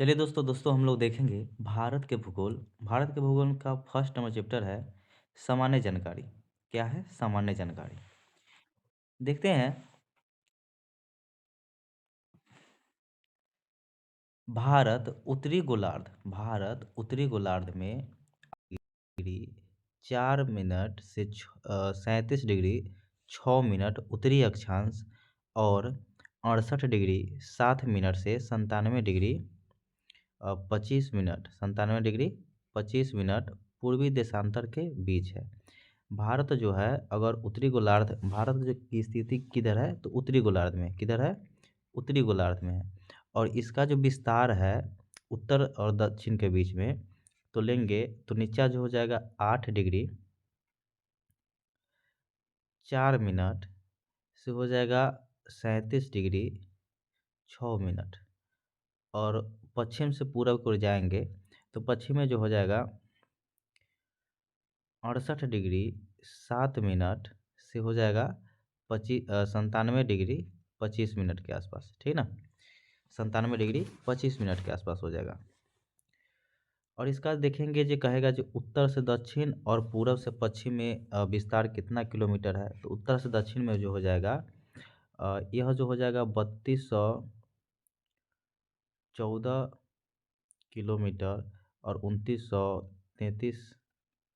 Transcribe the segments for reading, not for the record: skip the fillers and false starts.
चलिए दोस्तों हम लोग देखेंगे भारत के भूगोल का फर्स्ट नंबर चैप्टर है सामान्य जानकारी। क्या है सामान्य जानकारी? देखते हैं। भारत उत्तरी गोलार्ध में डिग्री 4 मिनट से 37 डिग्री 6 मिनट उत्तरी अक्षांश और 68 डिग्री 7 मिनट से 97 डिग्री 25 मिनट पूर्वी देशांतर के बीच है। भारत जो है, अगर उत्तरी गोलार्ध, भारत जो की स्थिति किधर है तो उत्तरी गोलार्ध में, किधर है? उत्तरी गोलार्ध में है। और इसका जो विस्तार है उत्तर और दक्षिण के बीच में, तो लेंगे तो नीचा जो हो जाएगा 8 डिग्री 4 मिनट से हो जाएगा 37 डिग्री 6 मिनट। और पश्चिम से पूरब को जाएंगे तो पश्चिम में जो हो जाएगा 68 डिग्री 7 मिनट से हो जाएगा 97 डिग्री 25 मिनट के आसपास, ठीक ना? 97 डिग्री 25 मिनट के आसपास हो जाएगा। और इसका देखेंगे जो कहेगा जो उत्तर से दक्षिण और पूरब से पश्चिम में विस्तार कितना किलोमीटर है, तो उत्तर से दक्षिण में जो हो जाएगा यह जो हो जाएगा 3214 किलोमीटर और 2933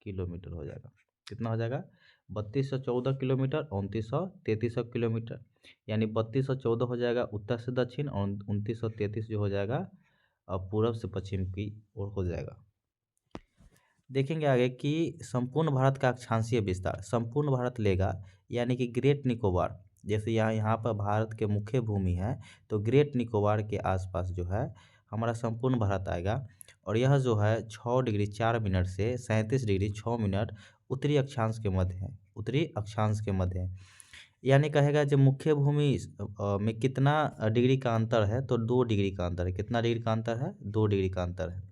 किलोमीटर हो जाएगा। कितना हो जाएगा? 3214 किलोमीटर, 2933 किलोमीटर, यानी 3214 हो जाएगा उत्तर से दक्षिण और 2933 जो हो जाएगा पूरब से पश्चिम की ओर हो जाएगा। देखेंगे आगे कि संपूर्ण भारत का अक्षांशीय विस्तार, संपूर्ण भारत लेगा यानी कि ग्रेट निकोबार, जैसे यहाँ पर भारत के मुख्य भूमि है, तो ग्रेट निकोबार के आसपास जो है हमारा संपूर्ण भारत आएगा। और यह जो है 6 डिग्री 4 मिनट से 37 डिग्री 6 मिनट उत्तरी अक्षांश के मध्य है, उत्तरी अक्षांश के मध्य है। यानी कहेगा जब मुख्य भूमि में कितना डिग्री का अंतर है, तो 2 डिग्री का अंतर है। कितना डिग्री का अंतर है? 2 डिग्री का अंतर है।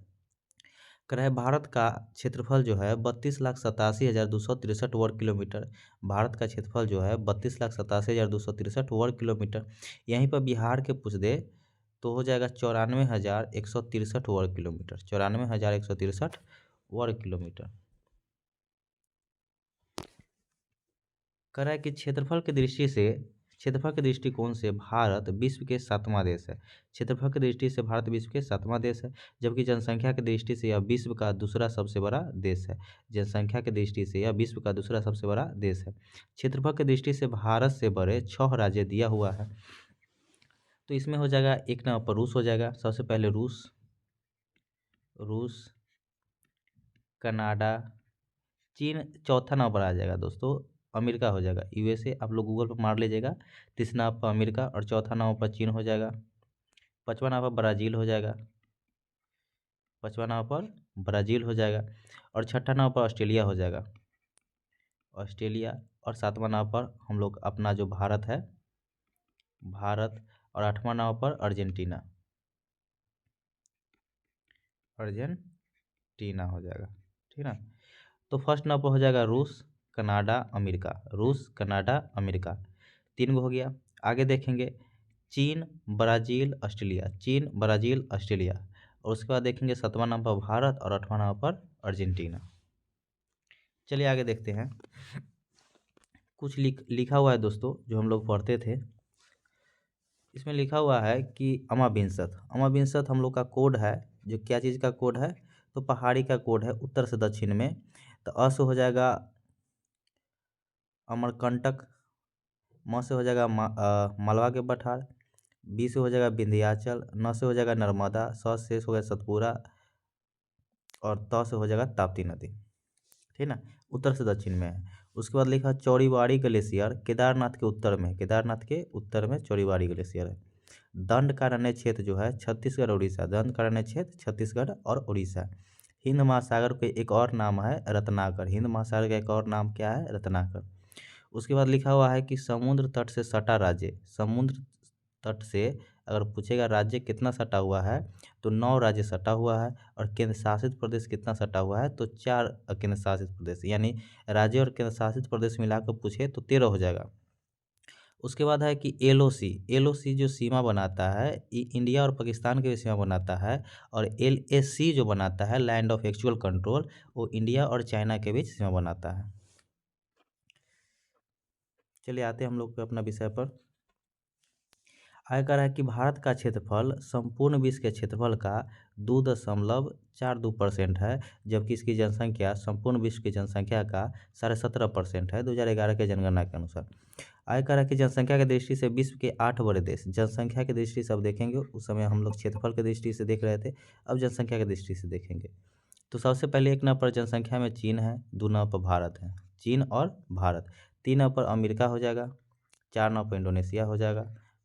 कह रहा है भारत का क्षेत्रफल जो है 32,87,263 वर्ग किलोमीटर। भारत का क्षेत्रफल जो है 32,87,263 वर्ग किलोमीटर। यहीं पर बिहार के पूछ दे तो हो जाएगा 94,163 वर्ग किलोमीटर, 94,163 वर्ग किलोमीटर। कह रहा है कि क्षेत्रफल के दृष्टिकोण से भारत विश्व के 7वां देश है। क्षेत्रफल की दृष्टि से भारत विश्व के 7वां देश है, जबकि जनसंख्या की दृष्टि से यह विश्व का दूसरा सबसे बड़ा देश है। जनसंख्या की दृष्टि से यह विश्व का दूसरा सबसे बड़ा देश है। क्षेत्रफल की दृष्टि से भारत से बड़े 6 राज्य दिया हुआ है। तो इसमें हो जाएगा एक नंबर पर रूस हो जाएगा। सबसे पहले रूस, कनाडा, चीन चौथा नंबर पर आ जाएगा दोस्तों। अमेरिका हो जाएगा, यूएसए, आप लोग गूगल पर मार लीजिएगा। तीसरा नंबर पर अमेरिका और चौथा नंबर पर चीन हो जाएगा। पाँचवा नंबर पर ब्राज़ील हो जाएगा, पाँचवा नंबर पर ब्राज़ील हो जाएगा। और छठा नंबर पर ऑस्ट्रेलिया हो जाएगा, ऑस्ट्रेलिया। और सातवां नंबर पर हम लोग अपना जो भारत है, भारत। और आठवां नंबर पर अर्जेंटीना, अर्जेंटीना हो जाएगा, ठीक ना? तो फर्स्ट नंबर पर हो जाएगा रूस, कनाडा, अमेरिका। रूस, कनाडा, अमेरिका, 3 गो हो गया। आगे देखेंगे चीन, ब्राज़ील, ऑस्ट्रेलिया, चीन, ब्राज़ील, ऑस्ट्रेलिया। और उसके बाद देखेंगे 7वां नंबर पर भारत और 8वां नंबर पर अर्जेंटीना। चलिए आगे देखते हैं। कुछ लिखा हुआ है दोस्तों जो हम लोग पढ़ते थे। इसमें लिखा हुआ है कि अमाविंसत हम लोग का कोड है। जो क्या चीज़ का कोड है? तो पहाड़ी का कोड है उत्तर से दक्षिण में। तो अ से हो जाएगा अमरकंटक, म से हो जाएगा मालवा के पठार, बी से हो जाएगा विंध्याचल, न से हो जाएगा नर्मदा, स से हो गया सतपुरा और त से हो जाएगा ताप्ती नदी, ठीक ना? उत्तर से दक्षिण में है। उसके बाद लिखा चौड़ीवाड़ी ग्लेशियर केदारनाथ के उत्तर में, केदारनाथ के उत्तर में चौड़ीवाड़ी ग्लेशियर है। दंडकारण्य क्षेत्र जो है छत्तीसगढ़ उड़ीसा, दंडकारण्य क्षेत्र छत्तीसगढ़ और उड़ीसा। हिंद महासागर का एक और नाम है रत्नाकर, हिंद महासागर का एक और नाम क्या है? रत्नाकर। उसके बाद लिखा हुआ है कि समुद्र तट से सटा राज्य, समुद्र तट से अगर पूछेगा राज्य कितना सटा हुआ है, तो 9 राज्य सटा हुआ है। और केंद्र शासित प्रदेश कितना सटा हुआ है? तो 4 केंद्र शासित प्रदेश, यानी राज्य और केंद्र शासित प्रदेश मिलाकर पूछे तो 13 हो जाएगा। उसके बाद है कि एलओसी। एलओसी जो सीमा बनाता है इंडिया और पाकिस्तान के भी सीमा बनाता है। और एलएसी जो बनाता है लैंड ऑफ एक्चुअल कंट्रोल, वो इंडिया और चाइना के बीच सीमा बनाता है। चलिए आते हैं हम लोग अपना विषय पर। आयकर है कि भारत का क्षेत्रफल संपूर्ण विश्व के क्षेत्रफल का 2.42% है, जबकि इसकी जनसंख्या संपूर्ण विश्व की जनसंख्या का 17.5% है 2011 के जनगणना के अनुसार। आयकर है कि जनसंख्या की दृष्टि से विश्व के 8 बड़े देश, जनसंख्या की दृष्टि से अब देखेंगे, उस समय हम लोग क्षेत्रफल की दृष्टि से देख रहे थे, अब जनसंख्या की दृष्टि से देखेंगे। तो सबसे पहले 1 नंबर पर जनसंख्या में चीन है, 2 नंबर पर भारत है, चीन और भारत। 3 नंबर पर अमेरिका हो जाएगा, 4 नंबर पर इंडोनेशिया हो जाएगा,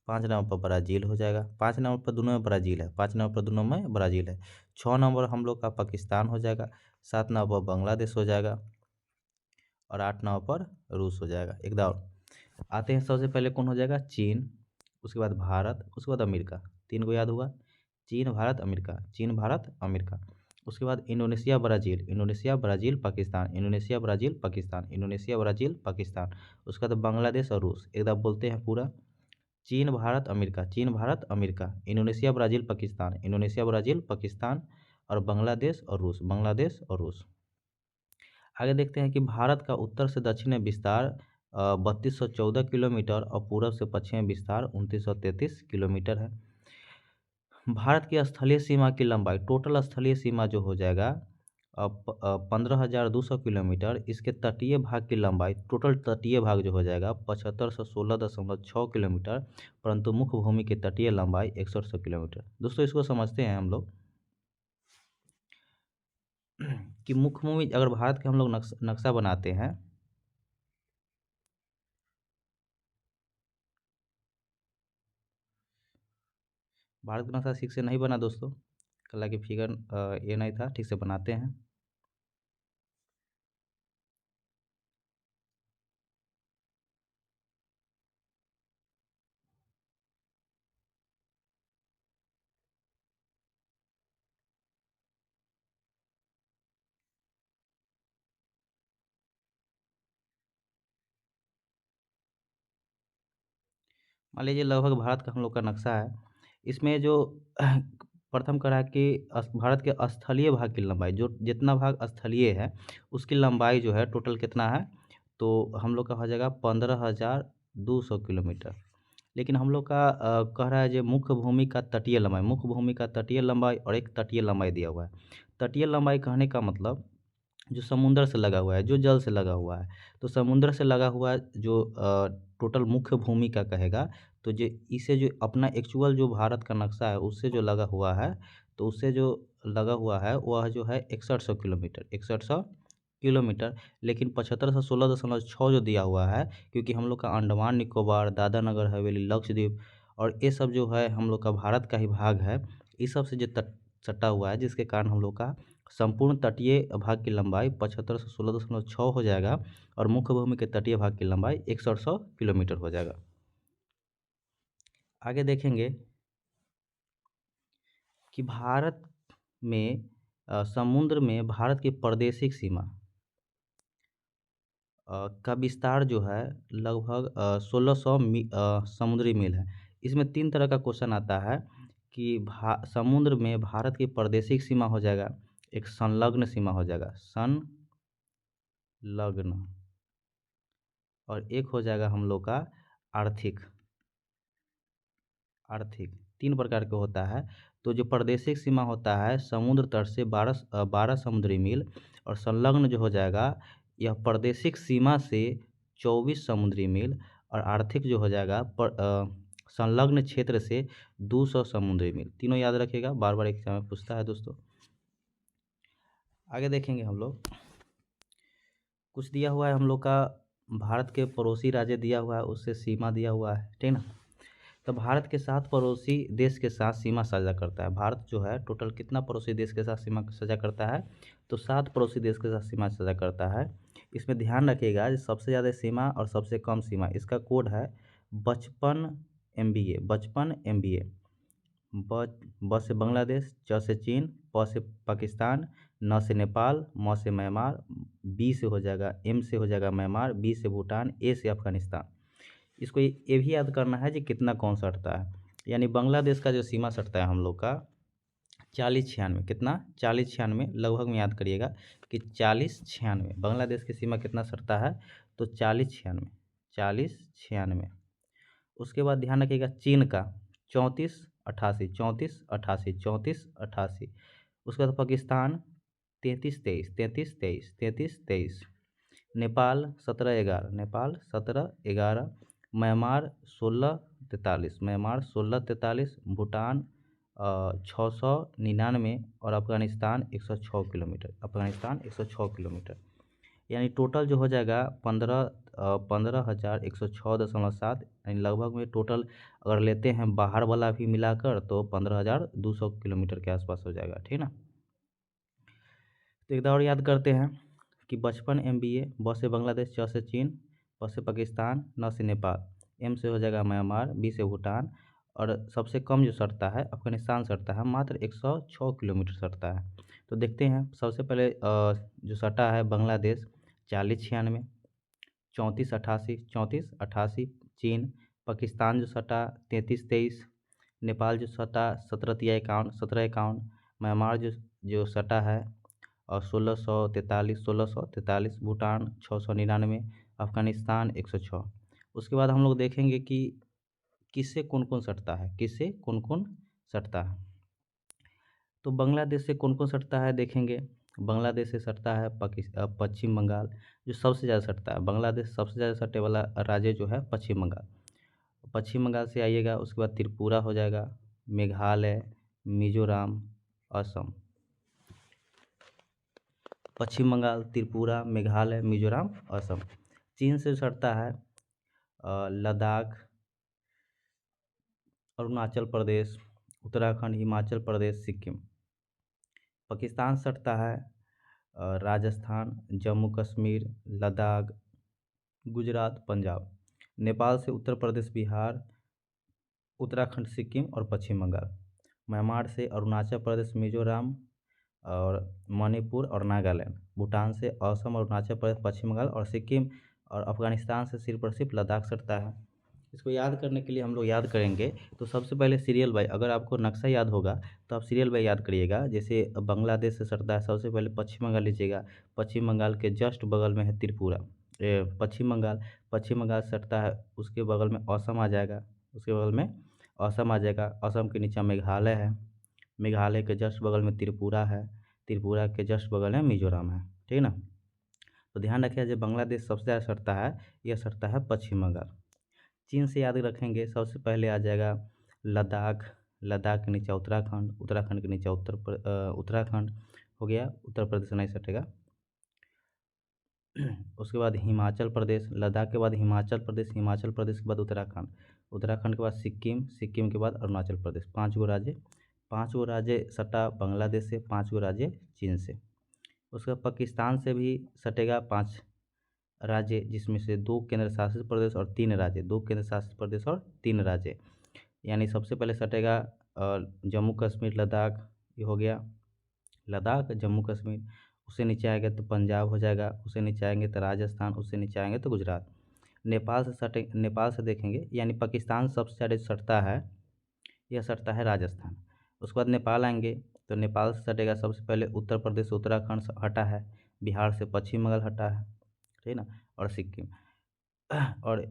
5 नंबर पर ब्राज़ील हो जाएगा, 5 नंबर पर दोनों में ब्राज़ील है, 5 नंबर पर दोनों में ब्राज़ील है। 6 नंबर हम लोग का पाकिस्तान हो जाएगा, 7 नंबर पर बांग्लादेश हो जाएगा और 8 नंबर पर रूस हो जाएगा। एक दाव आते हैं, सबसे पहले कौन हो जाएगा? चीन, उसके बाद भारत, उसके बाद अमेरिका। 3 को याद हुआ, चीन भारत अमेरिका, चीन भारत अमेरिका। उसके बाद Indonesia Brazil, Indonesia Brazil Pakistan, Indonesia Brazil Pakistan, Indonesia Brazil Pakistan. उसके बाद बांग्लादेश और रूस। एक दफ़ा बोलते हैं पूरा, चीन भारत अमेरिका, चीन Bharat America, Indonesia Brazil Pakistan, Indonesia Brazil Pakistan और बांग्लादेश और रूस, बांग्लादेश और रूस। आगे देखते हैं कि भारत का उत्तर से दक्षिण में विस्तार 3214 किलोमीटर और पूरब से पश्चिम में विस्तार 2933 किलोमीटर है। भारत की स्थलीय सीमा की लंबाई, टोटल स्थलीय सीमा जो हो जाएगा 15,200 किलोमीटर। इसके तटीय भाग की लंबाई, टोटल तटीय भाग जो हो जाएगा 7516.6 किलोमीटर, परंतु मुख्य भूमि की तटीय लंबाई 6100 किलोमीटर। दोस्तों इसको समझते हैं हम लोग कि मुख्य भूमि, अगर भारत के हम लोग नक्शा बनाते हैं, भारत का नक्शा ठीक से नहीं बना दोस्तों, कला की फिगर ये नहीं था, ठीक से बनाते हैं। मान लीजिए लगभग भारत का हम लोग का नक्शा है, इसमें जो प्रथम करा कि भारत के स्थलीय भाग की लंबाई, जो जितना भाग स्थलीय है उसकी लंबाई जो है टोटल कितना है, तो हम लोग का हो जाएगा 15,200 किलोमीटर। लेकिन हम लोग का कह रहा है जो मुख्य भूमि का तटीय लंबाई, मुख्य भूमि का तटीय लंबाई और एक तटीय लंबाई दिया हुआ है। तटीय लंबाई कहने का मतलब जो समुंदर से लगा हुआ है, जो जल से लगा हुआ है, तो समुद्र से लगा हुआ जो टोटल मुख्य भूमि का कहेगा, तो जो इसे जो अपना एक्चुअल जो भारत का नक्शा है उससे जो लगा हुआ है, तो उससे जो लगा हुआ है वह जो है 6100 किलोमीटर, 6100 किलोमीटर। लेकिन 7516.6 जो दिया हुआ है, क्योंकि हम लोग का अंडमान निकोबार, दादरा नगर हवेली, लक्षद्वीप और ये सब जो है हम लोग का भारत का ही भाग है, इस सब से जो सटा हुआ है, जिसके कारण हम लोग का संपूर्ण तटीय भाग की लंबाई 7516.6 हो जाएगा और मुख्य भूमि के तटीय भाग की लंबाई 6100 किलोमीटर हो जाएगा। आगे देखेंगे कि भारत में समुद्र में भारत की प्रादेशिक सीमा का विस्तार जो है लगभग 1600 समुद्री मील है। इसमें 3 तरह का क्वेश्चन आता है कि समुद्र में भारत की प्रादेशिक सीमा हो जाएगा, एक संलग्न सीमा हो जाएगा, संलग्न, और एक हो जाएगा हम लोग का आर्थिक। आर्थिक 3 प्रकार के होता है। तो जो प्रादेशिक सीमा होता है समुद्र तट से 12 समुद्री मील, और संलग्न जो हो जाएगा यह प्रादेशिक सीमा से 24 समुद्री मील, और आर्थिक जो हो जाएगा संलग्न क्षेत्र से 200 समुद्री मील। तीनों याद रखिएगा, बार बार एग्जाम में पूछता है दोस्तों। आगे देखेंगे हम लोग, कुछ दिया हुआ है हम लोग का, भारत के पड़ोसी राज्य दिया हुआ है, उससे सीमा दिया हुआ है, ठीक ना। तो भारत के साथ पड़ोसी देश के साथ सीमा साझा करता है। भारत जो है टोटल कितना पड़ोसी देश के साथ सीमा साझा करता है, तो 7 पड़ोसी देश के साथ सीमा साझा करता है। इसमें ध्यान रखिएगा सबसे ज़्यादा सीमा और सबसे कम सीमा, इसका कोड है 55 MBA, 55 MBA। ब से बांग्लादेश, च से चीन, प से पाकिस्तान, न से नेपाल, म से म्यांमार, बी से हो जाएगा, एम से हो जाएगा म्यांमार, बी से भूटान, ए से अफगानिस्तान। इसको ये भी याद करना है कि कितना कौन सटता है। यानी बांग्लादेश का जो सीमा सटता है हम लोग का 40-96, कितना 40-96 लगभग में याद करिएगा कि 40-96 बांग्लादेश की सीमा कितना सटता है, तो 40-96, 40-96। उसके बाद ध्यान रखिएगा चीन का 34-88, 34-88, 34-88। उसके बाद पाकिस्तान 33-23, 33-23, 33-23। नेपाल 17-11, नेपाल 17-11। Myanmar 16-43, Myanmar 16-43। भूटान 699 और अफ़गानिस्तान 106 किलोमीटर, अफ़गानिस्तान 106 किलोमीटर। यानी टोटल जो हो जाएगा 15,106.7, यानी लगभग में टोटल अगर लेते हैं बाहर वाला भी मिलाकर तो 15,200 किलोमीटर के आसपास हो जाएगा, ठीक ना। तो एक और याद करते हैं कि 55 MBA, ब से बांग्लादेश, च से चीन, प से पाकिस्तान, न से नेपाल, एम से हो जाएगा म्यांमार, बी से भूटान, और सबसे कम जो सटता है अफगानिस्तान सटता है, मात्र 106 किलोमीटर सटता है। तो देखते हैं सबसे पहले जो सटा है बांग्लादेश 40-96, 34-88, 34-88। चीन, पाकिस्तान जो सटा 33-23, नेपाल जो सटा 17-51, 17-51। म्यांमार जो सटा है और 1643, 1643। भूटान 699, अफ़गानिस्तान 106। उसके बाद हम लोग देखेंगे कि किससे कौन कौन सटता है, किससे कौन कौन सटता है। तो बांग्लादेश से कौन कौन सटता है देखेंगे। बांग्लादेश से सटता है पश्चिम बंगाल, जो सबसे ज़्यादा सटता है। बांग्लादेश सबसे ज़्यादा सटने वाला राज्य जो है पश्चिम बंगाल। पश्चिम बंगाल से आइएगा, उसके बाद त्रिपुरा हो जाएगा, मेघालय, मिजोरम, असम। पश्चिम बंगाल, त्रिपुरा, मेघालय, मिजोरम, असम। चीन से सटता है लद्दाख, अरुणाचल प्रदेश, उत्तराखंड, हिमाचल प्रदेश, सिक्किम। पाकिस्तान सटता है राजस्थान, जम्मू कश्मीर, लद्दाख, गुजरात, पंजाब। नेपाल से उत्तर प्रदेश, बिहार, उत्तराखंड, सिक्किम और पश्चिम बंगाल। म्यांमार से अरुणाचल प्रदेश, मिजोरम और मणिपुर और नागालैंड। भूटान से असम, अरुणाचल प्रदेश, पश्चिम बंगाल और सिक्किम। और अफगानिस्तान से सिर्फ और सिर्फ लद्दाख सटता है। इसको याद करने के लिए हम लोग याद करेंगे तो सबसे पहले सीरियल बाई, अगर आपको नक्शा याद होगा तो आप सीरियल बाई याद करिएगा। जैसे बांग्लादेश से सटता है, सबसे पहले पश्चिम बंगाल लीजिएगा, पश्चिम बंगाल के जस्ट बगल में है त्रिपुरा, पश्चिम बंगाल। पश्चिम बंगाल से सटता है, उसके बगल में असम आ जाएगा, उसके बगल में असम आ जाएगा। असम के नीचे मेघालय है, मेघालय के जस्ट बगल में त्रिपुरा है, त्रिपुरा के जस्ट बगल में मिजोरम है, ठीक ना। तो ध्यान रखिए, जब बांग्लादेश सबसे ज़्यादा सटता है, यह सटता है पश्चिम बंगाल। चीन से याद रखेंगे, सबसे पहले आ जाएगा लद्दाख, लद्दाख के नीचे उत्तराखंड, उत्तराखंड के नीचे उत्तराखंड हो गया, उत्तर प्रदेश नहीं सटेगा। उसके बाद हिमाचल प्रदेश, लद्दाख के बाद हिमाचल प्रदेश, हिमाचल प्रदेश के बाद उत्तराखंड, उत्तराखंड के बाद सिक्किम, सिक्किम के बाद अरुणाचल प्रदेश। 5 गो राज्य, 5 गो राज्य सटा बांग्लादेश से, 5 गो राज्य चीन से। उसके बाद पाकिस्तान से भी सटेगा 5 राज्य, जिसमें से 2 केंद्र शासित प्रदेश और 3 राज्य, 2 केंद्र शासित प्रदेश और 3 राज्य। यानी सबसे पहले सटेगा जम्मू कश्मीर, लद्दाख, ये हो गया लद्दाख, जम्मू कश्मीर। उससे नीचे आएगा तो पंजाब हो जाएगा, उससे नीचे आएंगे तो राजस्थान, उससे नीचे आएंगे तो गुजरात। नेपाल से देखेंगे, यानी पाकिस्तान सबसे ज़्यादा सटता है, यह सटता है राजस्थान। उसके बाद नेपाल आएंगे तो नेपाल से सटेगा सबसे पहले उत्तर प्रदेश, उत्तराखंड से हटा है, बिहार से पश्चिम बंगाल हटा है, ठीक ना, और सिक्किम। और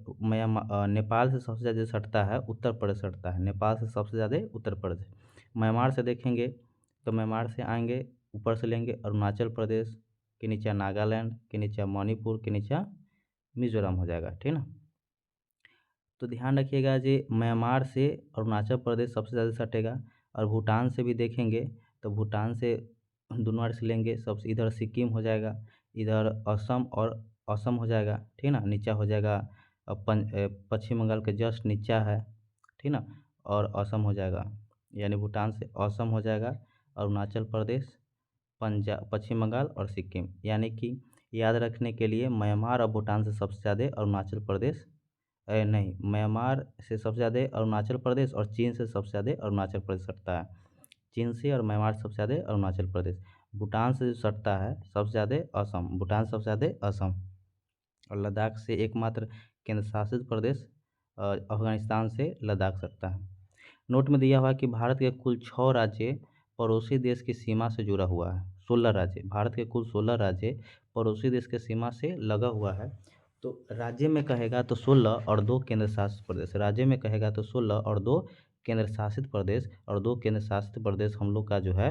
नेपाल से सबसे ज़्यादा सटता है उत्तर प्रदेश सटता है, नेपाल से सबसे ज़्यादा उत्तर प्रदेश। म्यांमार से देखेंगे तो म्यांमार से आएंगे, ऊपर से लेंगे अरुणाचल प्रदेश, के नीचे नागालैंड, के नीचे मणिपुर, के नीचे मिजोरम हो जाएगा, ठीक ना। तो ध्यान रखिएगा जी, म्यांमार से अरुणाचल प्रदेश सबसे ज़्यादा सटेगा। और भूटान से भी देखेंगे तो भूटान से दोनों आड़ से लेंगे, सबसे इधर सिक्किम हो जाएगा, इधर असम और असम हो जाएगा, ठीक ना। नीचा हो जाएगा पश्चिम बंगाल के जस्ट नीचा है, ठीक ना, और असम हो जाएगा। यानी भूटान से असम हो जाएगा, अरुणाचल प्रदेश, पंजाब, पश्चिम बंगाल और सिक्किम। यानी कि याद रखने के लिए म्यांमार और भूटान से सबसे ज़्यादा अरुणाचल प्रदेश, नहीं, म्यांमार से सबसे ज़्यादा अरुणाचल प्रदेश और चीन से सबसे ज़्यादा अरुणाचल प्रदेश सटता है। चीन से और म्यांमार से सबसे ज़्यादा अरुणाचल प्रदेश। भूटान से जो सटता है सबसे ज़्यादा असम, भूटान सबसे ज़्यादा असम। और लद्दाख से एकमात्र केंद्र शासित प्रदेश अफगानिस्तान से लद्दाख सटता है। नोट में दिया हुआ है कि भारत के कुल 6 राज्य पड़ोसी देश की सीमा से जुड़ा हुआ है। 16 राज्य, भारत के कुल 16 राज्य पड़ोसी देश के सीमा से लगा हुआ है। तो राज्य में कहेगा तो 16 और 2 केंद्र शासित प्रदेश, राज्य में कहेगा तो 16 और 2 केंद्र शासित प्रदेश, और 2 केंद्र शासित प्रदेश हम लोग का जो है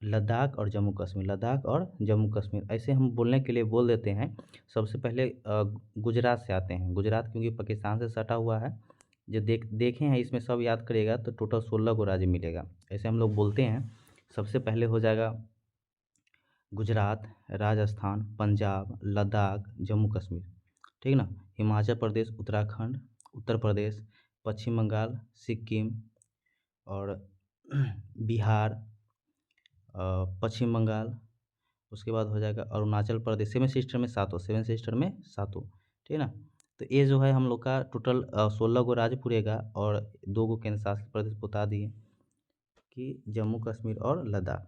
लद्दाख और जम्मू कश्मीर, लद्दाख और जम्मू कश्मीर ऐसे हम बोलने के लिए बोल देते हैं। सबसे पहले गुजरात से आते हैं, गुजरात क्योंकि पाकिस्तान से सटा हुआ है। जो देखे हैं इसमें सब याद करिएगा तो टोटल 16 को राज्य मिलेगा, ऐसे हम लोग बोलते हैं। सबसे पहले हो जाएगा गुजरात, राजस्थान, पंजाब, लद्दाख, जम्मू कश्मीर, ठीक ना। हिमाचल प्रदेश, उत्तराखंड, उत्तर प्रदेश, पश्चिम बंगाल, सिक्किम और बिहार, पश्चिम बंगाल, उसके बाद हो जाएगा अरुणाचल प्रदेश। सेवन सिस्टर में सातों, सेवन सिस्टर में सातों, ठीक ना। तो ये जो है हम लोग का टोटल 16 को राज्य पूरेगा और 2 को केंद्र शासित प्रदेश बता दिए कि जम्मू कश्मीर और लद्दाख।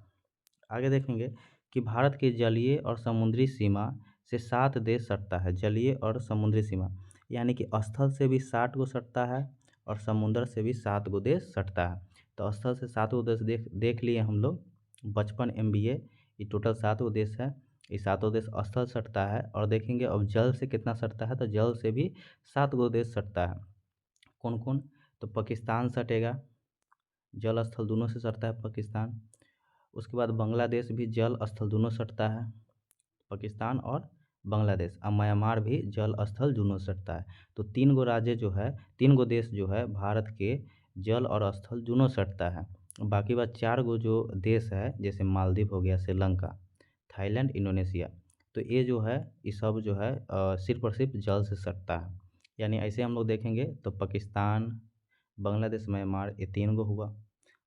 आगे देखेंगे कि भारत की जलीय और समुद्री सीमा से 7 देश सटता है। जलीय और समुद्री सीमा यानी कि स्थल से भी 60 को सटता है और समुद्र से भी 7 को देश सटता है। तो स्थल से 7 को देश देख लिए हम लोग, 55 MBA, ये टोटल 7 को देश है। ये 7 देश स्थल सटता है। और देखेंगे अब जल से कितना सटता है, तो जल से भी 7 को देश सटता है। कौन कौन, तो पाकिस्तान सटेगा, जल स्थल दोनों से सटता है पाकिस्तान। उसके बाद बांग्लादेश भी जल स्थल दोनों सटता है, पाकिस्तान और बांग्लादेश। और म्यांमार भी जल स्थल दोनों सटता है। तो 3 गो राज्य जो है, 3 गो देश जो है भारत के जल और स्थल दोनों सटता है। बाकी बात 4 गो जो देश है, जैसे मालदीव हो गया, श्रीलंका, थाईलैंड, इंडोनेशिया, तो ये जो है ये सब जो है सिर्फ और सिर्फ जल से सटता है। यानी ऐसे हम लोग देखेंगे तो पाकिस्तान, बांग्लादेश, म्यांमार, ये 3 गो हुआ।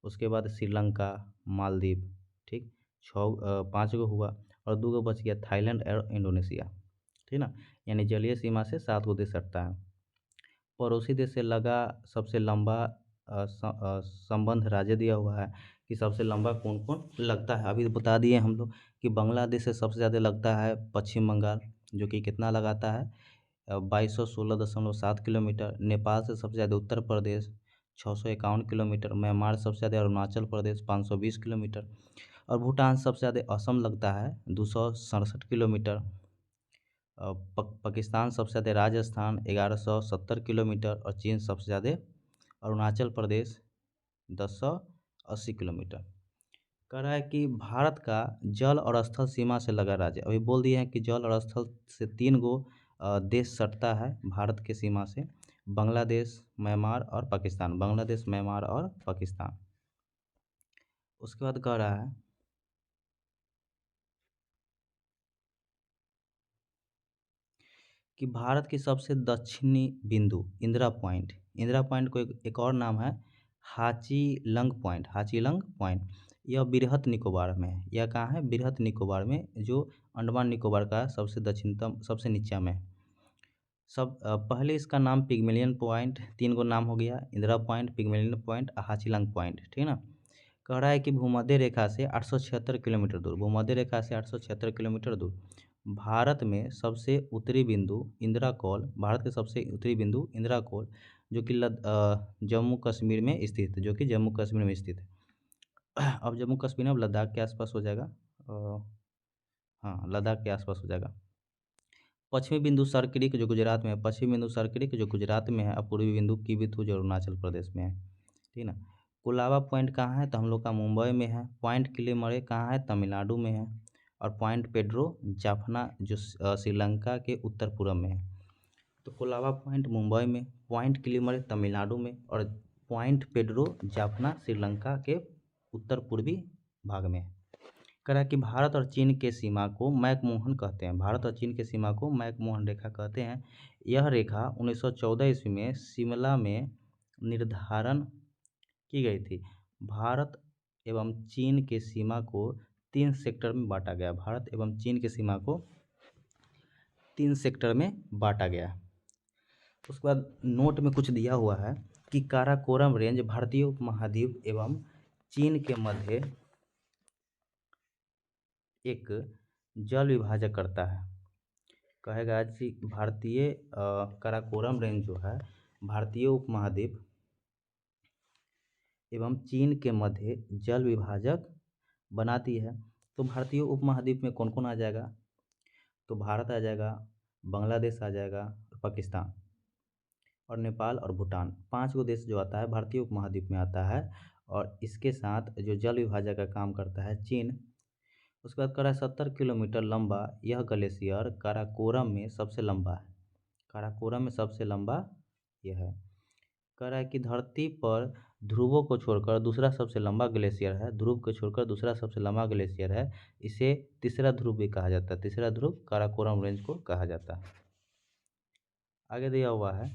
उसके बाद श्रीलंका, मालदीव, ठीक, 5 गो हुआ और 2 गो बच गया थाईलैंड और इंडोनेशिया, ठीक ना। यानी जलीय सीमा से 7 गो देश सटता है। पड़ोसी देश से लगा सबसे लंबा संबंध राज्य दिया हुआ है कि सबसे लंबा कौन कौन लगता है। अभी बता दिए हम लोग कि बांग्लादेश से सबसे ज़्यादा लगता है पश्चिम बंगाल, जो कि कितना लगाता है 2216.7 किलोमीटर। नेपाल से सबसे ज़्यादा उत्तर प्रदेश 651 किलोमीटर। म्यांमार सबसे ज़्यादा अरुणाचल प्रदेश 520 किलोमीटर। और भूटान सबसे ज़्यादा असम लगता है 267 किलोमीटर। पाकिस्तान सबसे ज़्यादा राजस्थान 1170 किलोमीटर। और चीन सबसे ज़्यादा अरुणाचल प्रदेश 1080 किलोमीटर। कह रहा है कि भारत का जल और स्थल सीमा से लगा राज्य, अभी बोल दिए हैं कि जल और स्थल से 3 गो देश सटता है भारत के सीमा से, बांग्लादेश, म्यांमार और पाकिस्तान, बांग्लादेश, म्यांमार और पाकिस्तान। उसके बाद कह रहा है कि भारत की सबसे दक्षिणी बिंदु इंदिरा पॉइंट, इंदिरा पॉइंट को एक और नाम है हाचीलंग पॉइंट, हाचीलंग पॉइंट, यह बृहत निकोबार में है। यह कहाँ है, बृहत निकोबार में, जो अंडमान निकोबार का सबसे दक्षिणतम, सबसे नीचा में है। पहले इसका नाम पिग्मेलियन पॉइंट, 3 गो नाम हो गया, Indira point, Pygmalion point, Hachilang point, ठीक ना। कह रहा है कि भूमध्य रेखा से 876 किलोमीटर दूर, भूमध्य रेखा से 876 किलोमीटर दूर भारत में सबसे उत्तरी बिंदु इंदिरा कौल, भारत के सबसे उत्तरी बिंदु इंदिरा कौल, जो कि जम्मू कश्मीर में स्थित है, जो कि जम्मू कश्मीर में स्थित है। अब जम्मू कश्मीर अब लद्दाख के आसपास हो जाएगा, हाँ लद्दाख के आसपास हो जाएगा। पश्चिमी बिंदु सरक्रिक जो गुजरात में है, पश्चिमी बिंदु सरक्रिक जो गुजरात में है, और पूर्वी बिंदु किबिथु जो अरुणाचल प्रदेश में है, ठीक ना। कुलाबा पॉइंट कहाँ है, तो हम लोग का मुंबई में है। पॉइंट किलिमरे कहाँ है, तमिलनाडु में है। और पॉइंट पेड्रो जाफना जो श्रीलंका के उत्तर पूर्व में है। तो कोलाबा पॉइंट मुंबई में, पॉइंट किलिमरे तमिलनाडु में, और पॉइंट पेड्रो जाफना श्रीलंका के उत्तर पूर्वी भाग में है। कह रहा है कि भारत और चीन के सीमा को मैकमोहन कहते हैं, भारत और चीन के सीमा को मैकमोहन रेखा कहते हैं। यह रेखा 1914 ईस्वी में शिमला में निर्धारण की गई थी। भारत एवं चीन के सीमा को 3 सेक्टर में बांटा गया, भारत एवं चीन के सीमा को 3 सेक्टर में बांटा गया। उसके बाद नोट में कुछ दिया हुआ है कि काराकोरम रेंज भारतीय उपमहाद्वीप एवं चीन के मध्य एक जल विभाजक करता है। कहेगा जी भारतीय काराकोरम रेंज जो है भारतीय उपमहाद्वीप एवं चीन के मध्य जल विभाजक बनाती है। तो भारतीय उपमहाद्वीप में कौन कौन आ जाएगा? तो भारत आ जाएगा, बांग्लादेश आ जाएगा, पाकिस्तान और नेपाल और भूटान, 5 गो देश जो आता है भारतीय उपमहाद्वीप में आता है। और इसके साथ जो जल विभाजक का काम करता है चीन। उसके बाद करा 70 किलोमीटर लंबा यह ग्लेशियर काराकोरम में सबसे लंबा है। काराकोरम में सबसे लंबा यह है। कह रहा है कि धरती पर ध्रुवों को छोड़कर दूसरा सबसे लंबा ग्लेशियर है। ध्रुव को छोड़कर दूसरा सबसे लंबा ग्लेशियर है। इसे तीसरा ध्रुव भी कहा जाता है। तीसरा ध्रुव काराकोरम रेंज को कहा जाता है। आगे दिया हुआ है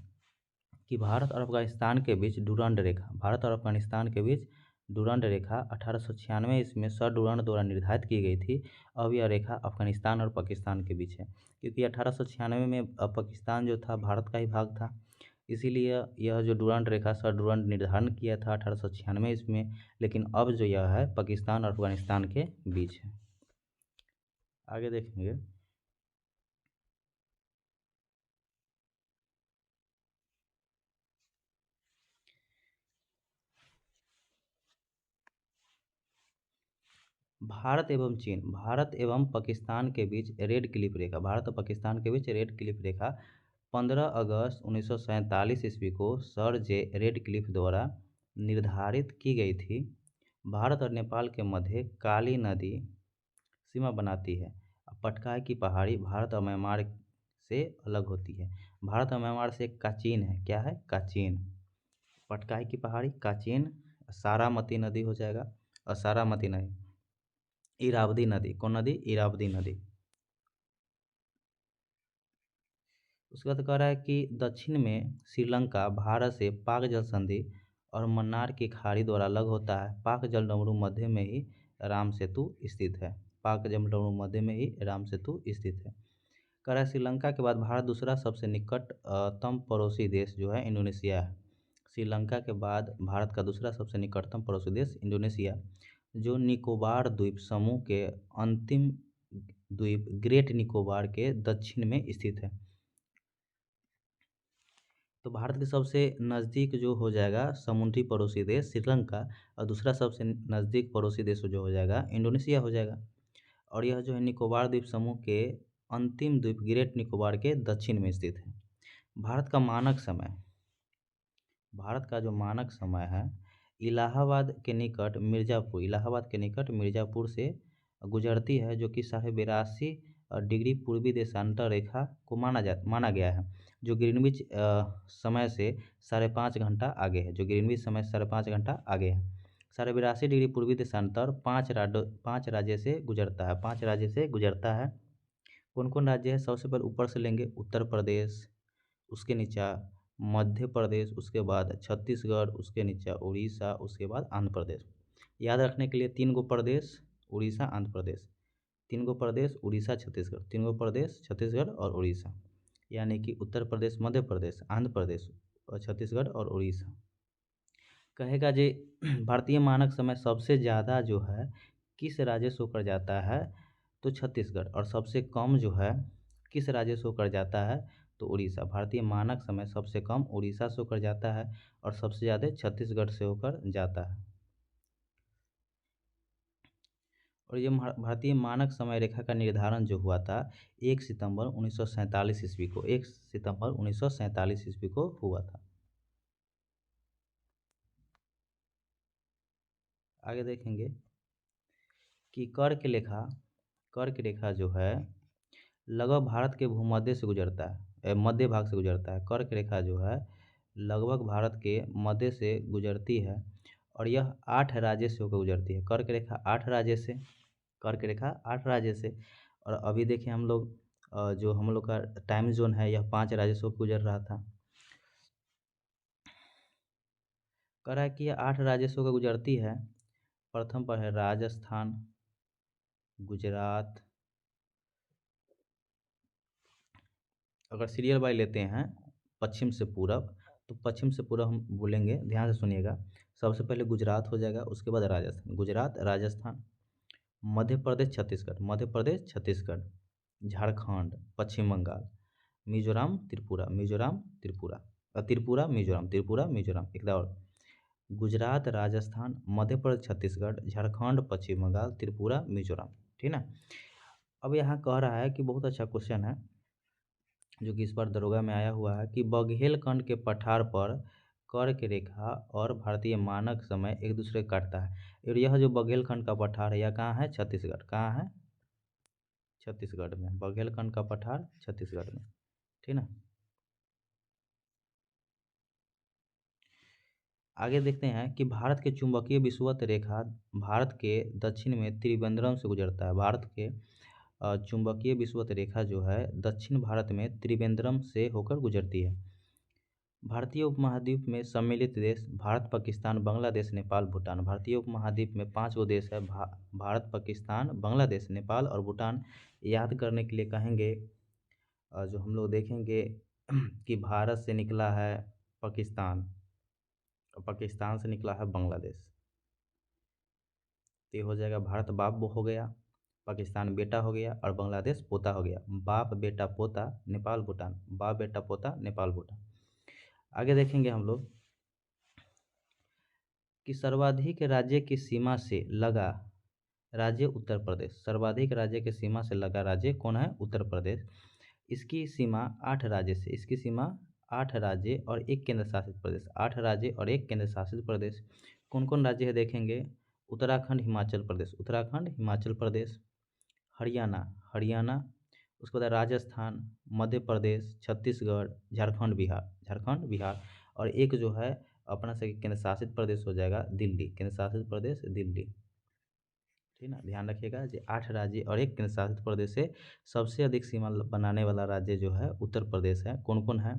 कि भारत और अफगानिस्तान के बीच डुरांड रेखा, भारत और अफगानिस्तान के बीच डुरांड रेखा 1896 ईस्वी में सर डुरांड द्वारा निर्धारित की गई थी। अब यह रेखा अफगानिस्तान और पाकिस्तान के बीच है, क्योंकि 1896 में पाकिस्तान जो था भारत का ही भाग था। इसीलिए यह जो डुरांड रेखा सर डुरांड निर्धारण किया था 1896 ईस्वी में, लेकिन अब जो यह है पाकिस्तान और अफगानिस्तान के बीच है। आगे देखेंगे भारत एवं चीन, भारत एवं पाकिस्तान के बीच रेड क्लिफ रेखा, भारत और पाकिस्तान के बीच रेड क्लिफ रेखा 15 अगस्त 1947 ईस्वी को सर जे रेड क्लिफ द्वारा निर्धारित की गई थी। भारत और नेपाल के मध्य काली नदी सीमा बनाती है। पटकाई की पहाड़ी भारत और म्यांमार से अलग होती है। भारत और म्यांमार से काचीन है। क्या है? काचीन। पटकाई की पहाड़ी काचीन, सारामती नदी हो जाएगा, और सारामती नदी, इरावदी नदी, कौन नदी? इरावदी नदी। उसके बाद कह रहा है कि दक्षिण में श्रीलंका भारत से पाक जल संधि और मन्नार की खाड़ी द्वारा अलग होता है। पाक जलडमरू मध्य में ही राम सेतु स्थित है। पाक जलडमरू मध्य में ही राम सेतु स्थित है। कह रहा है श्रीलंका के बाद भारत दूसरा सबसे निकटतम पड़ोसी देश जो है इंडोनेशिया है। श्रीलंका के बाद भारत का दूसरा सबसे निकटतम पड़ोसी देश इंडोनेशिया, जो निकोबार द्वीप समूह के अंतिम द्वीप ग्रेट निकोबार के दक्षिण में स्थित है। तो भारत के सबसे नज़दीक जो हो जाएगा समुद्री पड़ोसी देश श्रीलंका, और दूसरा सबसे नज़दीक पड़ोसी देश जो हो जाएगा इंडोनेशिया हो जाएगा। और यह जो है निकोबार द्वीप समूह के अंतिम द्वीप ग्रेट निकोबार के दक्षिण में स्थित है। भारत का मानक समय, भारत का जो मानक समय है इलाहाबाद के निकट मिर्ज़ापुर, इलाहाबाद के निकट मिर्ज़ापुर से गुजरती है, जो कि 82.5 डिग्री पूर्वी देशांतर रेखा को माना गया है, जो ग्रीनविच समय से 5.5 घंटा आगे है, जो ग्रीनविच समय से 5.5 घंटा आगे है। 82.5 डिग्री पूर्वी देशांतर 5 राज्य से गुजरता है, 5 राज्य से गुजरता है। कौन कौन राज्य है? सबसे पहले ऊपर से लेंगे उत्तर प्रदेश, उसके नीचा मध्य प्रदेश, उसके बाद छत्तीसगढ़, उसके नीचा उड़ीसा, उसके बाद आंध्र प्रदेश। याद रखने के लिए 3 गो प्रदेश उड़ीसा आंध्र प्रदेश, 3 गो प्रदेश उड़ीसा छत्तीसगढ़, 3 गो प्रदेश छत्तीसगढ़ और उड़ीसा, यानी कि उत्तर प्रदेश, मध्य प्रदेश, आंध्र प्रदेश और छत्तीसगढ़ और उड़ीसा। कहेगा जी भारतीय मानक समय सबसे ज़्यादा जो है किस राज्य से होकर जाता है? तो छत्तीसगढ़। और सबसे कम जो है किस राज्य से होकर जाता है? तो उड़ीसा। भारतीय मानक समय सबसे कम उड़ीसा से होकर जाता है और सबसे ज़्यादा छत्तीसगढ़ से होकर जाता है। और ये भारतीय मानक समय रेखा का निर्धारण जो हुआ था 1 सितंबर 1947 ईस्वी को, 1 सितंबर 1947 ईस्वी को हुआ था। आगे देखेंगे कि कर्क रेखा जो है लगभग भारत के भूमध्य से गुजरता है, मध्य भाग से गुजरता है। कर्क रेखा जो है लगभग भारत के मध्य से गुजरती है और यह 8 राज्य से होकर गुजरती है। कर्क रेखा 8 राज्य से, कर्क रेखा 8 राज्य से। और अभी देखिए हम लोग जो हम लोग का टाइम जोन है यह 5 राज्य से होकर गुजर रहा था। कह रहा है कि यह 8 राज्य से होकर गुजरती है। प्रथम पर है राजस्थान, गुजरात। अगर सीरियल बाई लेते हैं पश्चिम से पूरब, तो पश्चिम से पूरब हम बोलेंगे, ध्यान से सुनिएगा। सबसे पहले गुजरात हो जाएगा, उसके बाद राजस्थान, गुजरात राजस्थान, मध्य प्रदेश छत्तीसगढ़, मध्य प्रदेश छत्तीसगढ़, झारखंड, पश्चिम बंगाल, मिजोरम, त्रिपुरा, मिजोरम, त्रिपुरा, त्रिपुरा, मिजोरम, त्रिपुरा, मिजोरम, एक और गुजरात, राजस्थान, मध्य प्रदेश, छत्तीसगढ़, झारखंड, पश्चिम बंगाल, त्रिपुरा, मिजोरम। ठीक ना। अब यहाँ कह रहा है कि बहुत अच्छा क्वेश्चन है जो कि इस बार दरोगा में आया हुआ है कि बघेलखंड के पठार पर कर्क रेखा और भारतीय मानक समय एक दूसरे को काटता है। और यह जो बघेलखंड का पठार है यह कहाँ है? छत्तीसगढ़। कहाँ है? छत्तीसगढ़ में। बघेलखंड का पठार छत्तीसगढ़ में। ठीक ना। आगे देखते हैं कि भारत के चुंबकीय विषुवत रेखा भारत के दक्षिण में त्रिवेंद्रम से गुजरता है। भारत के चुंबकीय विषुवत रेखा जो है दक्षिण भारत में त्रिवेंद्रम से होकर गुजरती है। भारतीय उपमहाद्वीप में सम्मिलित देश भारत, पाकिस्तान, बांग्लादेश, नेपाल, भूटान। भारतीय उपमहाद्वीप में 5 गो देश है, भारत, पाकिस्तान, बांग्लादेश, नेपाल और भूटान। याद करने के लिए कहेंगे जो हम लोग देखेंगे कि भारत से निकला है पाकिस्तान, और पाकिस्तान से निकला है बांग्लादेश। तो ये हो जाएगा भारत बाप हो गया, पाकिस्तान बेटा हो गया और बांग्लादेश पोता हो गया। बाप बेटा पोता नेपाल भूटान, बाप बेटा पोता नेपाल भूटान। आगे देखेंगे हम लोग कि सर्वाधिक राज्य की सीमा से लगा राज्य उत्तर प्रदेश। सर्वाधिक राज्य की सीमा से लगा राज्य कौन है? उत्तर प्रदेश। इसकी सीमा 8 राज्य से, इसकी सीमा 8 राज्य और 1 केंद्र शासित प्रदेश। 8 राज्य और 1 केंद्र शासित प्रदेश। कौन कौन राज्य है देखेंगे? उत्तराखंड, हिमाचल प्रदेश, उत्तराखंड, हिमाचल प्रदेश, हरियाणा, हरियाणा, उसके बाद राजस्थान, मध्य प्रदेश, छत्तीसगढ़, झारखंड, बिहार, झारखंड, बिहार, और एक जो है अपना से केंद्र शासित प्रदेश हो जाएगा दिल्ली, केंद्र शासित प्रदेश दिल्ली। ठीक ना। ध्यान रखिएगा जी, 8 राज्य और 1 केंद्र शासित प्रदेश से सबसे अधिक सीमा बनाने वाला राज्य जो है उत्तर प्रदेश है। कौन कौन है?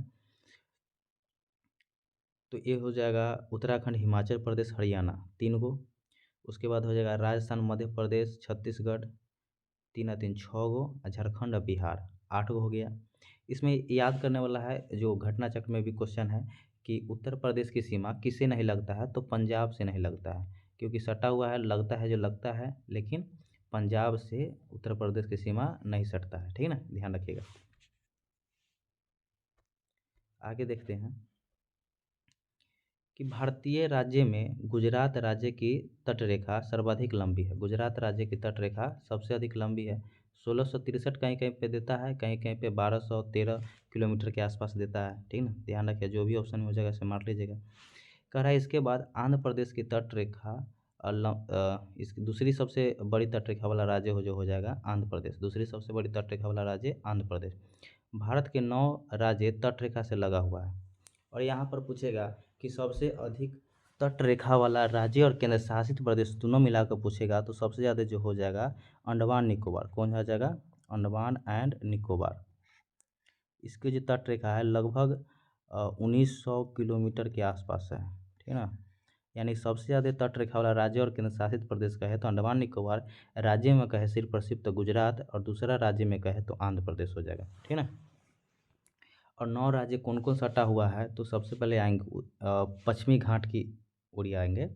तो ये हो जाएगा उत्तराखंड, हिमाचल प्रदेश, हरियाणा, 3 गो। उसके बाद हो जाएगा राजस्थान, मध्य प्रदेश, छत्तीसगढ़, 3 और 3 6 गो, और झारखंड और बिहार 8 गो हो गया। इसमें याद करने वाला है जो घटना चक्र में भी क्वेश्चन है कि उत्तर प्रदेश की सीमा किससे नहीं लगता है? तो पंजाब से नहीं लगता है, क्योंकि सटा हुआ है, लगता है जो लगता है, लेकिन पंजाब से उत्तर प्रदेश की सीमा नहीं सटता है। ठीक ना, ध्यान रखिएगा। आगे देखते हैं कि भारतीय राज्य में गुजरात राज्य की तटरेखा सर्वाधिक लंबी है। गुजरात राज्य की तटरेखा सबसे अधिक लंबी है। 1663 कहीं कहीं पे देता है, कहीं कहीं पे 1213 किलोमीटर के आसपास देता है। ठीक ना, ध्यान रखिए, जो भी ऑप्शन में हो जाएगा इसे मार लीजिएगा। कह रहा है इसके बाद आंध्र प्रदेश की तटरेखा इसकी दूसरी सबसे बड़ी तटरेखा वाला राज्य जो हो जाएगा आंध्र प्रदेश। दूसरी सबसे बड़ी तटरेखा वाला राज्य आंध्र प्रदेश। भारत के 9 राज्य तटरेखा से लगा हुआ है। और यहाँ पर पूछेगा कि सबसे अधिक तटरेखा वाला राज्य और केंद्र शासित प्रदेश दोनों मिलाकर पूछेगा तो सबसे ज़्यादा जो हो जाएगा अंडमान निकोबार। कौन हो जाएगा? अंडमान एंड निकोबार। इसकी जो तटरेखा है लगभग 1900 किलोमीटर के आसपास है। ठीक है ना। यानी सबसे ज़्यादा तटरेखा वाला राज्य और केंद्र शासित प्रदेश का है तो अंडमान निकोबार, राज्य में कहे सिर्फ और सिर्फ तो गुजरात, और दूसरा राज्य में कहे तो आंध्र प्रदेश हो जाएगा। ठीक है ना। और 9 राज्य कौन कौन सटा हुआ है तो सबसे पहले आएंगे पश्चिमी घाट की ओर आएंगे।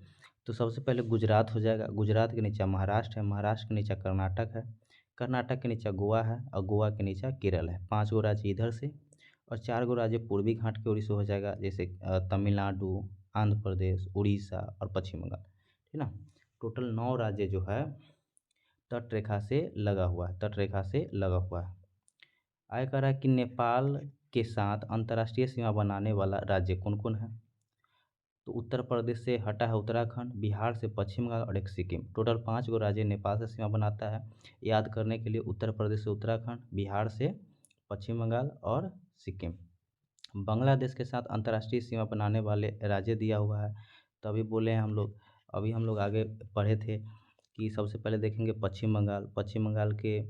तो सबसे पहले गुजरात हो जाएगा। गुजरात के नीचे महाराष्ट्र है, महाराष्ट्र के नीचे कर्नाटक है, कर्नाटक के नीचे गोवा है, और गोवा के नीचे केरल है। 5 गो राज्य इधर से और 4 गो राज्य पूर्वी घाट की ओर से हो जाएगा, जैसे तमिलनाडु, आंध्र प्रदेश, उड़ीसा और पश्चिम बंगाल। ठीक ना। टोटल 9 राज्य जो है तटरेखा से लगा हुआ है, तटरेखा से लगा हुआ है। आय कह रहा है कि नेपाल के साथ अंतर्राष्ट्रीय सीमा बनाने वाला राज्य कौन कौन है? तो उत्तर प्रदेश से हटा है उत्तराखंड, बिहार से पश्चिम बंगाल और एक सिक्किम। टोटल 5 गो राज्य नेपाल से सीमा बनाता है। याद करने के लिए उत्तर प्रदेश से उत्तराखंड, बिहार से पश्चिम बंगाल और सिक्किम। बांग्लादेश के साथ अंतर्राष्ट्रीय सीमा बनाने वाले राज्य दिया हुआ है। तो अभी बोले हैं हम लोग, अभी हम लोग आगे पढ़े थे कि सबसे पहले देखेंगे पश्चिम बंगाल। पश्चिम बंगाल के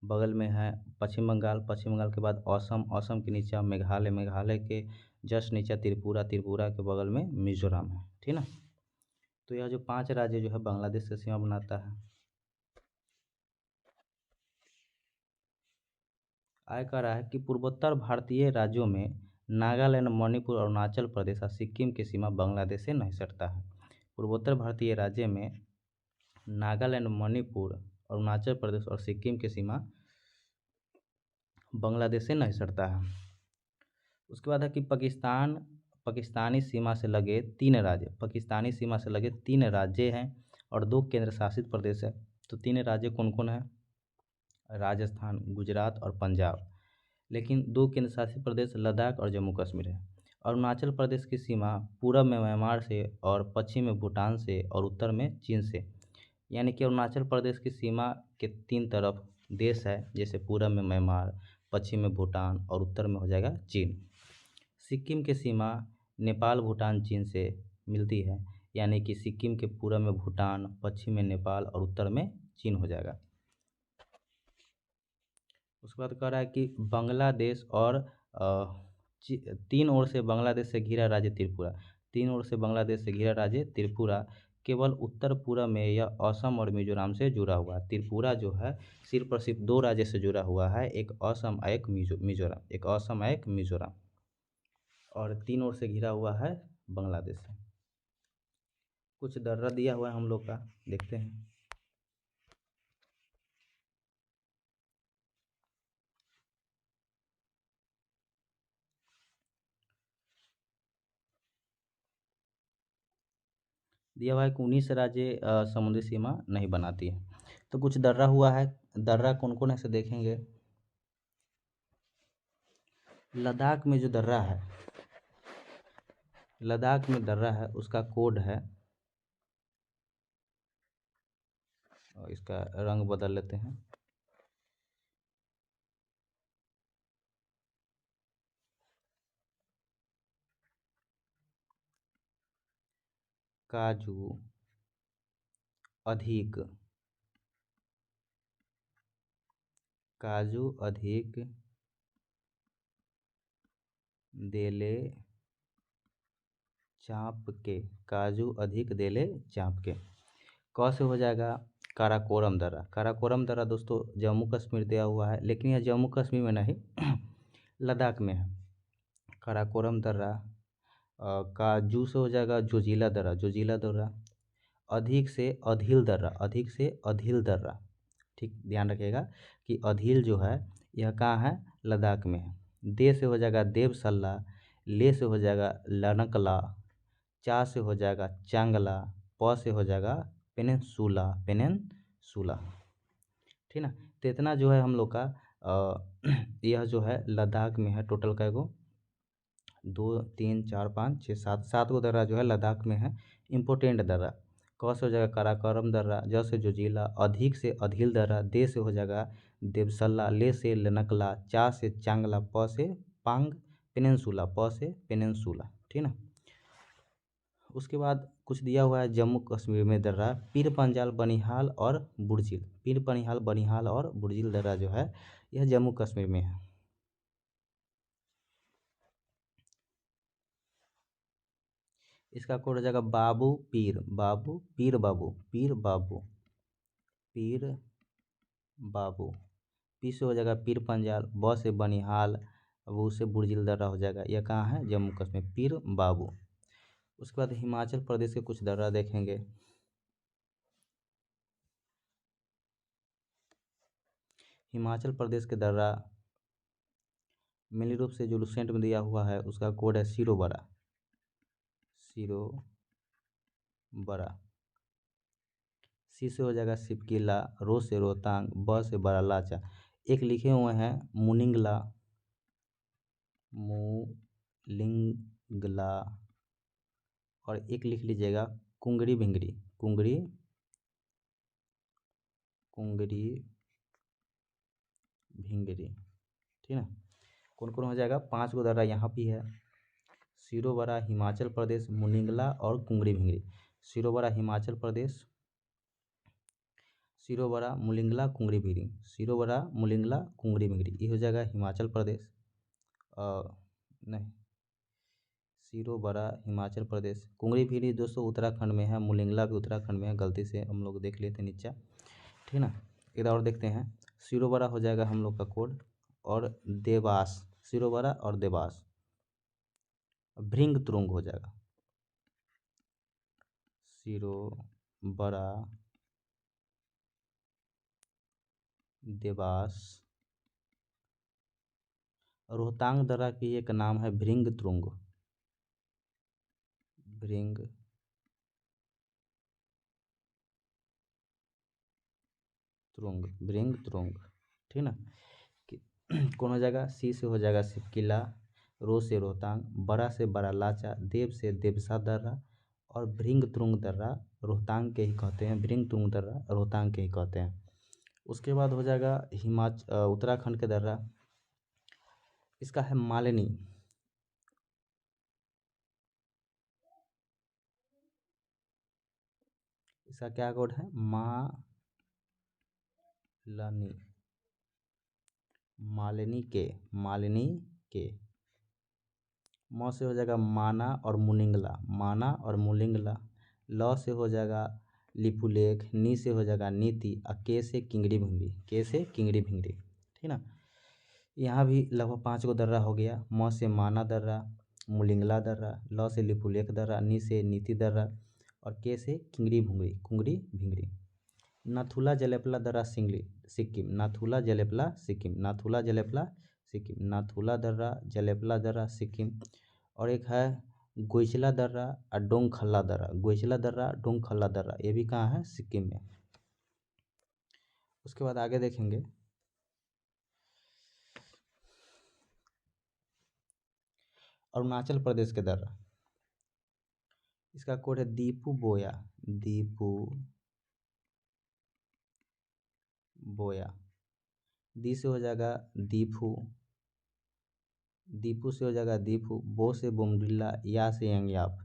बगल में है पश्चिम बंगाल, पश्चिम बंगाल के बाद असम, असम के नीचे मेघालय, मेघालय के जस्ट नीचे त्रिपुरा, त्रिपुरा के बगल में मिजोरम है। ठीक ना। तो यह जो 5 राज्य जो है बांग्लादेश से सीमा बनाता है। आय कह रहा है कि पूर्वोत्तर भारतीय राज्यों में नागालैंड, मणिपुर, अरुणाचल प्रदेश और सिक्किम की सीमा बांग्लादेश से नहीं सटता है। पूर्वोत्तर भारतीय राज्य में नागालैंड, मणिपुर, अरुणाचल प्रदेश और सिक्किम की सीमा बांग्लादेश से नहीं सटता है। उसके बाद है कि पाकिस्तानी सीमा से लगे 3 राज्य, पाकिस्तानी सीमा से लगे 3 राज्य हैं और 2 केंद्र शासित प्रदेश है। तो 3 राज्य कौन कौन है? राजस्थान, गुजरात और पंजाब। लेकिन 2 केंद्र शासित प्रदेश लद्दाख और जम्मू कश्मीर है। अरुणाचल प्रदेश की सीमा पूरब में म्यांमार से और पश्चिम में भूटान से और उत्तर में चीन से। यानी कि अरुणाचल प्रदेश की सीमा के 3 तरफ देश है, जैसे पूरब में म्यांमार, पश्चिम में भूटान और उत्तर में हो जाएगा चीन। सिक्किम की सीमा नेपाल, भूटान, चीन से मिलती है, यानी कि सिक्किम के पूरब में भूटान, पश्चिम में नेपाल और उत्तर में चीन हो जाएगा। उसके बाद कह रहा है कि बांग्लादेश और 3 ओर से बांग्लादेश से घिरा राज्य त्रिपुरा, 3 ओर से बांग्लादेश से घिरा राज्य त्रिपुरा केवल उत्तर पूरब में यह असम और मिजोरम से जुड़ा हुआ है। त्रिपुरा जो है सिर्फ और सिर्फ 2 राज्य से जुड़ा हुआ है, एक असम और एक मिजोरम, एक असम और एक मिजोरम, और 3 ओर से घिरा हुआ है बांग्लादेश से। कुछ दर्रा दिया हुआ है हम लोग का, देखते हैं। दिया हुआ है कि 19 राज्य समुद्री सीमा नहीं बनाती है। तो कुछ दर्रा हुआ है, दर्रा कौन कौन है से देखेंगे। लद्दाख में जो दर्रा है, लद्दाख में दर्रा है उसका कोड है, और इसका रंग बदल लेते हैं। काजू अधिक, काजू अधिक देले चाँप के, काजू अधिक देले चाँप के। क से हो जाएगा काराकोरम दर्रा। काराकोरम दर्रा दोस्तों जम्मू कश्मीर दिया हुआ है, लेकिन यह जम्मू कश्मीर में नहीं लद्दाख में है। काराकोरम दर्रा। काजू से हो जाएगा जोजिला दर्रा, जोजिला दर्रा। अधिक से अधील दर्रा, अधिक से अधील दर्रा। ठीक ध्यान रखिएगा कि अधील जो है यह कहाँ है? लद्दाख में है। दे से हो जाएगा देवसल्ला, ले से हो जाएगा लनकला, चा से हो जाएगा चांगला, प से हो जाएगा पेनिनसुला, पेनिनसुला। ठीक ना। तो इतना जो है हम लोग का यह जो है लद्दाख में है। टोटल कैगो 2 3 4 5 6 7 7 गो दर्रा जो है लद्दाख में है। इम्पोर्टेंट दर्रा। क से हो जाएगा काराकोरम दर्रा, ज से जोजिला, अधिक से अधील दर्रा, दे से हो जाएगा देवसल्ला, ले से लनकला, चा से चांगला, प से पांग पेनिनसुला, प से पेनिनसुला। ठीक ना। उसके बाद कुछ दिया हुआ है जम्मू कश्मीर में दर्रा पीर पंजाल, बनिहाल और बुर्जिल। पीर पंजाल, बनिहाल और बुर्जिल दर्रा जो है यह जम्मू कश्मीर में है। इसका कोड हो जाएगा बाबू पीर, बाबू पीर, बाबू पीर, बाबू पीर, बाबू। पी से हो जाएगा पीर पंजाल, ब से बनिहाल, अब उससे बुर्जिल दर्रा हो जाएगा। यह कहाँ है? जम्मू कश्मीर, पीर बाबू। उसके बाद हिमाचल प्रदेश के कुछ दर्रा देखेंगे। हिमाचल प्रदेश के दर्रा मेनली रूप से जो लुसेंट में दिया हुआ है उसका कोड है सिरोबरा, सिरोबरा। सी से हो जाएगा सिपकिला, रो से रोहतांग, ब से बरालाचा। एक लिखे हुए हैं मुनिंगला, मुलिंगला, और एक लिख लीजिएगा कुंगरी भिंगरी, कुंगरी, कुंगरी भिंगरी। ठीक है। कौन कौन हो जाएगा? 5 गो दर्रा यहाँ भी है। सिरोबरा हिमाचल प्रदेश, मुनिंगला और कुंगरी भिंगरी। सिरोबरा हिमाचल प्रदेश, सिरोबरा मुलिंगला कुंगरी भिंगरी, सिरोबरा मुलिंगला कुंगरी भिंगरी, ये हो जाएगा हिमाचल प्रदेश। नहीं, सिरोबरा हिमाचल प्रदेश, कुंगरी भिंगरी दोस्तों उत्तराखंड में है, मुलिंगला भी उत्तराखंड में है। गलती से हम लोग देख लेते नीचे। ठीक ना। इधर और देखते हैं। सिरोबरा हो जाएगा हम लोग का कोड, और देवास, सिरोबरा और देवास। भृंग तुरुंग हो जाएगा सिरोबरा देवास। रोहतांग दर्रा की एक नाम है भृंग तुरुंग। भृंग तुरुंग, भृंग तुरुंग, ठीक ना। कि कौन हो जाएगा, सी से हो जाएगा सिपकिला, रो से रोहतांग, बड़ा से बड़ा लाचा, देव से देवसा दर्रा, और भृंग तुरुंग दर्रा रोहतांग के ही कहते हैं। भृंग तुरुंग दर्रा रोहतांग के ही कहते हैं। उसके बाद हो जाएगा उत्तराखंड के दर्रा, इसका है मालिनी। इसका क्या कोड है, मालिनी, मालिनी के। म से हो जाएगा माना और मुनिंगला, माना और मुलिंगला। ल से हो जाएगा लिपुलेख, नी से हो जाएगा नीति, और के से किंगड़ी भिंगड़ी, के से किंगड़ी भिंगड़ी, ठीक ना। यहाँ भी लगभग 5 गो दर्रा हो गया। म से माना दर्रा, मुलिंगला दर्रा, ल से लिपुलेख दर्रा, नी से नीति दर्रा, और के से किंगड़ी भुंगड़ी, कुंगड़ी भिंगड़ी। नाथुला जलेपला दर्रा सिक्किम, नाथुला जलेपला सिक्किम, नाथुला जलेपला सिक्किम, नाथुला दर्रा जलेपला दर्रा सिक्किम। और एक है गोइचला दर्रा और डोंगखल्ला दर्रा, गोइचला दर्रा डोंगखल्ला दर्रा, ये भी कहाँ है, सिक्किम में। उसके बाद आगे देखेंगे अरुणाचल प्रदेश के दर्रा, इसका कोड है दीपू बोया, दीपू बोया। दी से हो जाएगा दीपू, दीपू से हो जाएगा दीपू, बो से बोमडिल्ला, या से यंगयाप,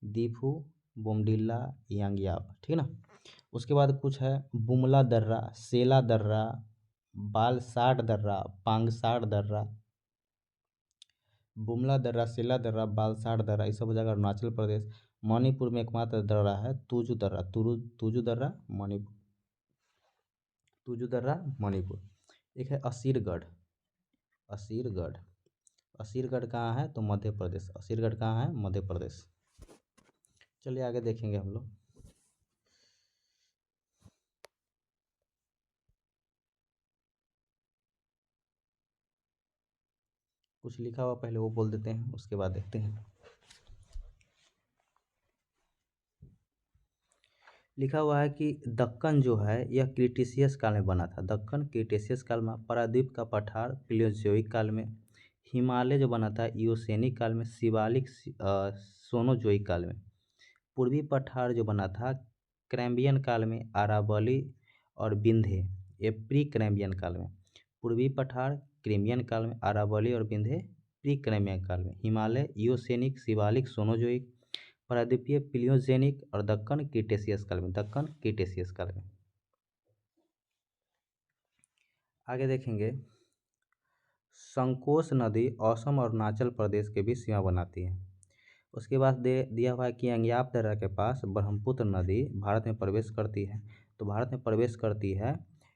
दीपू बोमडिल्ला यंगयाप, ठीक ना। उसके बाद कुछ है बुमला दर्रा, सेला दर्रा, बालसाड दर्रा, पांगसाड़ दर्रा। बुमला दर्रा, सेला दर्रा, बालसाड़ दर्रा, ये सब हो जाएगा अरुणाचल प्रदेश। मणिपुर में एकमात्र दर्रा है तुजू दर्रा, तुजू दर्रा मणिपुर, तुजू दर्रा मणिपुर। एक है असीरगढ़, असीरगढ़, असीरगढ़ कहाँ है, तो मध्य प्रदेश, असीरगढ़ कहाँ है, मध्य प्रदेश। चलिए आगे देखेंगे हम लोग। कुछ लिखा हुआ पहले वो बोल देते हैं, उसके बाद देखते हैं। लिखा हुआ है कि दक्कन जो है यह क्रिटेशियस काल में बना था। दक्कन क्रिटेशियस काल में, प्रायद्वीप का पठार प्लेओजोइक काल में, हिमालय जो बना था इओसेनिक काल में, शिवालिक सोनोजोइक काल में, पूर्वी पठार जो बना था कैम्ब्रियन काल में, अरावली और विंध्य ये प्री कैम्ब्रियन काल में, पूर्वी पठार कैम्ब्रियन काल में, अरावली और विंध्य प्री कैम्ब्रियन काल में, हिमालय इओसेनिक, शिवालिक सोनोजोइक, प्रायद्वीपीय प्लियोजेनिक, और दक्कन क्रिटेशियस काल में, दक्कन क्रिटेशियस काल में। आगे देखेंगे संकोश नदी असम और अरुणाचल प्रदेश के बीच सीमा बनाती है। उसके बाद दिया हुआ है कि अंग्याप दर्रा के पास ब्रह्मपुत्र नदी भारत में प्रवेश करती है। तो भारत में प्रवेश करती है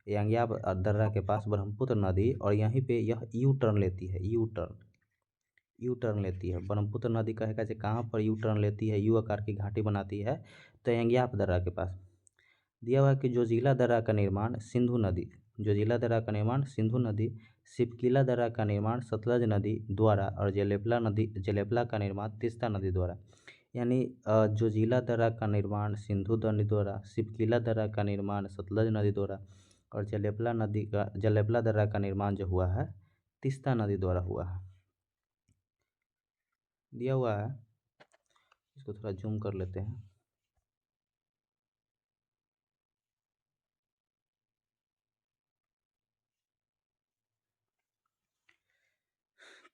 अंग्याप दर्रा के पास ब्रह्मपुत्र नदी, और यहीं पे यह यू टर्न लेती है, यू टर्न लेती है। ब्रह्मपुत्र नदी कहेगा कि कहाँ पर यू टर्न लेती है, यू आकार की घाटी बनाती है, तो अंग्याप दर्रा के पास। दिया हुआ है कि जोजिला दर्रा का निर्माण सिंधु नदी, जोजिला दर्रा का निर्माण सिंधु नदी, सिपकिला दर्रा का निर्माण सतलज नदी द्वारा, और जलेपला का निर्माण तीस्ता नदी द्वारा। यानी जोजिला दर्रा का निर्माण सिंधु नदी द्वारा, सिपकिला दर्रा का निर्माण सतलज नदी द्वारा, और जलेपला दर्रा का निर्माण जो हुआ है तीस्ता नदी द्वारा हुआ है। दिया हुआ है, इसको थोड़ा जूम कर लेते हैं।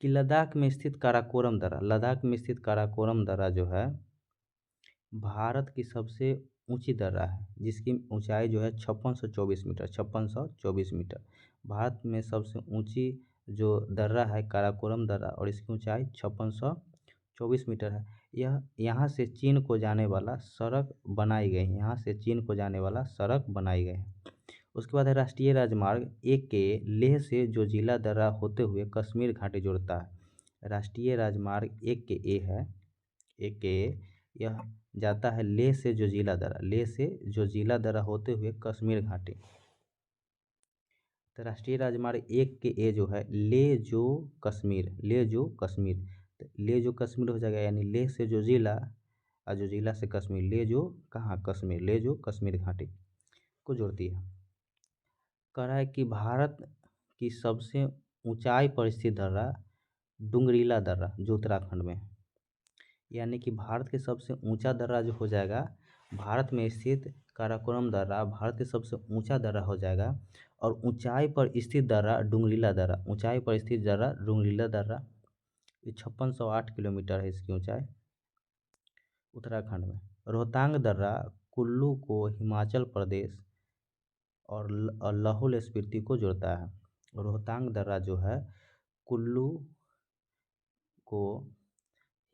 कि लद्दाख में स्थित काराकोरम दर्रा, लद्दाख में स्थित काराकोरम दर्रा जो है भारत की सबसे ऊंची दर्रा है, जिसकी ऊंचाई जो है 5624 मीटर, 5624 मीटर। भारत में सबसे ऊंची जो दर्रा है काराकोरम दर्रा, और इसकी ऊंचाई 5624 मीटर है। यह यहाँ से चीन को जाने वाला सड़क बनाई गई है, यहाँ से चीन को जाने वाला सड़क बनाई गई है। उसके बाद है राष्ट्रीय राजमार्ग 1 के लेह से जोजिला दर्रा होते हुए कश्मीर घाटी जोड़ता है। राष्ट्रीय राजमार्ग 1 के ए है, 1 के ए, यह जाता है लेह से जोजिला दर्रा, लेह से जोजिला दर्रा होते हुए कश्मीर घाटी। तो राष्ट्रीय राजमार्ग 1 के ए जो है ले जो कश्मीर, ले जो कश्मीर, तो ले जो कश्मीर हो जाएगा, यानी लेह से जो जिला और जो जिला से कश्मीर, ले जो कहाँ कश्मीर, ले जो कश्मीर घाटी को जोड़ती है। कह रहा है कि भारत की सबसे ऊंचाई पर स्थित दर्रा डुंगरीला दर्रा जो उत्तराखंड में है, यानी कि भारत के सबसे ऊंचा दर्रा जो हो जाएगा, भारत में स्थित काराकोरम दर्रा भारत के सबसे ऊंचा दर्रा हो जाएगा। और ऊंचाई पर स्थित दर्रा डुंगरीला दर्रा, ऊंचाई पर स्थित दर्रा डुंगरीला दर्रा, ये 5608 किलोमीटर है इसकी ऊंचाई उत्तराखंड में। रोहतांग दर्रा कुल्लू को हिमाचल प्रदेश और लाहौल स्पीति को जोड़ता है। रोहतांग दर्रा जो है कुल्लू को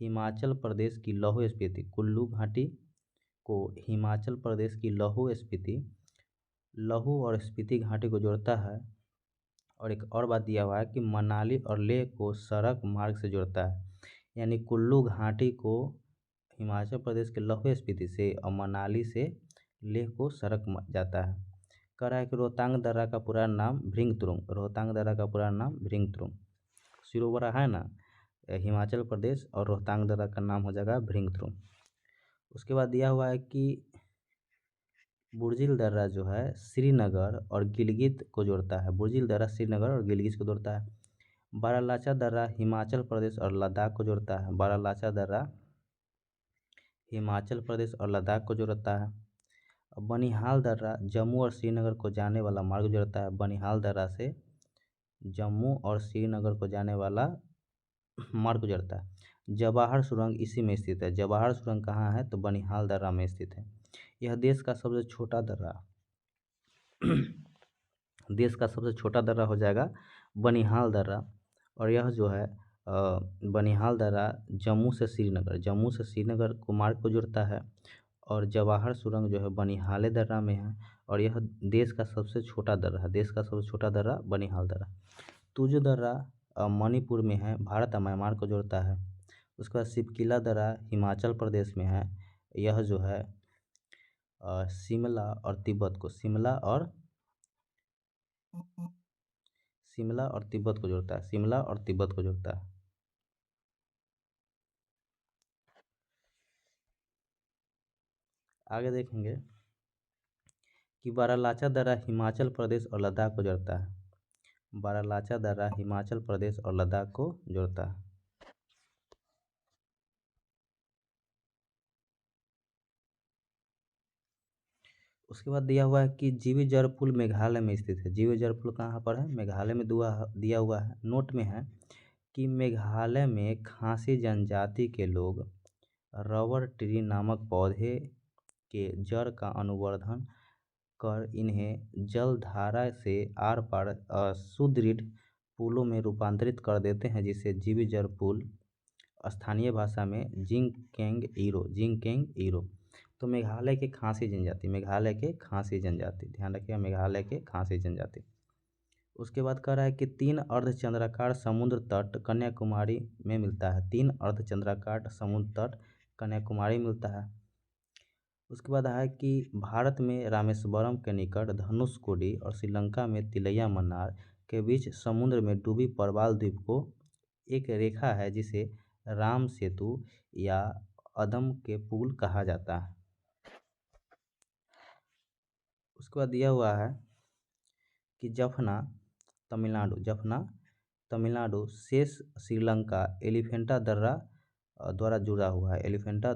हिमाचल प्रदेश की लाहौल स्पीति, कुल्लू घाटी को हिमाचल प्रदेश की लाहौल स्पीति, लहू और स्पीति घाटी को जोड़ता है। और एक और बात दिया हुआ है कि मनाली और लेह को सड़क मार्ग से जोड़ता है, यानी कुल्लू घाटी को हिमाचल प्रदेश के लाहौल स्पीति से और मनाली से लेह को सड़क जाता है। कह रहा है कि रोहतांग दर्रा का पूरा नाम भृंगतुरुंग, रोहतांग दर्रा का पूरा नाम भृंगतुरुंग, सिरोबरा है ना हिमाचल प्रदेश, और रोहतांग दर्रा का नाम हो जाएगा भृंगतुरुंग। उसके बाद दिया हुआ है कि बुर्जिल दर्रा जो है श्रीनगर और गिलगित को जोड़ता है, बुर्जिल दर्रा श्रीनगर और गिलगित को जोड़ता है। बारालाचा दर्रा हिमाचल प्रदेश और लद्दाख को जोड़ता है, बारालाचा दर्रा हिमाचल प्रदेश और लद्दाख को जोड़ता है। बनिहाल दर्रा जम्मू और श्रीनगर को जाने वाला मार्ग जोड़ता है, बनिहाल दर्रा से जम्मू और श्रीनगर को जाने वाला मार्ग जोड़ता है। जवाहर सुरंग इसी में स्थित है, जवाहर सुरंग कहाँ है तो बनिहाल दर्रा में स्थित है। यह देश का सबसे छोटा दर्रा देश का सबसे छोटा दर्रा हो जाएगा बनिहाल दर्रा। और यह जो है बनिहाल दर्रा जम्मू से श्रीनगर को मार्ग को जोड़ता है। और जवाहर सुरंग जो है बनिहाल दर्रा में है, और यह देश का सबसे छोटा दर्रा है, देश का सबसे छोटा दर्रा बनिहाल दर्रा। तुजो दर्रा मणिपुर में है, भारत और म्यांमार को जोड़ता है। उसके बाद सिपकिला दर्रा हिमाचल प्रदेश में है, यह जो है शिमला और तिब्बत को, शिमला और तिब्बत को जोड़ता है, शिमला और तिब्बत को जोड़ता है। आगे देखेंगे कि बारालाचा दर्रा हिमाचल प्रदेश और लद्दाख को जोड़ता है, बारालाचा दर्रा हिमाचल प्रदेश और लद्दाख को जोड़ता है। उसके बाद दिया हुआ है कि जीवी जरपुल मेघालय में स्थित है, जीवी जरपुल कहाँ पर है, मेघालय में दिया हुआ है। नोट में है कि मेघालय में खासी जनजाति के लोग रबर ट्री नामक पौधे के जड़ का अनुवर्धन कर इन्हें जलधारा से आर पार सुदृढ़ पुलों में रूपांतरित कर देते हैं, जिसे जीवी जल पुल स्थानीय भाषा में जिंगकेंग ईरो। तो मेघालय के खासी जनजाति, मेघालय के खासी जनजाति, ध्यान रखिएगा मेघालय के खासी जनजाति। उसके बाद कह रहा है कि 3 अर्धचंद्राकार समुद्र तट कन्याकुमारी में मिलता है, 3 अर्धचंद्राकार समुद्र तट कन्याकुमारी मिलता है। उसके बाद है कि भारत में रामेश्वरम के निकट धनुषकोडी और श्रीलंका में तिलैया मन्नार के बीच समुद्र में डूबी परवाल द्वीप को एक रेखा है जिसे राम सेतु या अदम के पुल कहा जाता है। उसके बाद दिया हुआ है कि जफना तमिलनाडु शेष श्रीलंका एलिफेंटा दर्रा द्वारा जुड़ा हुआ है, एलिफेंटा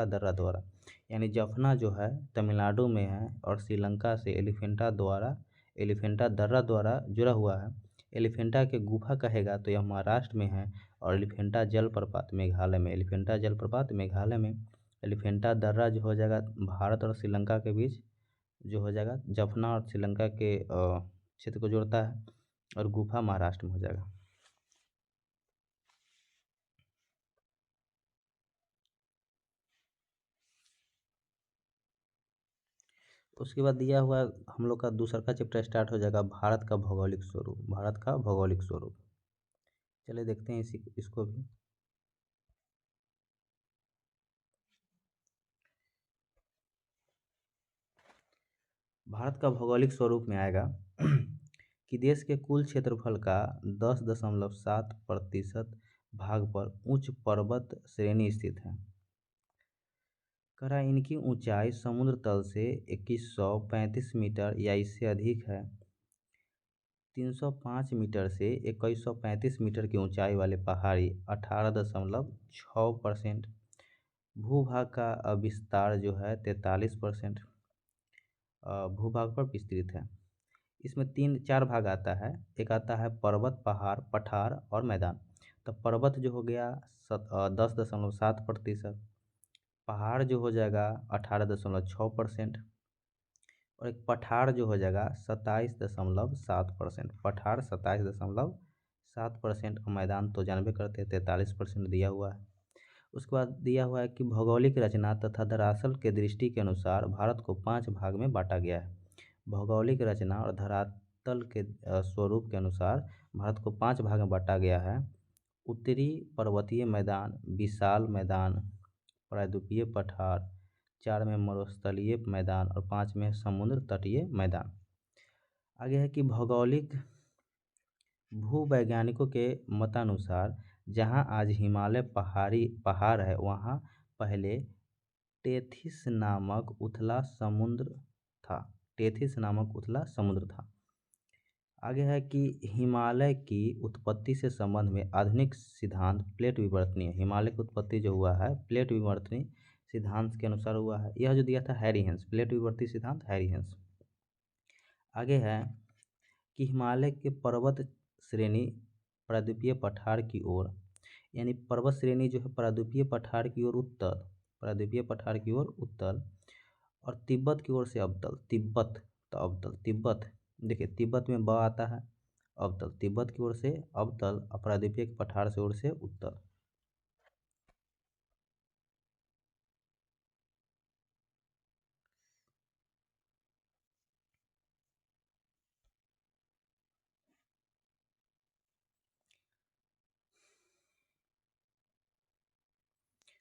दर्रा द्वारा, यानी जफना जो है तमिलनाडु में है और श्रीलंका से एलिफेंटा दर्रा द्वारा जुड़ा हुआ है। एलिफेंटा के गुफा कहेगा तो यह महाराष्ट्र में है, और एलिफेंटा जलप्रपात मेघालय में, एलिफेंटा जलप्रपात मेघालय में। एलिफेंटा दर्रा जो हो जाएगा भारत और श्रीलंका के बीच जो हो जाएगा, जफना और श्रीलंका के क्षेत्र को जोड़ता है, और गुफा महाराष्ट्र में हो जाएगा। उसके बाद दिया हुआ हम लोग का दूसरा का चैप्टर स्टार्ट हो जाएगा भारत का भौगोलिक स्वरूप, भारत का भौगोलिक स्वरूप। चलिए देखते हैं इसको भी। भारत का भौगोलिक स्वरूप में आएगा कि देश के कुल क्षेत्रफल का 10.7% भाग पर उच्च पर्वत श्रेणी स्थित है। करा इनकी ऊंचाई समुद्र तल से 2135 मीटर या इससे अधिक है। 305 मीटर से 2135 मीटर की ऊंचाई वाले पहाड़ी 18.6%। भूभाग का विस्तार जो है 43% भूभाग पर विस्तृत है। इसमें 3-4 भाग आता है। एक आता है पर्वत, पहाड़, पठार और मैदान। तो पर्वत जो हो गया 10.7%, पहाड़ जो हो जाएगा 18.6% और एक पठार जो हो जाएगा 27.7%। पठार 27.7% और मैदान तो जानबे करते हैं 43% दिया हुआ है। उसके बाद दिया हुआ है कि भौगोलिक रचना तथा दरअसल के दृष्टि के अनुसार भारत को 5 भाग में बांटा गया है। भौगोलिक रचना और धरातल के स्वरूप के अनुसार भारत को 5 भाग में बांटा गया है। उत्तरी पर्वतीय मैदान, विशाल मैदान, प्रायद्वीपीय पठार, 4 में मरुस्थलीय मैदान और 5 में समुद्र तटीय मैदान। आगे है कि भौगोलिक भूवैज्ञानिकों के मतानुसार जहां आज हिमालय पहाड़ है वहां पहले टेथिस नामक उथला समुद्र था। टेथिस नामक उथला समुद्र था। आगे है कि हिमालय की उत्पत्ति से संबंध में आधुनिक सिद्धांत प्लेट विवर्तनीय। हिमालय की उत्पत्ति जो हुआ है प्लेट विवर्तनीय सिद्धांत के अनुसार हुआ है। यह जो दिया था हैरी हेंस, प्लेट विवर्ती सिद्धांत हैरी हेंस। आगे है कि हिमालय के पर्वत श्रेणी प्रायद्वीपीय पठार की ओर, यानी पर्वत श्रेणी जो है प्रायद्वीपीय पठार की ओर उत्तर, प्रायद्वीपीय पठार की ओर उत्तर और तिब्बत की ओर से अवतल। तिब्बत तो अवतल, तिब्बत देखिए तिब्बत में ब आता है अवतल, तिब्बत की ओर से अवतल और प्रायद्वीपीय पठार से ओर से उत्तर।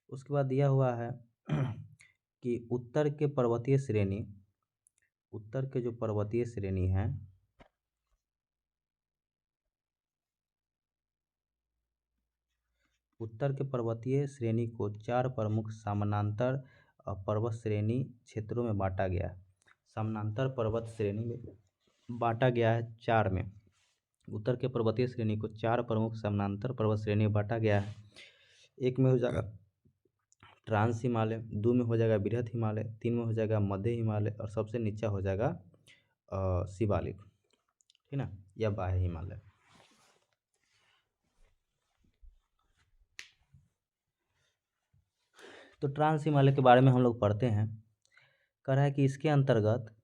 उसके बाद दिया हुआ है कि उत्तर के पर्वतीय श्रेणी, उत्तर के जो पर्वतीय श्रेणी है उत्तर के पर्वतीय श्रेणी को 4 प्रमुख समानांतर पर्वत श्रेणी क्षेत्रों में बांटा गया है। समानांतर पर्वत श्रेणी में बांटा गया है 4 में। उत्तर के पर्वतीय श्रेणी को 4 प्रमुख समानांतर पर्वत श्रेणी में बांटा गया है। एक में हो जाएगा ट्रांस हिमालय, 2 में हो जाएगा बृहद हिमालय, 3 में हो जाएगा मध्य हिमालय और सबसे नीचा हो जाएगा शिवालिक, ठीक ना, या बाह्य हिमालय। तो ट्रांस हिमालय के बारे में हम लोग पढ़ते हैं। कह रहा है कि इसके अंतर्गत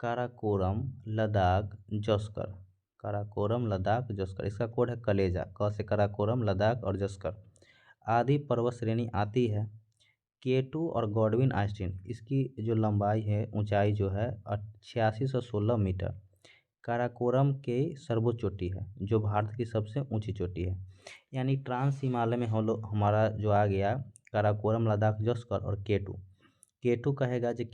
काराकोरम, लद्दाख, जस्कर, काराकोरम, लद्दाख, जस्कर, इसका कोड है कलेजा, क से काराकोरम, लद्दाख और जस्कर आदि पर्वत श्रेणी आती है। K2 और गॉडविन आइस्टीन, इसकी जो लंबाई है, ऊंचाई जो है 8616 मीटर, काराकोरम के सर्वोच्च चोटी है जो भारत की सबसे ऊंची चोटी है। यानी ट्रांस हिमालय में हम लोग हमारा जो आ गया काराकोरम, लद्दाख, जस्कर और K2। K2 कहेगा जो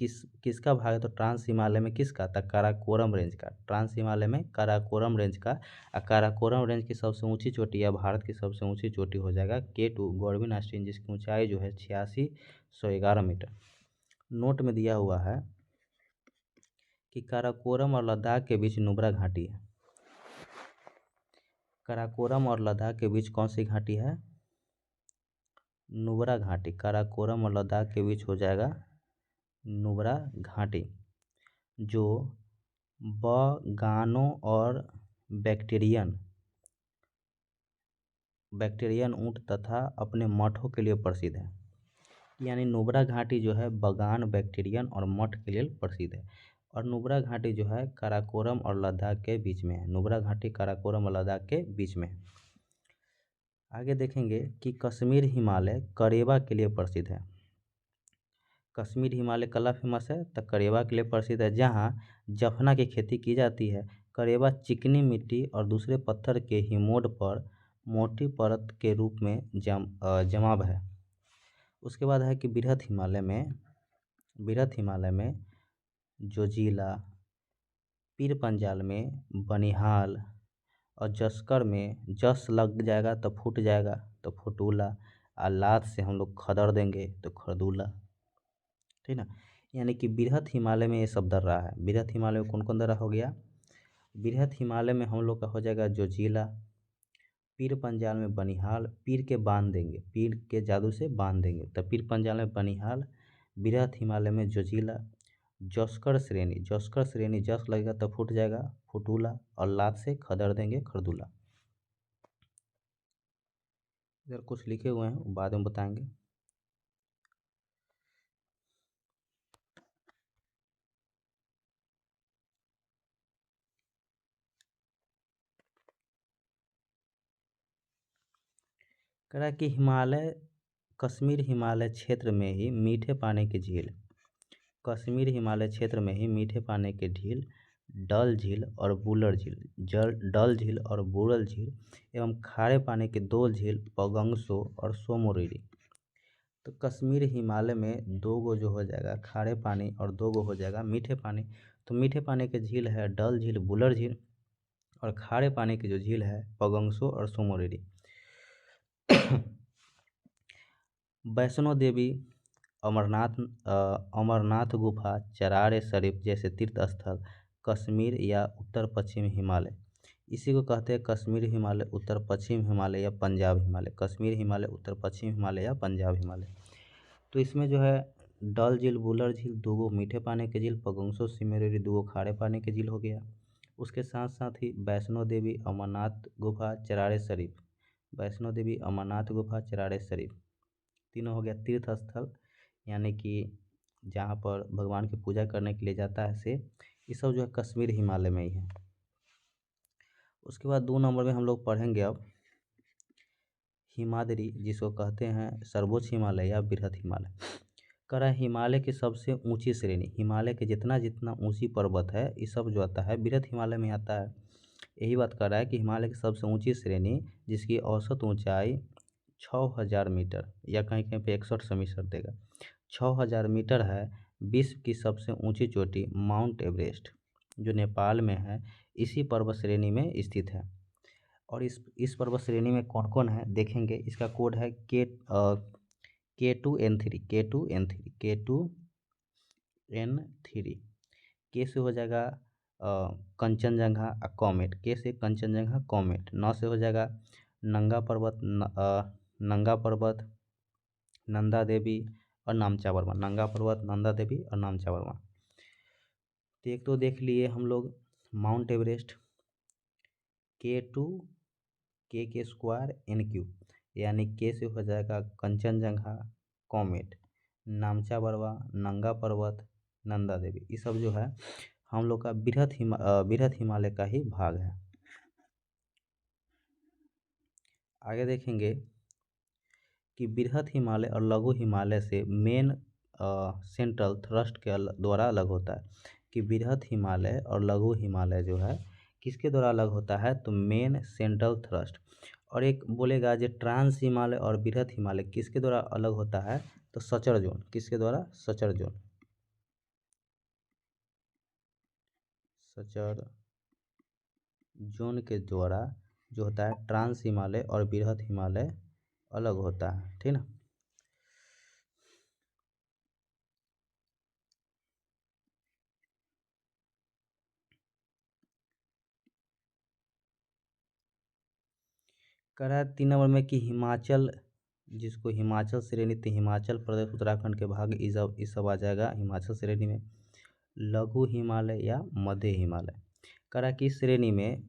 किसका भाग है, तो ट्रांस हिमालय में किसका था, काराकोरम रेंज का। ट्रांस हिमालय में काराकोरम रेंज का, काराकोरम रेंज की सबसे ऊंची चोटी या भारत की सबसे ऊंची चोटी हो जाएगा K2 गॉडविन आइस्टीन, जिसकी ऊंचाई जो है 8611 मीटर। नोट में दिया हुआ है कि काराकोरम और लद्दाख के बीच नुब्रा घाटी है। काराकोरम और लद्दाख के बीच कौन सी घाटी है, नुब्रा घाटी। काराकोरम और लद्दाख के बीच हो जाएगा नुब्रा घाटी, जो बगानों और बैक्टीरियन ऊँट तथा अपने मठों के लिए प्रसिद्ध है। यानी नुब्रा घाटी जो है बगान, बैक्टीरियन और मठ के लिए प्रसिद्ध है। और नुब्रा घाटी जो है काराकोरम और लद्दाख के बीच में है। नुब्रा घाटी काराकोरम और लद्दाख के बीच में है। आगे देखेंगे कि कश्मीर हिमालय करेवा के लिए प्रसिद्ध है। कश्मीर हिमालय कला फेमस है तो करेवा के लिए प्रसिद्ध है, जहाँ जफना की खेती की जाती है। करेवा चिकनी मिट्टी और दूसरे पत्थर के हिमोड पर मोटी परत के रूप में जमाव है। उसके बाद है कि बृहद हिमालय में जोजिला, पीर पंजाल में बनिहाल और जस्कर में जस लग जाएगा तो फूट जाएगा तो फुटूला, और लात से हम लोग खदड़ देंगे तो खरदूला। ठीक ना। यानी कि बृहत हिमालय में ये सब दर रहा है। बृहत हिमालय में कौन कौन दर रहा हो गया? बृहत हिमालय में हम लोग का हो जाएगा जोजीला, पीर पंजाल में बनिहाल, पीर के बांध देंगे, पीर के जादू से बांध देंगे तो पीर पंजाल में बनिहाल, बृहत हिमालय में जोजीला, जस्कर श्रेणी, जस्कर श्रेणी जस लगेगा तो फूट जाएगा फुटूला, और लात से खदड़ देंगे खरदूला। इधर कुछ लिखे हुए हैं बाद में बताएंगे। कह रहा है कि हिमालय, कश्मीर हिमालय क्षेत्र में ही मीठे पानी की झील, कश्मीर हिमालय क्षेत्र में ही मीठे पानी की झील डल झील और बुलर झील, डल झील और बुरल झील एवं खारे पानी की दो झील पगंगसो और सोमोरिरी। तो कश्मीर हिमालय में दो गो जो हो जाएगा खारे पानी और दो गो हो जाएगा मीठे पानी। तो मीठे पानी की झील है डल झील बुलर झील, और खारे पानी की जो झील है पगंगसो और सोमोरिरी। वैष्णो देवी, अमरनाथ गुफा, चरार शरीफ जैसे तीर्थ स्थल कश्मीर या उत्तर पश्चिम हिमालय, इसी को कहते हैं कश्मीर हिमालय, उत्तर पश्चिम हिमालय या पंजाब हिमालय, कश्मीर हिमालय, उत्तर पश्चिम हिमालय या पंजाब हिमालय। तो इसमें जो है डल झील बुलर झील दो गो मीठे पानी के झील, पगंगसो सिमरेरी दो गो खारे पानी के झील हो गया। उसके साथ साथ ही वैष्णो देवी, अमरनाथ गुफा, चरार शरीफ, वैष्णो देवी, अमरनाथ गुफा, चरार शरीफ तीनों हो गया तीर्थ स्थल, यानी कि जहाँ पर भगवान की पूजा करने के लिए जाता है से, ये सब जो है कश्मीर हिमालय में ही है। उसके बाद 2 नंबर में हम लोग पढ़ेंगे अब हिमाद्री, जिसको कहते हैं सर्वोच्च हिमालय या बृहत हिमालय। कह रहा है हिमालय की सबसे ऊंची श्रेणी, हिमालय के जितना जितना ऊंची पर्वत है ये सब जो आता है बृहत हिमालय में आता है। यही बात कर रहा है कि हिमालय की सबसे ऊंची श्रेणी जिसकी औसत ऊंचाई 6000 मीटर या कहीं कहीं पे 61 मीटर देगा, 6000 मीटर है। विश्व की सबसे ऊंची चोटी माउंट एवरेस्ट जो नेपाल में है, इसी पर्वत श्रेणी में स्थित है। और इस पर्वत श्रेणी में कौन कौन है देखेंगे। इसका कोड है K2N3, K2N3, K2N3। के से हो जाएगा कंचनजंगा कॉमेट, के से कंचनजंगा कॉमेट। 9 से हो जाएगा नंगा पर्वत, नंगा पर्वत, नंदा देवी और नामचा वर्मा, नंगा पर्वत, नंदा देवी और नामचा वर्मा। तो एक तो देख लिए हम लोग माउंट एवरेस्ट, K2 के स्क्वायर NQ, यानी के से हो जाएगा कंचनजंगा कॉमेट, नामचा बरवा, नंगा पर्वत, नंदा देवी, ये सब जो है हम लोग का बृहत हिमालय का ही भाग है। आगे देखेंगे कि बृहत हिमालय और लघु हिमालय से मेन सेंट्रल थ्रस्ट के द्वारा अलग होता है। कि बृहत हिमालय और लघु हिमालय जो है किसके द्वारा अलग होता है, तो मेन सेंट्रल थ्रस्ट। और एक बोलेगा जो ट्रांस हिमालय और बृहत हिमालय किसके द्वारा अलग होता है, तो सचर जोन, किसके द्वारा, सचर जोन, सचर जोन के द्वारा जो होता है ट्रांस हिमालय और बृहत हिमालय अलग होता है। ठीक ना। कह रहा है 3 नंबर में कि हिमाचल, जिसको हिमाचल श्रेणी, तो हिमाचल प्रदेश उत्तराखंड के भाग ये सब आ जाएगा हिमाचल श्रेणी में। लघु हिमालय या मध्य हिमालय, कह रहा है कि इस श्रेणी में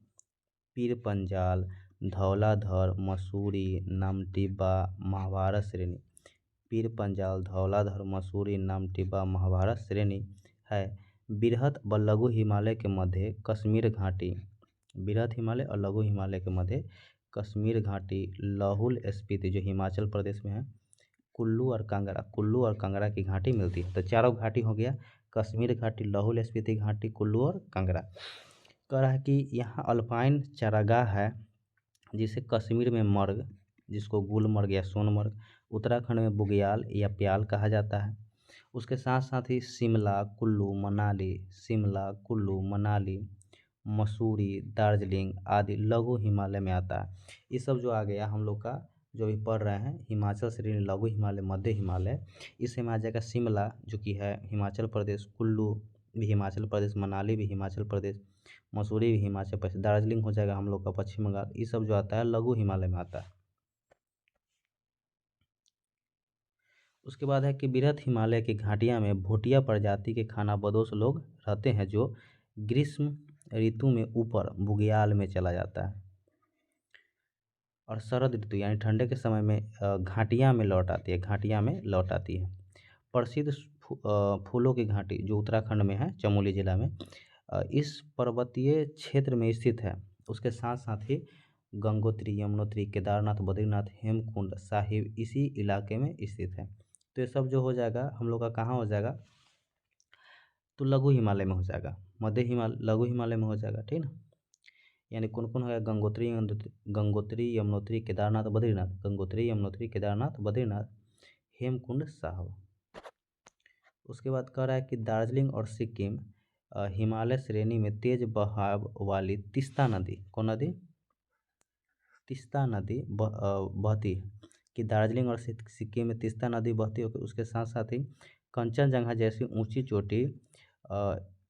पीर पंजाल, धौलाधर, मसूरी, नामटिब्बा, महाभारत श्रेणी, पीर पंजाल, धौलाधर, मसूरी, नामटिब्बा, महाभारत श्रेणी है। बृहत व लघु हिमालय के मध्य कश्मीर घाटी, बृहत हिमालय और लघु हिमालय के मध्य कश्मीर घाटी, लाहौल स्पीति जो हिमाचल प्रदेश में है, कुल्लू और कांगड़ा, कुल्लू और कांगड़ा की घाटी मिलती है। तो चारों घाटी हो गया, कश्मीर घाटी, लाहौल स्पीति घाटी, कुल्लू और कांगड़ा। कह रहा है कि यहाँ अल्पाइन चारागाह है, जिसे कश्मीर में मर्ग, जिसको गुलमर्ग या सोनमर्ग, उत्तराखंड में बुग्याल या प्याल कहा जाता है। उसके साथ साथ ही शिमला, कुल्लू, मनाली, शिमला, कुल्लू, मनाली, मसूरी, दार्जिलिंग आदि लघु हिमालय में आता है। ये सब जो आ गया हम लोग का जो भी पढ़ रहे हैं, हिमाचल श्रेणी, लघु हिमालय, मध्य हिमालय, इसमें आ जाएगा शिमला जो कि है हिमाचल प्रदेश, कुल्लू भी हिमाचल प्रदेश, मनाली भी हिमाचल प्रदेश, मसूरी भी हिमाचल प्रदेश, दार्जिलिंग हो जाएगा हम लोग का पश्चिम बंगाल। ये सब जो आता है लघु हिमालय में आता है। उसके बाद है कि बृहद हिमालय की घाटियां में भूटिया प्रजाति के खानाबदोश लोग रहते हैं जो ग्रीष्म ऋतु में ऊपर बुग्याल में चला जाता है और शरद ऋतु यानी ठंडे के समय में घाटियां में लौट आती है, घाटियां में लौट आती है। प्रसिद्ध फूलों की घाटी जो उत्तराखंड में है, चमोली जिला में, इस पर्वतीय क्षेत्र में स्थित है। उसके साथ साथ ही गंगोत्री, यमुनोत्री, केदारनाथ, बद्रीनाथ, हेमकुंड साहिब इसी इलाके में स्थित है। तो ये सब जो हो जाएगा हम लोग का कहाँ हो जाएगा, तो लघु हिमालय में हो जाएगा, मध्य हिमालय, लघु हिमालय में हो जाएगा, ठीक ना। यानी कौन कौन है, गंगोत्री, गंगोत्री, यमुनोत्री, केदारनाथ, बद्रीनाथ, गंगोत्री, यमुनोत्री, केदारनाथ, बद्रीनाथ, हेमकुंड साहिब। उसके बाद कह रहा है कि दार्जिलिंग और सिक्किम हिमालय श्रेणी में तेज बहाव वाली तीस्ता नदी, कौन नदी, तीस्ता नदी बहती है, कि दार्जिलिंग और सिक्किम में तीस्ता नदी बहती है। उसके साथ साथ ही कंचनजंगा जैसी ऊंची चोटी,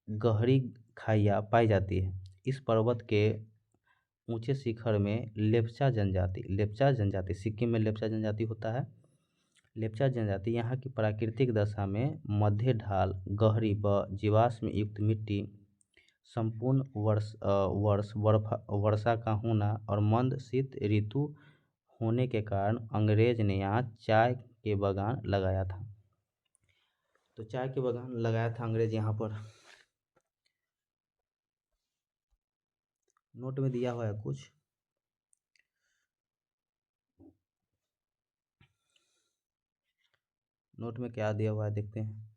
गहरी खाइयाँ पाई जाती है। इस पर्वत के ऊंचे शिखर में लेप्चा जनजाति, सिक्किम में लेप्चा जनजाति होता है। लेप्चा जनजाति यहाँ की प्राकृतिक दशा में मध्य ढाल, गहरी व जीवाश्म युक्त मिट्टी, संपूर्ण वर्षा का होना और मंद शीत ऋतु होने के कारण अंग्रेज ने यहाँ चाय के बागान लगाया था। तो चाय के बागान लगाया था अंग्रेज यहाँ पर। नोट में दिया हुआ है कुछ, नोट में क्या दिया हुआ है देखते हैं।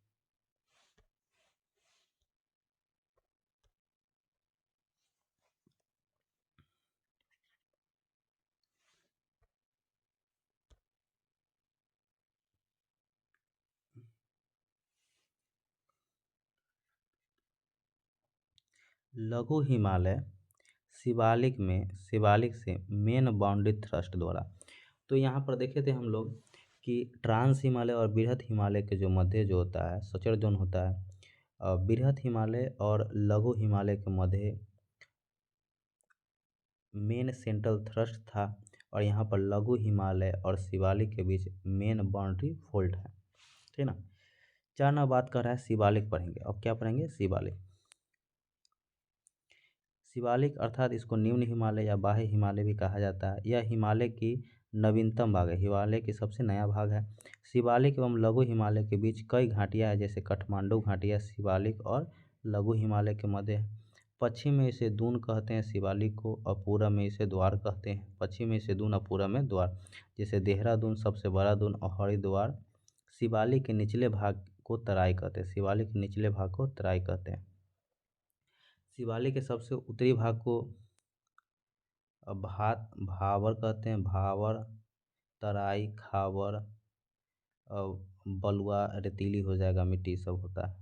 लघु हिमालय शिवालिक से मेन बाउंड्री थ्रस्ट द्वारा। तो यहाँ पर देखे थे हम लोग कि ट्रांस हिमालय और बृहद हिमालय के जो मध्य जो होता है सचर जोन होता है, बृहद हिमालय और लघु हिमालय के मध्य मेन सेंट्रल थ्रस्ट था और यहाँ पर लघु हिमालय और शिवालिक के बीच मेन बाउंड्री फोल्ड है, ठीक ना। 4 नंबर बात कर रहा है शिवालिक पढ़ेंगे। अब क्या पढ़ेंगे, शिवालिक। शिवालिक अर्थात इसको निम्न हिमालय या बाह्य हिमालय भी कहा जाता है। यह हिमालय की नवीनतम भाग है, हिमालय की सबसे नया भाग है। शिवालिक एवं लघु हिमालय के बीच कई घाटियाँ हैं, जैसे काठमांडू घाटियाँ शिवालिक और लघु हिमालय के मध्य है। पश्चिम में इसे दून कहते हैं शिवालिक को, और पूरब में इसे द्वार कहते हैं। पश्चिम में इसे दून और पूरब में द्वार, जैसे देहरादून सबसे बड़ा दून और हरिद्वार। शिवालिक के निचले भाग को तराई कहते हैं, शिवालिक के निचले भाग को तराई कहते हैं। शिवालिक के सबसे उत्तरी भाग को भावर कहते हैं, भावर, तराई, खावर, बलुआ, रेतीली हो जाएगा, मिट्टी सब होता है।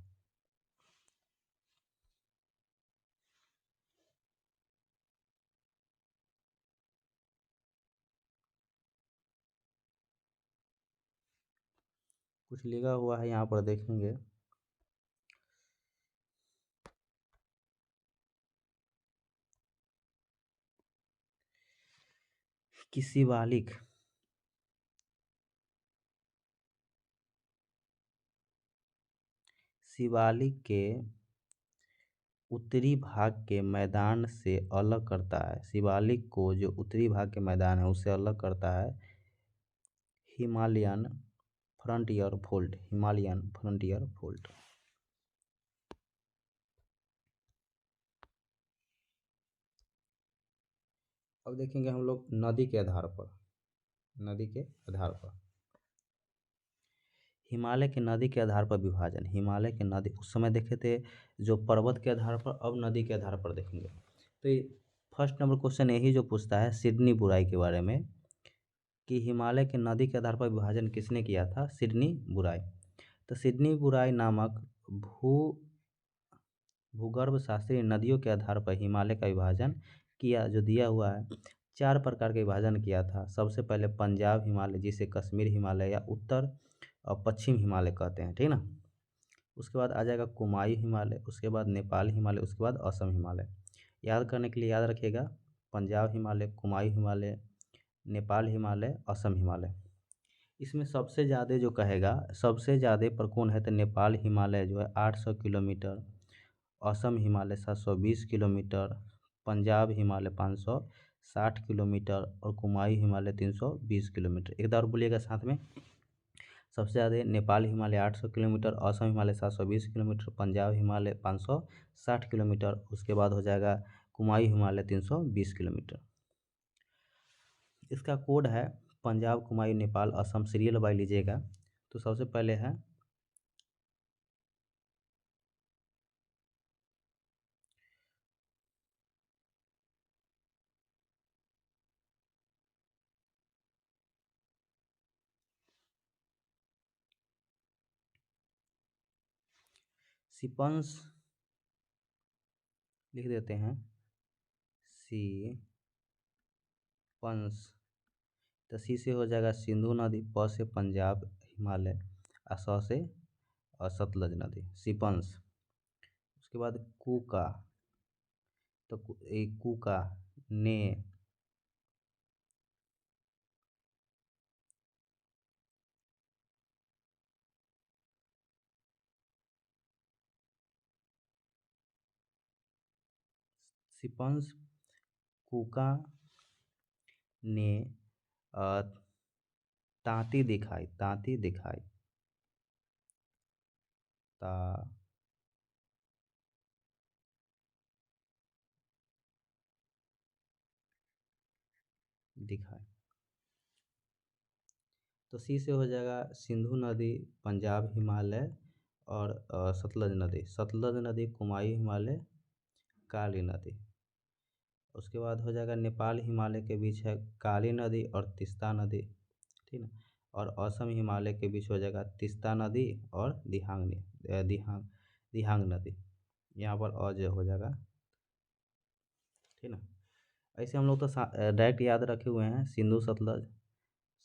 कुछ लिखा हुआ है यहाँ पर देखेंगे कि शिवालिक के उत्तरी भाग के मैदान से अलग करता है, शिवालिक को जो उत्तरी भाग के मैदान है उससे अलग करता है Himalayan frontier fold, Himalayan frontier fold. अब देखेंगे हम लोग नदी के आधार पर, नदी के आधार पर हिमालय के नदी के आधार पर विभाजन। हिमालय के नदी उस समय देखे थे जो पर्वत के आधार पर, अब नदी के आधार पर देखेंगे। तो ये फर्स्ट नंबर क्वेश्चन यही जो पूछता है सिडनी बुराई के बारे में, कि हिमालय के नदी के आधार पर विभाजन किसने किया था, सिडनी बुराई। तो सिडनी बुराई नामक भू भूगर्भ शास्त्रीय नदियों के आधार पर हिमालय का विभाजन किया, जो दिया हुआ है 4 प्रकार का विभाजन किया था। सबसे पहले पंजाब हिमालय, जिसे कश्मीर हिमालय या उत्तर और पश्चिम हिमालय कहते हैं, ठीक ना। उसके बाद आ जाएगा कुमायूं हिमालय, उसके बाद नेपाल हिमालय, उसके बाद असम हिमालय। याद करने के लिए याद रखिएगा, पंजाब हिमालय, कुमायूं हिमालय, नेपाल हिमालय, असम हिमालय। इसमें सबसे ज़्यादा जो कहेगा, सबसे ज़्यादा पर कौन है, तो नेपाल हिमालय जो है 800 kilometre, Assam Himalaya 720 kilometre, Punjab Himalaya 560 kilometre और कुमायूं हिमालय 320 किलोमीटर। एक बार बोलिएगा साथ में, सबसे ज़्यादा Nepal Himalaya 800 kilometre, Assam Himalaya 720 kilometre, Punjab Himalaya 560 kilometre, उसके बाद हो जाएगा कुमायूं हिमालय 320 किलोमीटर। इसका कोड है पंजाब, कुमायूं, नेपाल, असम, सीरियल बाय लीजिएगा। तो सबसे पहले है सिपंस, लिख देते हैं सी पंस। तो सी से हो जाएगा सिंधु नदी, प से पंजाब हिमालय, और स से सतलज नदी, सिपंस। उसके बाद कूका, तो कूका, ने, सिपंस, कूका, ने, अ, तांती दिखाई, तांती दिखाई, ता दिखाई। तो सी से हो जाएगा सिंधु नदी, पंजाब हिमालय और सतलज नदी, सतलज नदी, कुमायूं हिमालय, काली नदी। उसके बाद हो जाएगा नेपाल हिमालय के बीच है काली नदी और तीस्ता नदी, ठीक ना। और असम हिमालय के बीच हो जाएगा तीस्ता नदी और दिहांग नदी। यहाँ पर अ जो हो जाएगा, ठीक ना। ऐसे हम लोग तो डायरेक्ट याद रखे हुए हैं, सिंधु सतलज,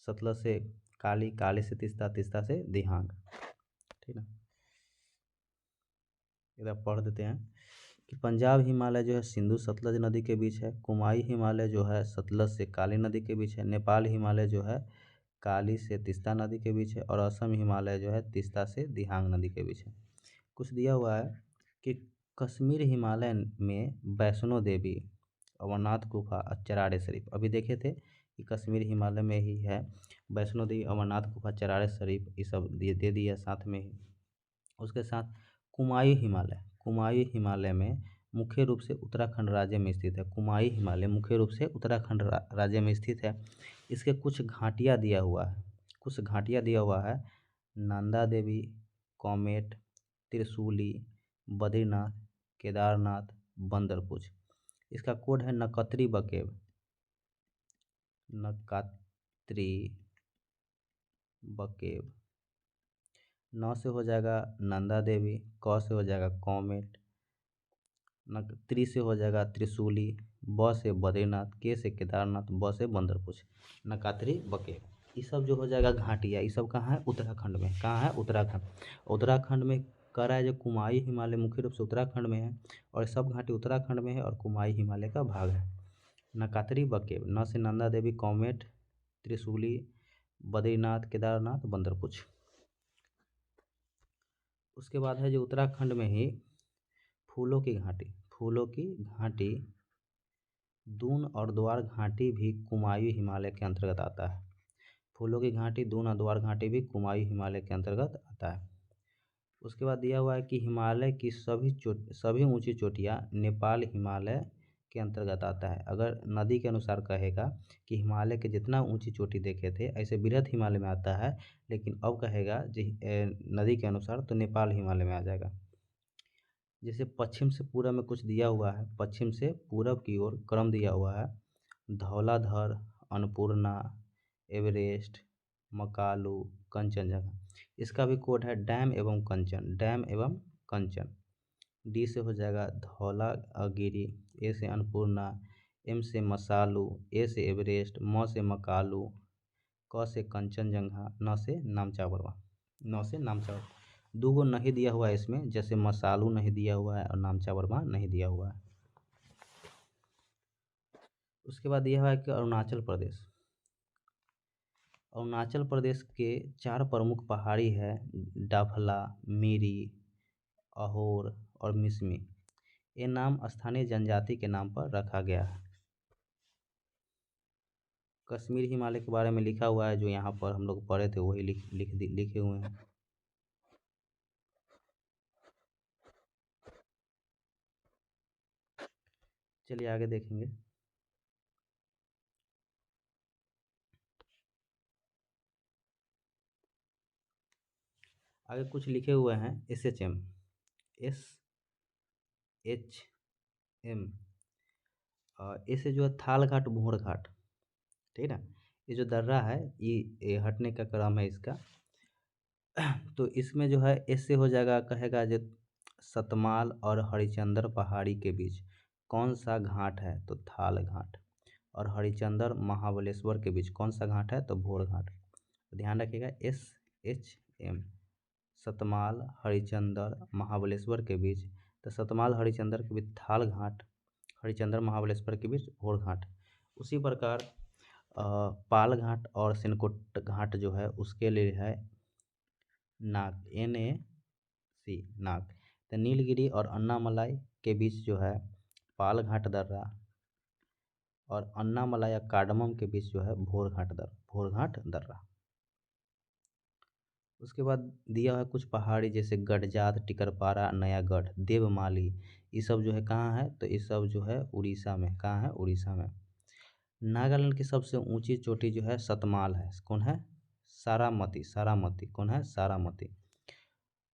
सतलज से काली, काली से तीस्ता, तीस्ता से दिहांग, ठीक ना। इधर पढ़ देते हैं कि पंजाब हिमालय जो है सिंधु सतलज नदी के बीच है, कुमायूं हिमालय जो है सतलज से काली नदी के बीच है, नेपाल हिमालय जो है काली से तीस्ता नदी के बीच है, और असम हिमालय जो है तीस्ता से दिहांग नदी के बीच है। कुछ दिया हुआ है कि कश्मीर हिमालय में वैष्णो देवी, अमरनाथ गुफा, चराड़ शरीफ, अभी देखे थे कि कश्मीर हिमालय में ही है वैष्णो देवी, अमरनाथ गुफा, चराड़ शरीफ, ये सब दे दिया साथ में ही। उसके साथ कुमायूं हिमालय, कुमायूं हिमालय में मुख्य रूप से उत्तराखंड राज्य में स्थित है, कुमायूं हिमालय मुख्य रूप से उत्तराखंड राज्य में स्थित है। इसके कुछ घाटियाँ दिया हुआ है, कुछ घाटियाँ दिया हुआ है, नंदा देवी, कॉमेट, त्रिशूली, बद्रीनाथ, केदारनाथ, बंदरपुर। इसका कोड है नकत्री बकेव, नकात्री बकेव। न से हो जाएगा नंदा देवी, क से हो जाएगा कॉमेट, त्रि से हो जाएगा त्रिशूली, ब से बद्रीनाथ, के से केदारनाथ, ब से बंदरपुर, नकात्री बकेव। ये सब जो हो जाएगा घाटियाँ, ये सब कहाँ है, उत्तराखंड में। कहाँ है, उत्तराखंड। उत्तराखंड में कह रहा है जो कुमायूं हिमालय मुख्य रूप से उत्तराखंड में है, और सब घाटी उत्तराखंड में है, और कुमायूं हिमालय का भाग है। नकात्री बकेव, न से नंदा देवी, कॉमेट, त्रिशूली, बद्रीनाथ, केदारनाथ, बंदरपुर। उसके बाद है जो उत्तराखंड में ही फूलों की घाटी, फूलों की घाटी, दून और द्वार घाटी भी कुमायूं हिमालय के अंतर्गत आता है। फूलों की घाटी, दून और द्वार घाटी भी कुमायूं हिमालय के अंतर्गत आता है। उसके बाद दिया हुआ है कि हिमालय की सभी ऊंची चोटियाँ नेपाल हिमालय के अंतर्गत आता है। अगर नदी के अनुसार कहेगा कि हिमालय के जितना ऊंची चोटी देखे थे ऐसे बृहद हिमालय में आता है, लेकिन अब कहेगा नदी के अनुसार तो नेपाल हिमालय में आ जाएगा। जैसे पश्चिम से पूरब में कुछ दिया हुआ है, पश्चिम से पूरब की ओर क्रम दिया हुआ है, धौलाधर, अन्नपूर्णा, एवरेस्ट, मकालू, कंचनजंगा। इसका भी कोड है डैम एवं कंचन, डैम एवं कंचन। डी से हो जाएगा धौलागिरी, ए से अन्नपूर्णा, एम से मसालू, ए से एवरेस्ट, म से मकालू, क से कंचनजंगा, न से नामचावरवा। न से नामचावर, दो गो नहीं दिया हुआ है इसमें, जैसे मसालू नहीं दिया हुआ है और नामचावरवा नहीं दिया हुआ है। उसके बाद दिया हुआ है कि अरुणाचल प्रदेश। अरुणाचल प्रदेश के 4 प्रमुख पहाड़ी है, डाफला, मिरी, अहोर और मिसमी। ये नाम स्थानीय जनजाति के नाम पर रखा गया है। कश्मीर हिमालय के बारे में लिखा हुआ है, जो यहाँ पर हम लोग पढ़े थे वही लिखे हुए हैं। चलिए आगे देखेंगे। आगे कुछ लिखे हुए हैं, SHM, SHM, ऐसे जो है थाल घाट, भोर घाट, ठीक है ना। ये जो दर्रा है ये हटने का क्रम है इसका। तो इसमें जो है इससे हो जाएगा, कहेगा जो सतमाल और हरिचंदर पहाड़ी के बीच कौन सा घाट है, तो थाल घाट। और हरिचंदर महाबलेश्वर के बीच कौन सा घाट है, तो भोर घाट। तो ध्यान रखिएगा, SHM, सतमाल हरिचंदर महाबलेश्वर के बीच, तो सतमाल हरिचंदर के बीच थाल घाट, हरिचंदर महाबलेश्वर के बीच भोर घाट। उसी प्रकार पाल घाट और सिनकोट घाट जो है उसके लिए है नाक, NAC, नाक। तो नीलगिरी और अन्नामलाई के बीच जो है पाल घाट दर्रा, और अन्नामलाई या कार्डमम के बीच जो है भोर घाट दर्रा। उसके बाद दिया है कुछ पहाड़ी, जैसे गडजात, टिकरपारा, नयागढ़, देवमाली। ये सब जो है कहाँ है, तो ये सब जो है उड़ीसा में। कहाँ है, उड़ीसा में। नागालैंड की सबसे ऊंची चोटी जो है सतमाल है। कौन है, सारामती। कौन है, सारामती।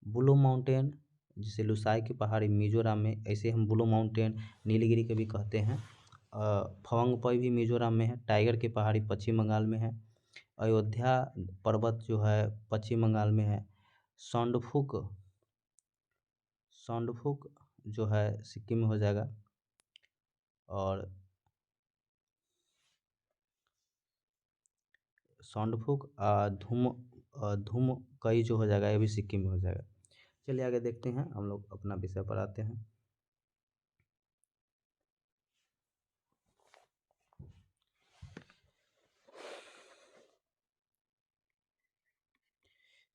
ब्लू माउंटेन, जिसे लुसाई की पहाड़ी मिजोरम में, ऐसे हम ब्लू माउंटेन नीलगिरी के भी कहते हैं। फवंगपई भी मिजोरम में है। टाइगर की पहाड़ी पश्चिम बंगाल में है। अयोध्या पर्वत जो है पश्चिम बंगाल में है। सौंडफुक जो है सिक्किम में हो जाएगा। और सौंडफुक धूम कई जो हो जाएगा, ये भी सिक्किम में हो जाएगा। चलिए आगे देखते हैं, हम लोग अपना विषय पर आते हैं।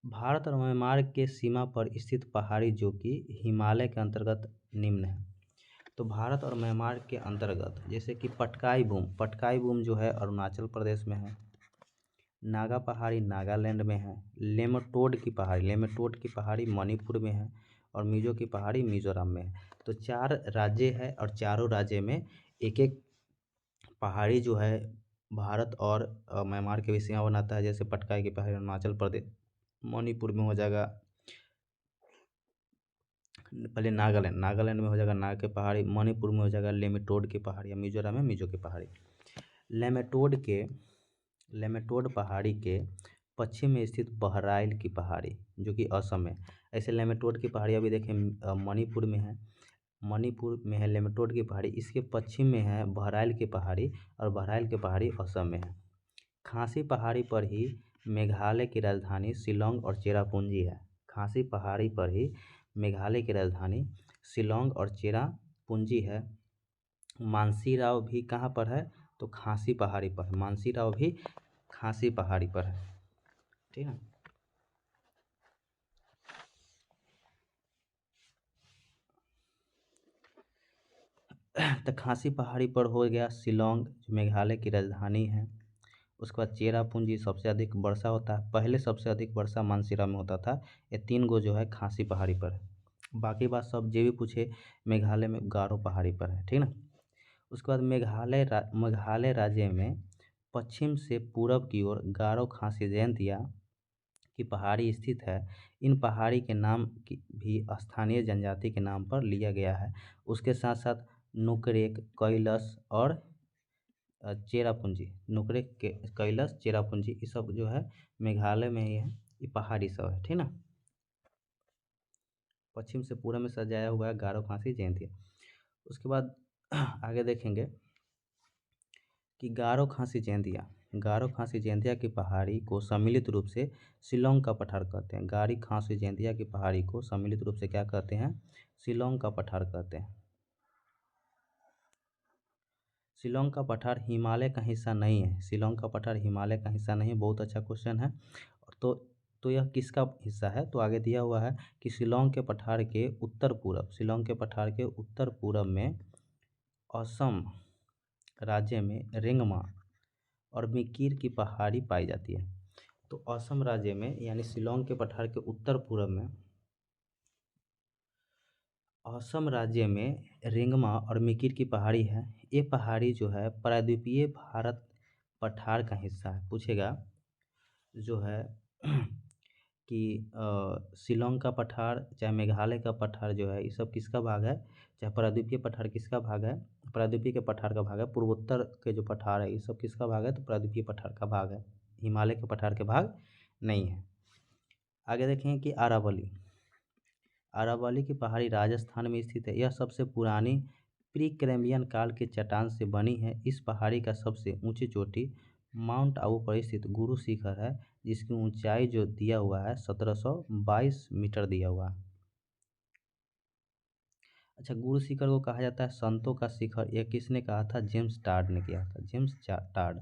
भारत और म्यांमार के सीमा पर स्थित पहाड़ी जो कि हिमालय के अंतर्गत निम्न है। तो भारत और म्यांमार के अंतर्गत जैसे कि पटकाई बूम जो है अरुणाचल प्रदेश में है। नागा पहाड़ी नागालैंड में है। लेमटोड की पहाड़ी मणिपुर में है। और मिजो की पहाड़ी मिजोरम में है। तो 4 राज्य है, और चारों राज्य में एक एक पहाड़ी जो है भारत और म्यांमार के भी सीमा बनाता है। जैसे पटकाई की पहाड़ी अरुणाचल प्रदेश, मणिपुर में हो जाएगा, पहले नागालैंड में हो जाएगा नाग की पहाड़ी, मणिपुर में हो जाएगा लेमेटोड की पहाड़ी, या मिजोरम में मिजो की पहाड़ी। लेमेटोड पहाड़ी के पश्चिम में स्थित बहराइल की पहाड़ी जो कि असम में। ऐसे लेमेटोड की पहाड़ी अभी देखें मणिपुर में है लेमेटोड की पहाड़ी। इसके पश्चिम में है बहराइल की पहाड़ी, और बहराइल की पहाड़ी असम में है। खासी पहाड़ी पर ही मेघालय की राजधानी शिलोंग और चेरापूंजी है। खासी पहाड़ी पर ही मेघालय की राजधानी शिलोंग और चेरापूंजी है। मानसीराव भी कहाँ पर है, तो खासी पहाड़ी पर। मानसीराव भी खासी पहाड़ी पर है, ठीक है। तो खासी पहाड़ी पर हो गया शिलोंग, जो मेघालय की राजधानी है। उसके बाद चेरापूंजी सबसे अधिक वर्षा होता है। पहले सबसे अधिक वर्षा मानसीराव में होता था। ये 3 गो जो है खासी पहाड़ी पर है। बाकी बात सब जो भी पूछे मेघालय में गारो पहाड़ी पर है, ठीक ना। उसके बाद मेघालय राज्य में पश्चिम से पूरब की ओर गारो खासी जयंतिया की पहाड़ी स्थित है। इन पहाड़ी के नाम की भी स्थानीय जनजाति के नाम पर लिया गया है। उसके साथ साथ नुकरेक, कैलस और चेरापूंजी, कैलस, चेरापूंजी, ये सब जो है मेघालय में ही है। ये पहाड़ी सब है, ठीक ना। पश्चिम से पूर्व में सजाया हुआ है गारो खासी जयंतिया। उसके बाद आगे देखेंगे कि गारो खासी जयंतिया की पहाड़ी को सम्मिलित रूप से शिलोंग का पठार कहते हैं। गारी खासी जयंतिया की पहाड़ी को सम्मिलित रूप से क्या कहते हैं? शिलोंग का पठार कहते हैं। शिलोंग का पठार हिमालय का हिस्सा नहीं है। शिलोंग का पठार हिमालय का हिस्सा नहीं है। बहुत अच्छा क्वेश्चन है। तो तो यह किसका हिस्सा है? तो आगे दिया हुआ है कि शिलोंग के पठार के उत्तर पूरब में असम राज्य में रेंगमा और मिकिर की पहाड़ी पाई जाती है। तो असम राज्य में यानी शिलोंग के पठार के उत्तर पूरब में असम राज्य में रेंगमा और मिकिर की पहाड़ी है। ये पहाड़ी जो है प्रायद्वीपीय भारत पठार का हिस्सा है। पूछेगा जो है कि शिलोंग का पठार चाहे मेघालय का पठार जो है ये सब किसका भाग है? चाहे प्रायद्वीपीय पठार किसका भाग है? प्रायद्वीपीय के पठार का भाग है। पूर्वोत्तर के जो पठार है ये सब किसका भाग है? तो प्रायद्वीपीय पठार का भाग है, हिमालय के पठार के भाग नहीं है। आगे देखेंगे कि अरावली की पहाड़ी राजस्थान में स्थित है। यह सबसे पुरानी प्री कैम्ब्रियन काल के चट्टान से बनी है। इस पहाड़ी का सबसे ऊंची चोटी माउंट आबू पर स्थित गुरु शिखर है, जिसकी ऊंचाई जो दिया हुआ है 1722 मीटर दिया हुआ है। अच्छा, गुरु शिखर को कहा जाता है संतों का शिखर। यह किसने कहा था? जेम्स टार्ड ने किया था। टार्ड,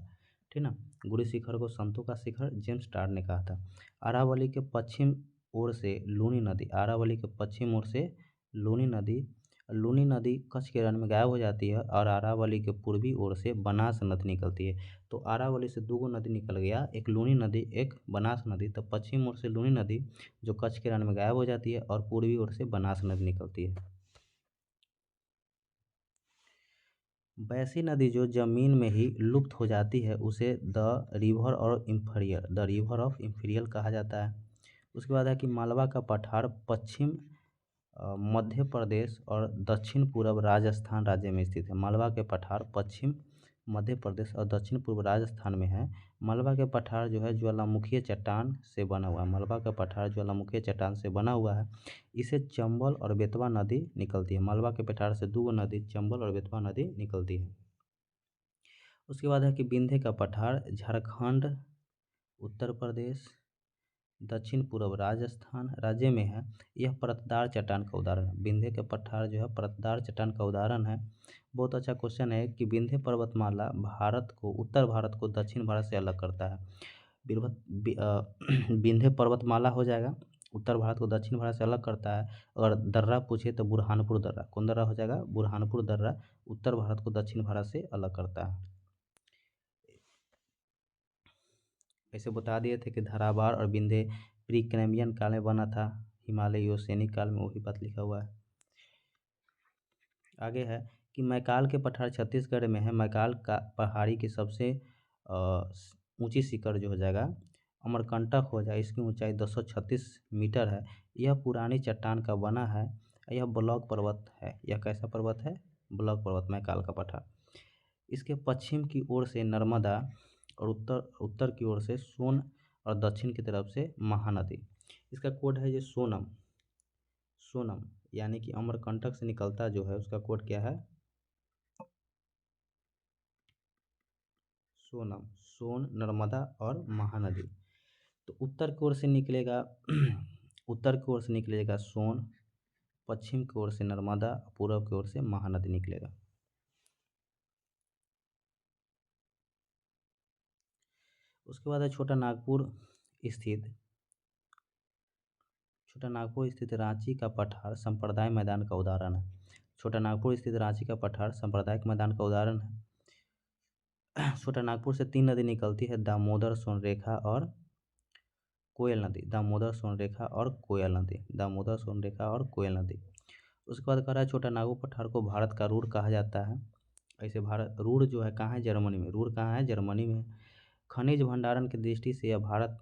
ठीक ना। गुरु शिखर को संतों का शिखर जेम्स टार्ड ने कहा था। अरावली के पश्चिम ओर से लूनी नदी लूनी नदी कच्छ के रण में गायब हो जाती है और अरावली के पूर्वी ओर से बनास नदी निकलती है। तो अरावली से दो नदी निकल गया, एक लूनी नदी एक बनास नदी। तो पश्चिम ओर से लूनी नदी जो कच्छ के रण में गायब हो जाती है और पूर्वी ओर से बनास नदी निकलती है। वैसी नदी जो जमीन में ही लुप्त हो जाती है उसे द रिवर ऑफ इंफीरियल कहा जाता है। उसके बाद है कि मालवा का पठार पश्चिम मध्य प्रदेश और दक्षिण पूर्व राजस्थान राज्य में स्थित है। मालवा के पठार पश्चिम मध्य प्रदेश और दक्षिण पूर्व राजस्थान में है। मालवा के पठार जो है ज्वालामुखीय चट्टान से बना हुआ है। मालवा का पठार ज्वालामुखीय चट्टान से बना हुआ है। इसे चंबल और बेतवा नदी निकलती है। मालवा के पठार से दो नदी चंबल और बेतवा नदी निकलती है। उसके बाद है कि विंध्य का पठार झारखंड, उत्तर प्रदेश, दक्षिण पूर्व राजस्थान राज्य में है। यह परतदार चट्टान का उदाहरण है। विंध्य के पठार जो है परतदार चट्टान का उदाहरण है। बहुत अच्छा क्वेश्चन है कि विंध्य पर्वतमाला उत्तर भारत को दक्षिण भारत से अलग करता है। विंध्य पर्वतमाला हो जाएगा, उत्तर भारत को दक्षिण भारत से अलग करता है। अगर दर्रा पूछे तो बुरहानपुर दर्रा, कौन दर्रा हो जाएगा? बुरहानपुर दर्रा उत्तर भारत को दक्षिण भारत से अलग करता है। ऐसे बता दिए थे कि धारावाड़ और विंध्य प्री कैम्ब्रियन काल में बना था, हिमालय ओसेनिक काल में, वही बात लिखा हुआ है। आगे है कि मैकाल के पठार छत्तीसगढ़ में है। मैकाल का पहाड़ी की सबसे ऊंची शिखर जो हो जाएगा अमरकंटक हो जाए। इसकी ऊंचाई 236 मीटर है। यह पुरानी चट्टान का बना है। यह ब्लॉक पर्वत है। यह कैसा पर्वत है? ब्लॉक पर्वत, मैकाल का पठार। इसके पश्चिम की ओर से नर्मदा और उत्तर की ओर से सोन और दक्षिण की तरफ से महानदी। इसका कोड है ये सोनम यानी कि अमरकंटक से निकलता जो है उसका कोड क्या है? सोन, नर्मदा और महानदी। तो उत्तर की ओर से निकलेगा उत्तर की ओर से निकलेगा सोन, पश्चिम की ओर से नर्मदा, पूर्व की ओर से महानदी निकलेगा। उसके बाद है छोटा नागपुर स्थित रांची का पठार संप्रदाय मैदान का उदाहरण है। छोटा नागपुर स्थित रांची का पठार सांप्रदायिक मैदान का उदाहरण है। छोटा नागपुर से 3 नदी निकलती है, दामोदर, सोनरेखा और कोयल नदी। उसके बाद कह रहा है छोटा नागपुर पठार को भारत का रूर कहा जाता है। ऐसे भारत रूर जो है कहाँ है? जर्मनी में। रूर कहाँ है? जर्मनी में। खनिज भंडारण की दृष्टि से यह भारत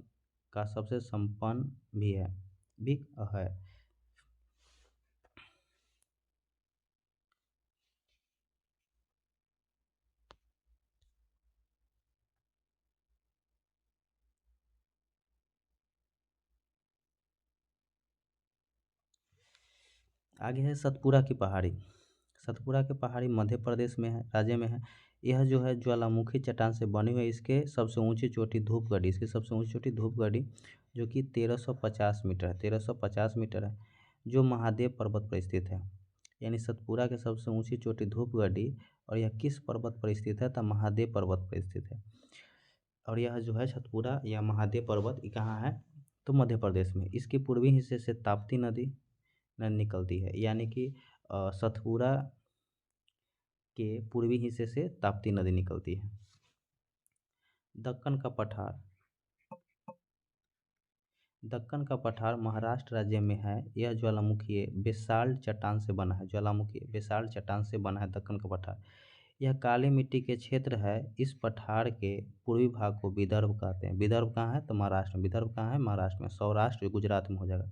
का सबसे संपन्न भी है। आगे है सतपुरा की पहाड़ी। सतपुरा की पहाड़ी मध्य प्रदेश में है, राज्य में है। यह जो है ज्वालामुखी चट्टान से बनी हुई है। इसके सबसे ऊंची चोटी धूपगढ़ी, इसकी सबसे ऊंची चोटी धूपगढ़ी जो कि 1350 मीटर है, 1350 मीटर है, जो महादेव पर्वत पर स्थित है। यानी सतपुरा के सबसे ऊंची चोटी धूपगढ़ी, और यह किस पर्वत पर स्थित है? तो महादेव पर्वत पर स्थित है। और यह जो है सतपुरा या महादेव पर्वत ये कहाँ है? तो मध्य प्रदेश में। इसके पूर्वी हिस्से से ताप्ती नदी निकलती है, यानी कि सतपुरा के पूर्वी हिस्से से ताप्ती नदी निकलती है। दक्कन का पठार। दक्कन का पठार महाराष्ट्र राज्य में है। यह ज्वालामुखी बेसाल्ट चट्टान से बना है। ज्वालामुखी बेसाल्ट चट्टान से बना है दक्कन का पठार। यह काली मिट्टी के क्षेत्र है। इस पठार के पूर्वी भाग को विदर्भ कहते हैं। विदर्भ कहाँ है? तो महाराष्ट्र में। विदर्भ कहाँ है? महाराष्ट्र में। सौराष्ट्र गुजरात में हो जाएगा।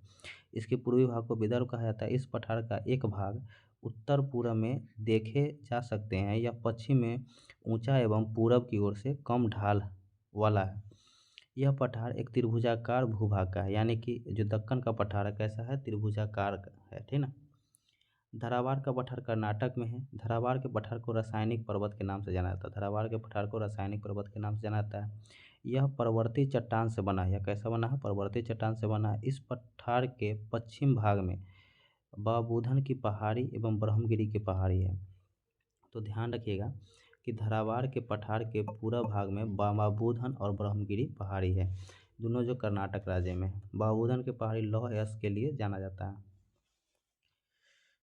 इसके पूर्वी भाग को विदर्भ कहा जाता है। इस पठार का एक भाग उत्तर पूर्व में देखे जा सकते हैं। यह पश्चिम में ऊंचा एवं पूरब की ओर से कम ढाल वाला है। यह पठार एक त्रिभुजाकार भूभाग का है, यानी कि जो दक्कन का पठार है कैसा है? त्रिभुजाकार है, ठीक ना। धरावार का पठार कर्नाटक में है। धरावार के पठार को रासायनिक पर्वत के नाम से जाना जाता है। धरावार के पठार को रासायनिक पर्वत के नाम से जाना जाता है। यह पर्वतीय चट्टान से बना है। यह कैसा बना है? पर्वतीय चट्टान से बना है। इस पठार के पश्चिम भाग में बाबूधन की पहाड़ी एवं ब्रह्मगिरी की पहाड़ी है। तो ध्यान रखिएगा कि धरावार के पठार के पूरा भाग में बाबूधन और ब्रह्मगिरी पहाड़ी है, दोनों जो कर्नाटक राज्य में है। बाबूधन की पहाड़ी लौह यश के लिए जाना जाता है।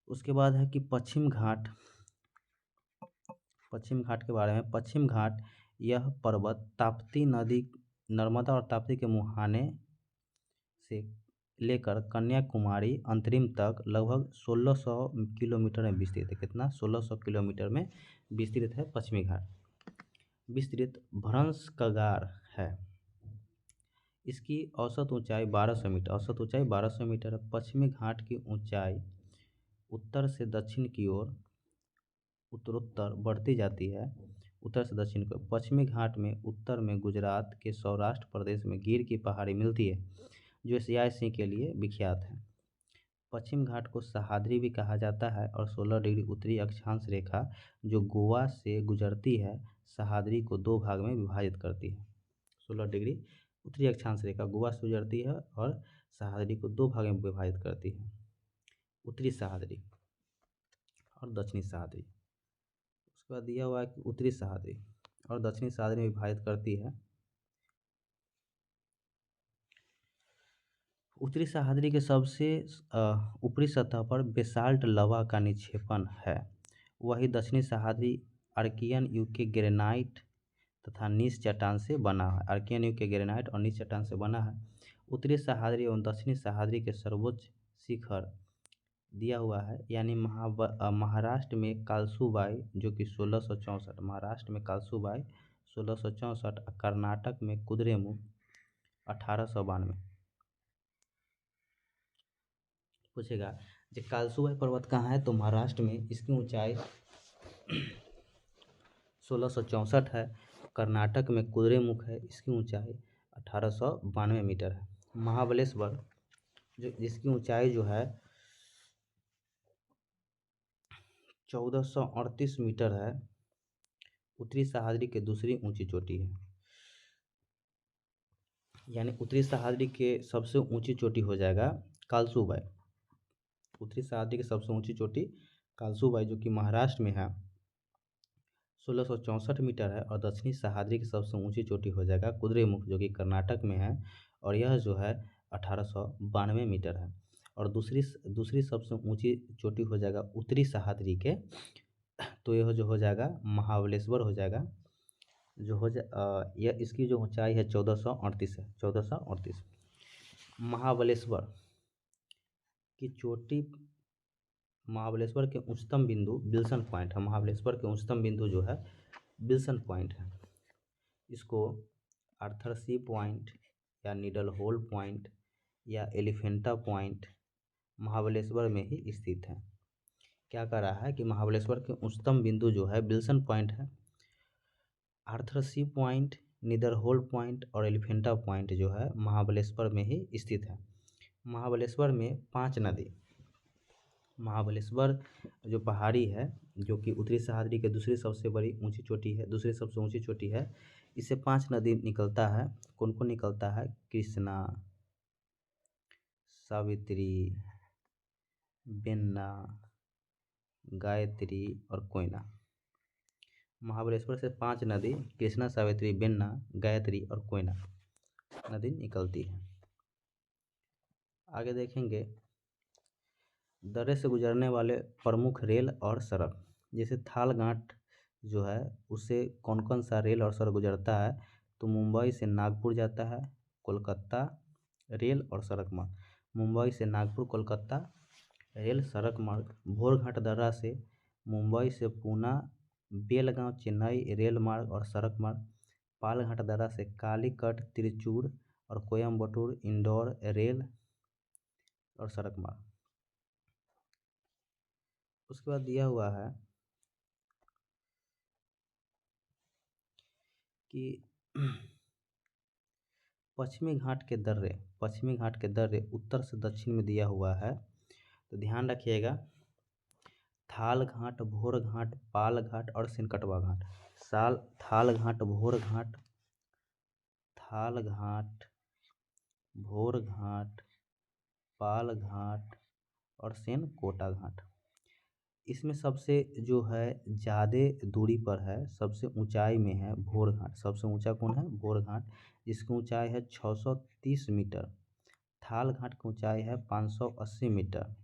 उसके बाद है कि पश्चिम घाट। पश्चिम घाट के बारे में। पश्चिम घाट यह पर्वत ताप्ती नदी, नर्मदा और ताप्ती के मुहाने से लेकर कन्याकुमारी अंतरिम तक लगभग 1600 किलोमीटर में विस्तृत है। कितना? 1600 किलोमीटर में विस्तृत है पश्चिमी घाट। विस्तृत भ्रंश कगार है। इसकी औसत ऊंचाई 1200 मीटर। औसत ऊंचाई 1200 मीटर है। पश्चिमी घाट की ऊंचाई उत्तर से दक्षिण की ओर उत्तरोत्तर बढ़ती जाती है। उत्तर से दक्षिण की ओर पश्चिमी घाट में उत्तर में गुजरात के सौराष्ट्र प्रदेश में गिर की पहाड़ी मिलती है, जो एशियाई सिंह के लिए विख्यात है। पश्चिम घाट को सह्याद्री भी कहा जाता है, और 16 डिग्री उत्तरी अक्षांश रेखा जो गोवा से गुजरती है सह्याद्री को दो भाग में विभाजित करती है। 16 डिग्री उत्तरी अक्षांश रेखा गोवा से गुजरती है और सह्याद्री को दो भाग में विभाजित करती है, उत्तरी सह्याद्री और दक्षिणी सह्याद्री। उसके बाद दिया हुआ है कि उत्तरी सह्याद्री और दक्षिणी सह्याद्री में विभाजित करती है। उत्तरी सह्याद्री के सबसे ऊपरी सतह पर बेसाल्ट लवा का निक्षेपण है। वही दक्षिणी सह्याद्री आर्कियन युग के ग्रेनाइट तथा नीस चट्टान से बना है। आर्कियन युग के ग्रेनाइट और नीस चट्टान से बना है। उत्तरी सह्याद्री एवं दक्षिणी सह्याद्री के सर्वोच्च शिखर दिया हुआ है, यानी महाराष्ट्र में कालसूबाई जो कि 1664, महाराष्ट्र में कालसूबाई 1664, कर्नाटक में कुद्रेमुख 1892। पूछेगा जो कालसूबाई पर्वत कहाँ है? तो महाराष्ट्र में। इसकी ऊंचाई 1664 है। कर्नाटक में कुद्रेमुख है, इसकी ऊंचाई 1892 मीटर है। महाबलेश्वर जो जिसकी ऊंचाई जो है 1438 मीटर है, उत्तरी सह्याद्री के दूसरी ऊंची चोटी है। यानी उत्तरी सह्याद्री के सबसे ऊंची चोटी हो जाएगा कालसूबाई। उत्तरी सह्याद्री की सबसे ऊंची चोटी कालसूबाई जो कि महाराष्ट्र में है 1664 मीटर है, और दक्षिणी सह्याद्री की सबसे ऊंची चोटी हो जाएगा कुद्रेमुख जो कि कर्नाटक में है, और यह जो है 1892 मीटर है। और दूसरी सबसे ऊंची चोटी हो जाएगा उत्तरी सह्याद्री के, तो यह जो हो जाएगा महाबलेश्वर हो जाएगा, जो हो जा यह इसकी जो ऊंचाई है 1438 है, 1438। महाबलेश्वर की चोटी, महाबलेश्वर के उच्चतम बिंदु विल्सन पॉइंट है। महाबलेश्वर के उच्चतम बिंदु जो है विल्सन पॉइंट है। इसको आर्थर सी पॉइंट या नीडल होल पॉइंट या एलिफेंटा पॉइंट महाबलेश्वर में ही स्थित है। क्या कर रहा है कि महाबलेश्वर के उच्चतम बिंदु जो है विल्सन पॉइंट है, Arthur's Seat point, needle hole point और एलिफेंटा पॉइंट जो है महाबलेश्वर में ही स्थित है। महाबलेश्वर में 5 नदी महाबलेश्वर जो पहाड़ी है, जो कि उत्तरी सह्याद्री के दूसरी सबसे बड़ी ऊंची चोटी है, दूसरी सबसे ऊंची चोटी है। इससे 5 नदी निकलता है। कौन कौन निकलता है? कृष्णा, सावित्री, बेन्ना, गायत्री और कोयना। महाबलेश्वर से 5 नदी कृष्णा, सावित्री, बेन्ना, गायत्री और कोयना नदी निकलती है। आगे देखेंगे दर्रे से गुजरने वाले प्रमुख रेल और सड़क। जैसे थालगांठ जो है उससे कौन कौन सा रेल और सड़क गुजरता है? तो मुंबई से नागपुर जाता है कोलकाता रेल और सड़क मार्ग। मुंबई से नागपुर कोलकाता रेल सड़क मार्ग। भोरघाट दर्रा से मुंबई से पूना बेलगांव चेन्नई रेल मार्ग और सड़क मार्ग। पालघाट दर्रा से कालीकट तिरुचूर और कोयम्बटूर इंदौर रेल और सड़क मार्ग। उसके बाद दिया हुआ है कि पश्चिमी घाट के दर्रे उत्तर से दक्षिण में दिया हुआ है। तो ध्यान रखिएगा, थाल घाट, भोर घाट, पाल घाट और सिनकटवा घाट। थाल घाट, भोर घाट, भोर घाट, पाल घाट और सेनकोटा घाट। इसमें सबसे जो है ज़्यादा दूरी पर है, सबसे ऊंचाई में है भोर घाट। सबसे ऊंचा कौन है? भोर घाट, जिसकी ऊंचाई है 630 मीटर। थाल घाट की ऊंचाई है 580 मीटर।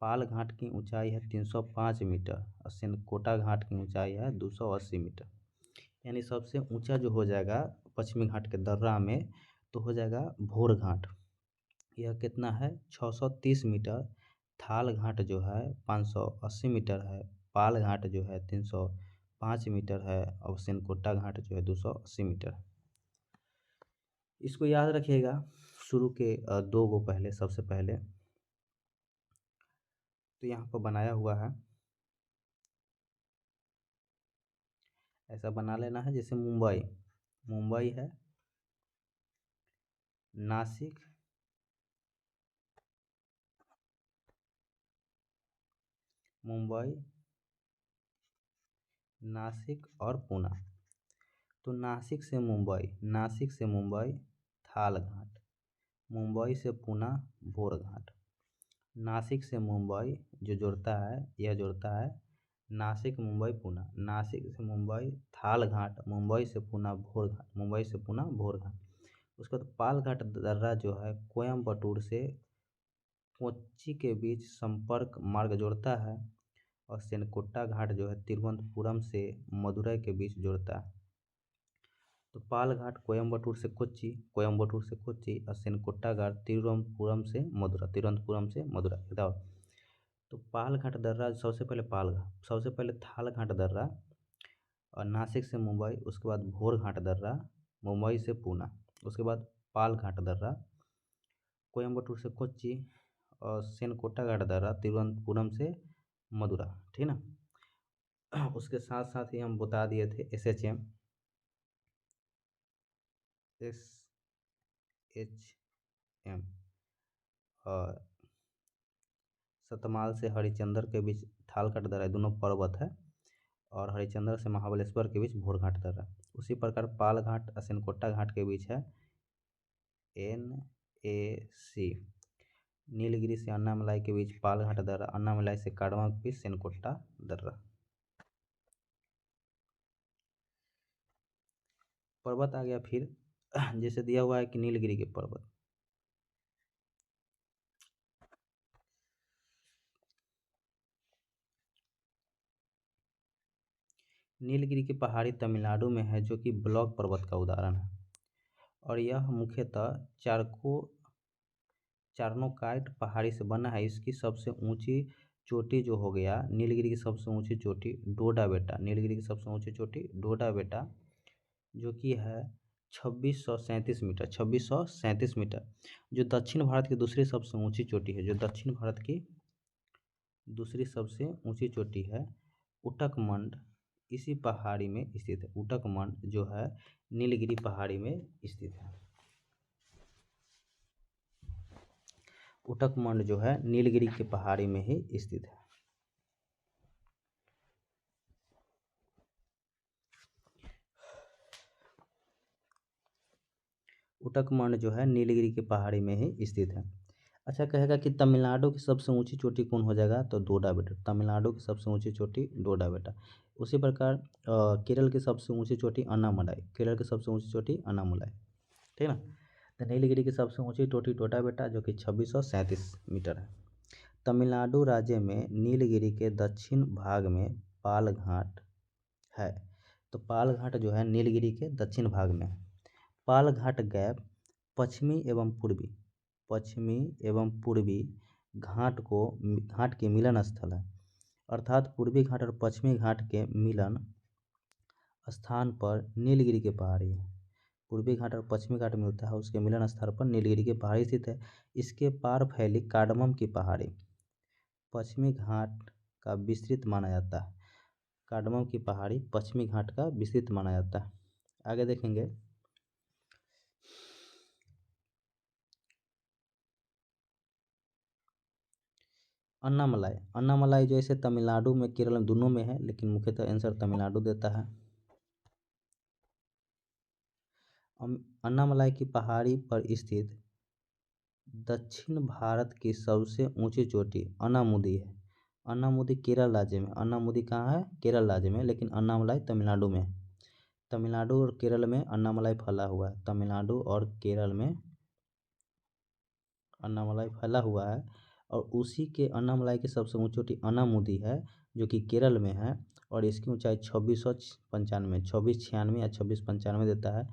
पाल घाट की ऊंचाई है 305 मीटर और सेनकोटा घाट की ऊंचाई है 280 मीटर। यानी सबसे ऊंचा जो हो जाएगा पश्चिमी घाट के दर्रा में तो हो जाएगा भोर घाट। यह कितना है? 630 मीटर। थाल घाट जो है 580 मीटर है। पाल घाट जो है 305 मीटर है और सेनकोटा घाट जो है 280 मीटर है। इसको याद रखिएगा। शुरू के 2 गो पहले, सबसे पहले तो यहाँ पर बनाया हुआ है, ऐसा बना लेना है। जैसे मुंबई है, नासिक, मुंबई, नासिक और पुणे। तो नासिक से मुंबई थाल घाट, मुंबई से पुणे भोर घाट। नासिक से मुंबई जो जुड़ता है, यह जुड़ता है नासिक मुंबई पुणे। नासिक से मुंबई थाल घाट, मुंबई से पुणे भोर घाट, मुंबई से पुणे भोर घाट। उसके बाद पालघाट दर्रा जो है कोयम्बटूर से कोच्चि के बीच संपर्क मार्ग जोड़ता है और सेनकोटा घाट जो है तिरुवनंतपुरम से मदुरई के बीच जोड़ता है। तो पालघाट कोयम्बटूर से कोच्चि और सेनकोटा घाट तिरुवनंतपुरम से मदुरा। बताओ, तो पालघाट दर्रा सबसे पहले थाल घाट दर्रा और नासिक से मुंबई। उसके बाद भोर घाट दर्रा मुंबई से पुणे। उसके बाद पाल घाट दर्रा कोयम्बटूर से कोच्चि और सेनकोटा घाट दर्रा तिरुवनंतपुरम से मदुरा। ठीक ना। उसके साथ साथ ही हम बता दिए थे SHM और सतमाल से हरिचंदर के बीच थाल घाट दर्रा, दोनों पर्वत है। और हरिचंदर से महाबलेश्वर के बीच भोर घाट दर्रा। उसी प्रकार पाल घाट और सेनकोटा घाट के बीच है NAC। नीलगिरी से अन्नामलाई के बीच पाल घाट दर्रा, अन्नामलाई से काडवा के बीच सेनकोटा दर्रा। पर्वत आ गया फिर जैसे दिया हुआ है कि नीलगिरी के पर्वत। नीलगिरी की पहाड़ी तमिलनाडु में है, जो कि ब्लॉक पर्वत का उदाहरण है और यह मुख्यतः चार्नोकाइट पहाड़ी से बना है। इसकी सबसे ऊंची चोटी जो हो गया नीलगिरी की सबसे ऊंची चोटी डोडा बेटा, नीलगिरी की सबसे ऊंची चोटी डोडा बेटा, जो कि है 2637 मीटर। जो दक्षिण भारत की दूसरी सबसे ऊंची चोटी है, जो दक्षिण भारत की दूसरी सबसे ऊंची चोटी है उटकमंड, इसी पहाड़ी में स्थित है। उटकमंड जो है नीलगिरी पहाड़ी में स्थित है। उटकमंड जो है नीलगिरी के पहाड़ी में ही स्थित है। उटकमंड जो है नीलगिरी के पहाड़ी में ही स्थित है। अच्छा, कहेगा कि तमिलनाडु की सबसे ऊंची चोटी कौन हो जाएगा, तो डोडा बेटा। तमिलनाडु की सबसे ऊंची चोटी डोडा बेटा। उसी प्रकार केरल की सबसे ऊंची चोटी अन्नामलाई। केरल की सबसे ऊंची चोटी अन्नामलाई, ठीक ना। तो नीलगिरी की सबसे ऊंची चोटी डोडा बेटा जो कि 2637 मीटर है। तमिलनाडु राज्य में नीलगिरी के दक्षिण भाग में पाल घाट है। तो पाल घाट जो है नीलगिरी के दक्षिण भाग में है। पाल घाट गैप पश्चिमी एवं पूर्वी घाट के मिलन स्थल है। अर्थात पूर्वी घाट और पश्चिमी घाट के मिलन स्थान पर नीलगिरी की पहाड़ी है। पूर्वी घाट और पश्चिमी घाट मिलता है, उसके मिलन स्थल पर नीलगिरी की पहाड़ी स्थित है। इसके पार फैली कार्डमम की पहाड़ी पश्चिमी घाट का विस्तृत माना जाता है। कार्डमम की पहाड़ी पश्चिमी घाट का विस्तृत माना जाता है। आगे देखेंगे, अन्नामलाई जैसे तमिलनाडु में केरल में दोनों में है, लेकिन मुख्यतः आंसर तमिलनाडु देता है। अन्नामलाई की पहाड़ी पर स्थित दक्षिण भारत की सबसे ऊंची चोटी अन्नामुदी है। अन्नामुदी केरल राज्य में, अन्नामुदी कहाँ है, केरल राज्य में, लेकिन अन्नामलाई तमिलनाडु में है। तमिलनाडु और केरल में अन्नामलाई फैला हुआ है। तमिलनाडु और केरल में अन्नामलाई फैला हुआ है, और उसी के अन्नामलाई की सबसे ऊंची चोटी अन्नामुदी है जो कि केरल में है, और इसकी ऊंचाई 2695 या 2695 देता है।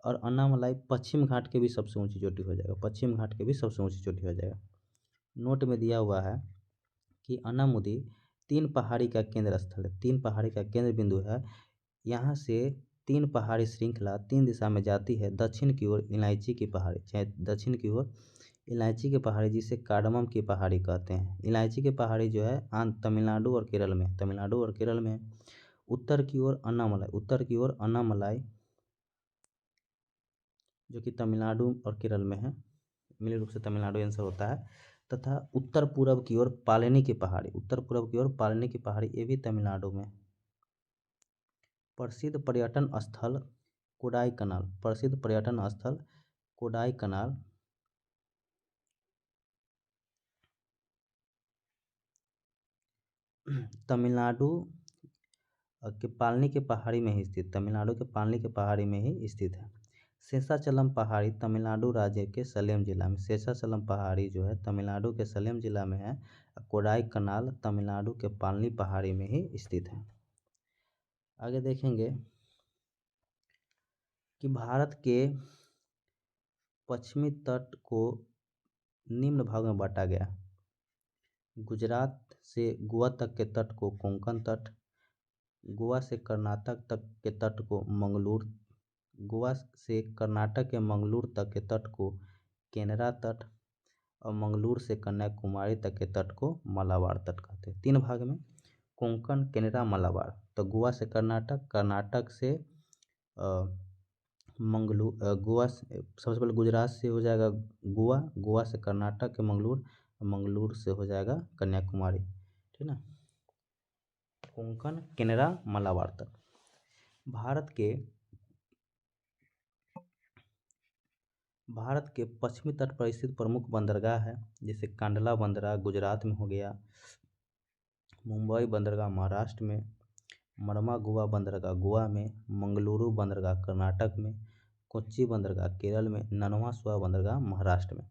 और अन्नामलाई पश्चिम घाट के भी सबसे ऊंची चोटी हो जाएगा, पश्चिम घाट के भी सबसे ऊंची चोटी हो जाएगा। नोट में दिया हुआ है कि अन्नामुदी 3 पहाड़ी का केंद्र स्थल है, 3 पहाड़ी का केंद्र बिंदु है। यहाँ से 3 पहाड़ी श्रृंखला 3 दिशा में जाती है। दक्षिण की ओर इलायची की पहाड़ी, चाहे दक्षिण की ओर इलायची की पहाड़ी जिसे कार्डमम की पहाड़ी कहते हैं। इलायची की पहाड़ी जो है तमिलनाडु और केरल में, तमिलनाडु और केरल में। उत्तर की ओर अन्नामलाई जो कि तमिलनाडु और केरल में है, मिल रूप से तमिलनाडु आंसर होता है। तथा उत्तर पूर्व की ओर पालनी की पहाड़ी, उत्तर पूर्व की ओर पालनी की पहाड़ी, ये भी तमिलनाडु में। प्रसिद्ध पर्यटन स्थल कोडाई कनाल, प्रसिद्ध पर्यटन स्थल कोडाई कनाल तमिलनाडु के पालनी के पहाड़ी में ही स्थित, तमिलनाडु के पालनी के पहाड़ी में ही स्थित है। शेषाचलम पहाड़ी तमिलनाडु राज्य के सलेम जिला में, शेषाचलम पहाड़ी जो है तमिलनाडु के सलेम जिला में है। कोडाई कनाल तमिलनाडु के पालनी पहाड़ी में ही स्थित है। आगे देखेंगे कि भारत के पश्चिमी तट को निम्न भाग में बांटा गया। गुजरात से गोवा तक के तट को कोंकण तट, गोवा से कर्नाटक तक के तट को मंगलूर, गोवा से कर्नाटक के मंगलूर तक के तट को केनरा तट, और मंगलूर से कन्याकुमारी तक के तट को मालाबार तट कहते हैं। 3 भाग में, कोंकण, केनरा, मालाबार। तो गोवा से कर्नाटक, कर्नाटक से गोवा सबसे पहले गुजरात से हो जाएगा गोवा, गोवा से कर्नाटक के मंगलूर, मंगलूर से हो जाएगा कन्याकुमारी, ठीक ना। कोंकण, केनरा, मालाबार तक। भारत के पश्चिमी तट पर स्थित प्रमुख बंदरगाह है, जैसे कांडला बंदरगाह गुजरात में हो गया, मुंबई बंदरगाह महाराष्ट्र में, मरमागुआ बंदरगाह गोवा में, मंगलुरु बंदरगाह कर्नाटक में, कोच्चि बंदरगाह केरल में, ननवासुआ बंदरगाह महाराष्ट्र में।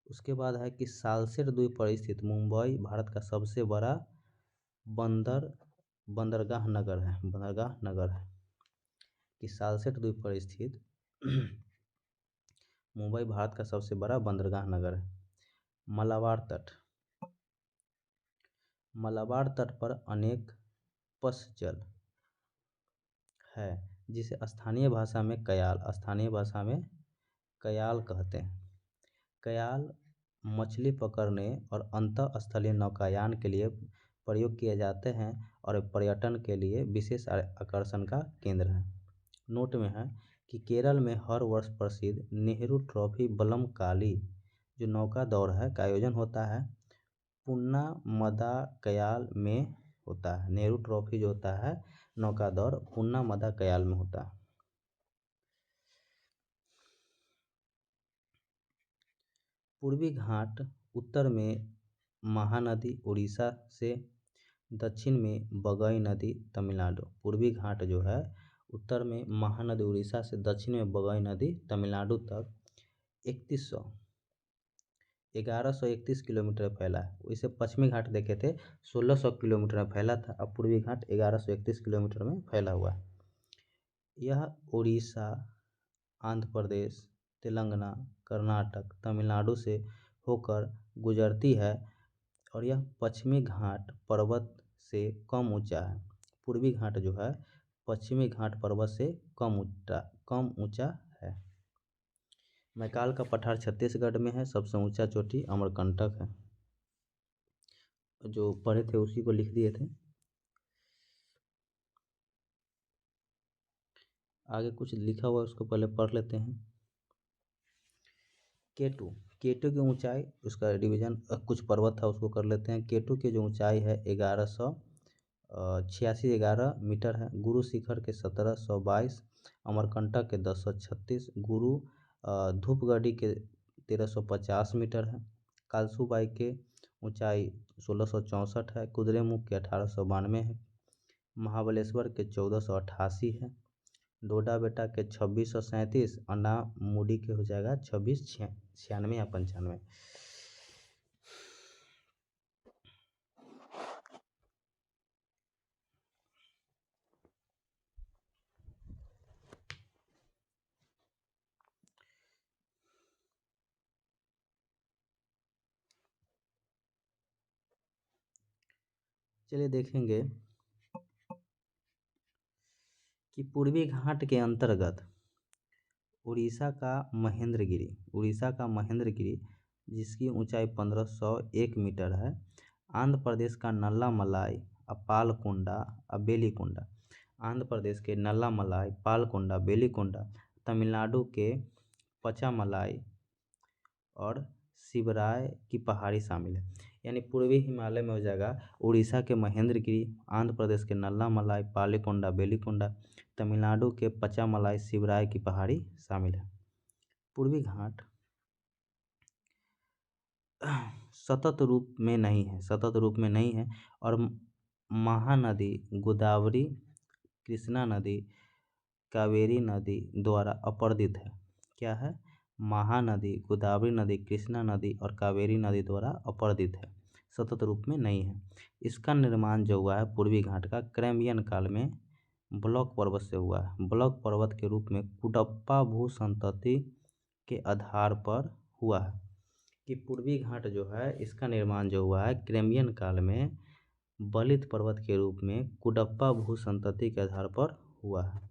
उसके बाद है कि सालसेट द्वीप पर स्थित मुंबई भारत का सबसे बड़ा बंदरगाह नगर है कि सालसेट द्वीप पर स्थित मुंबई भारत का सबसे बड़ा बंदरगाह नगर है। मलाबार तट पर अनेक पशजल है, जिसे स्थानीय भाषा में कयाल कहते हैं। कयाल मछली पकड़ने और अंतःस्थलीय नौकायान के लिए प्रयोग किए जाते हैं, और पर्यटन के लिए विशेष आकर्षण का केंद्र है। नोट में है कि केरल में हर वर्ष प्रसिद्ध नेहरू ट्रॉफी वल्लम काली जो नौका दौड़ है का आयोजन होता है पुन्नामदाकयाल में होता है। नेहरू ट्रॉफी जो होता है नौका दौड़ पुन्नामदाकयाल में होता है। पूर्वी घाट उत्तर में महानदी उड़ीसा से, दक्षिण में बगई नदी तमिलनाडु। पूर्वी घाट जो है उत्तर में महानदी उड़ीसा से, दक्षिण में बगई नदी तमिलनाडु तक 1131 किलोमीटर फैला है। इसे पश्चिमी घाट देखे थे 1600 किलोमीटर में फैला था, अब पूर्वी घाट 1131 किलोमीटर में फैला हुआ है। यह उड़ीसा, आंध्र प्रदेश, तेलंगाना, कर्नाटक, तमिलनाडु से होकर गुजरती है और यह पश्चिमी घाट पर्वत से कम ऊंचा है। पूर्वी घाट जो है पश्चिमी घाट पर्वत से कम ऊंचा है। मैकाल का पठार छत्तीसगढ़ में है। सबसे ऊंचा चोटी अमरकंटक है। जो पढ़े थे उसी को लिख दिए थे। आगे कुछ लिखा हुआ है उसको पहले पढ़ लेते हैं। केटू की ऊंचाई, उसका डिवीजन कुछ पर्वत था उसको कर लेते हैं। केटू की जो ऊंचाई है 1186 मीटर है। गुरु शिखर के 1722, अमरकंटक के 1036, गुरु धूपगढ़ी के 1350 मीटर है। कालसूबाई के ऊंचाई 1664 है। कुद्रेमुख के 1892 है। महाबलेश्वर के 1488 है। डोडा बेटा के 2637, अन्नामुडी के हो जाएगा 2696 या 95। चलिए देखेंगे कि पूर्वी घाट के अंतर्गत उड़ीसा का महेंद्रगिरी जिसकी ऊंचाई 1501 मीटर है। आंध्र प्रदेश का नल्लामलाई, पालकोंडा, बेलीकोंडा। आंध्र प्रदेश के नल्लामलाई, पालकोंडा, बेलीकोंडा। तमिलनाडु के पचामलाई और शिवराय की पहाड़ी शामिल है। यानी पूर्वी हिमालय में हो जाएगा उड़ीसा के महेंद्रगिरी, आंध्र प्रदेश के नल्लामलाई, पालकोंडा, बेलीकोंडा। तमिलनाडु के पचामलाई, शिवराय की पहाड़ी शामिल है। पूर्वी घाट सतत रूप में नहीं है और महानदी गोदावरी, कृष्णा नदी, कावेरी नदी द्वारा अपर्दित है। क्या है? महानदी, गोदावरी नदी, कृष्णा नदी और कावेरी नदी द्वारा अपर्दित है, सतत रूप में नहीं है। इसका निर्माण जो हुआ है पूर्वी घाट का कैम्ब्रियन काल में ब्लॉक पर्वत से हुआ है। ब्लॉक पर्वत के रूप में कुडप्पा भूसंतति के आधार पर हुआ है। कि पूर्वी घाट जो है इसका निर्माण जो हुआ है कैम्ब्रियन काल में बलित पर्वत के रूप में कुडप्पा भूसंतति के आधार पर हुआ है।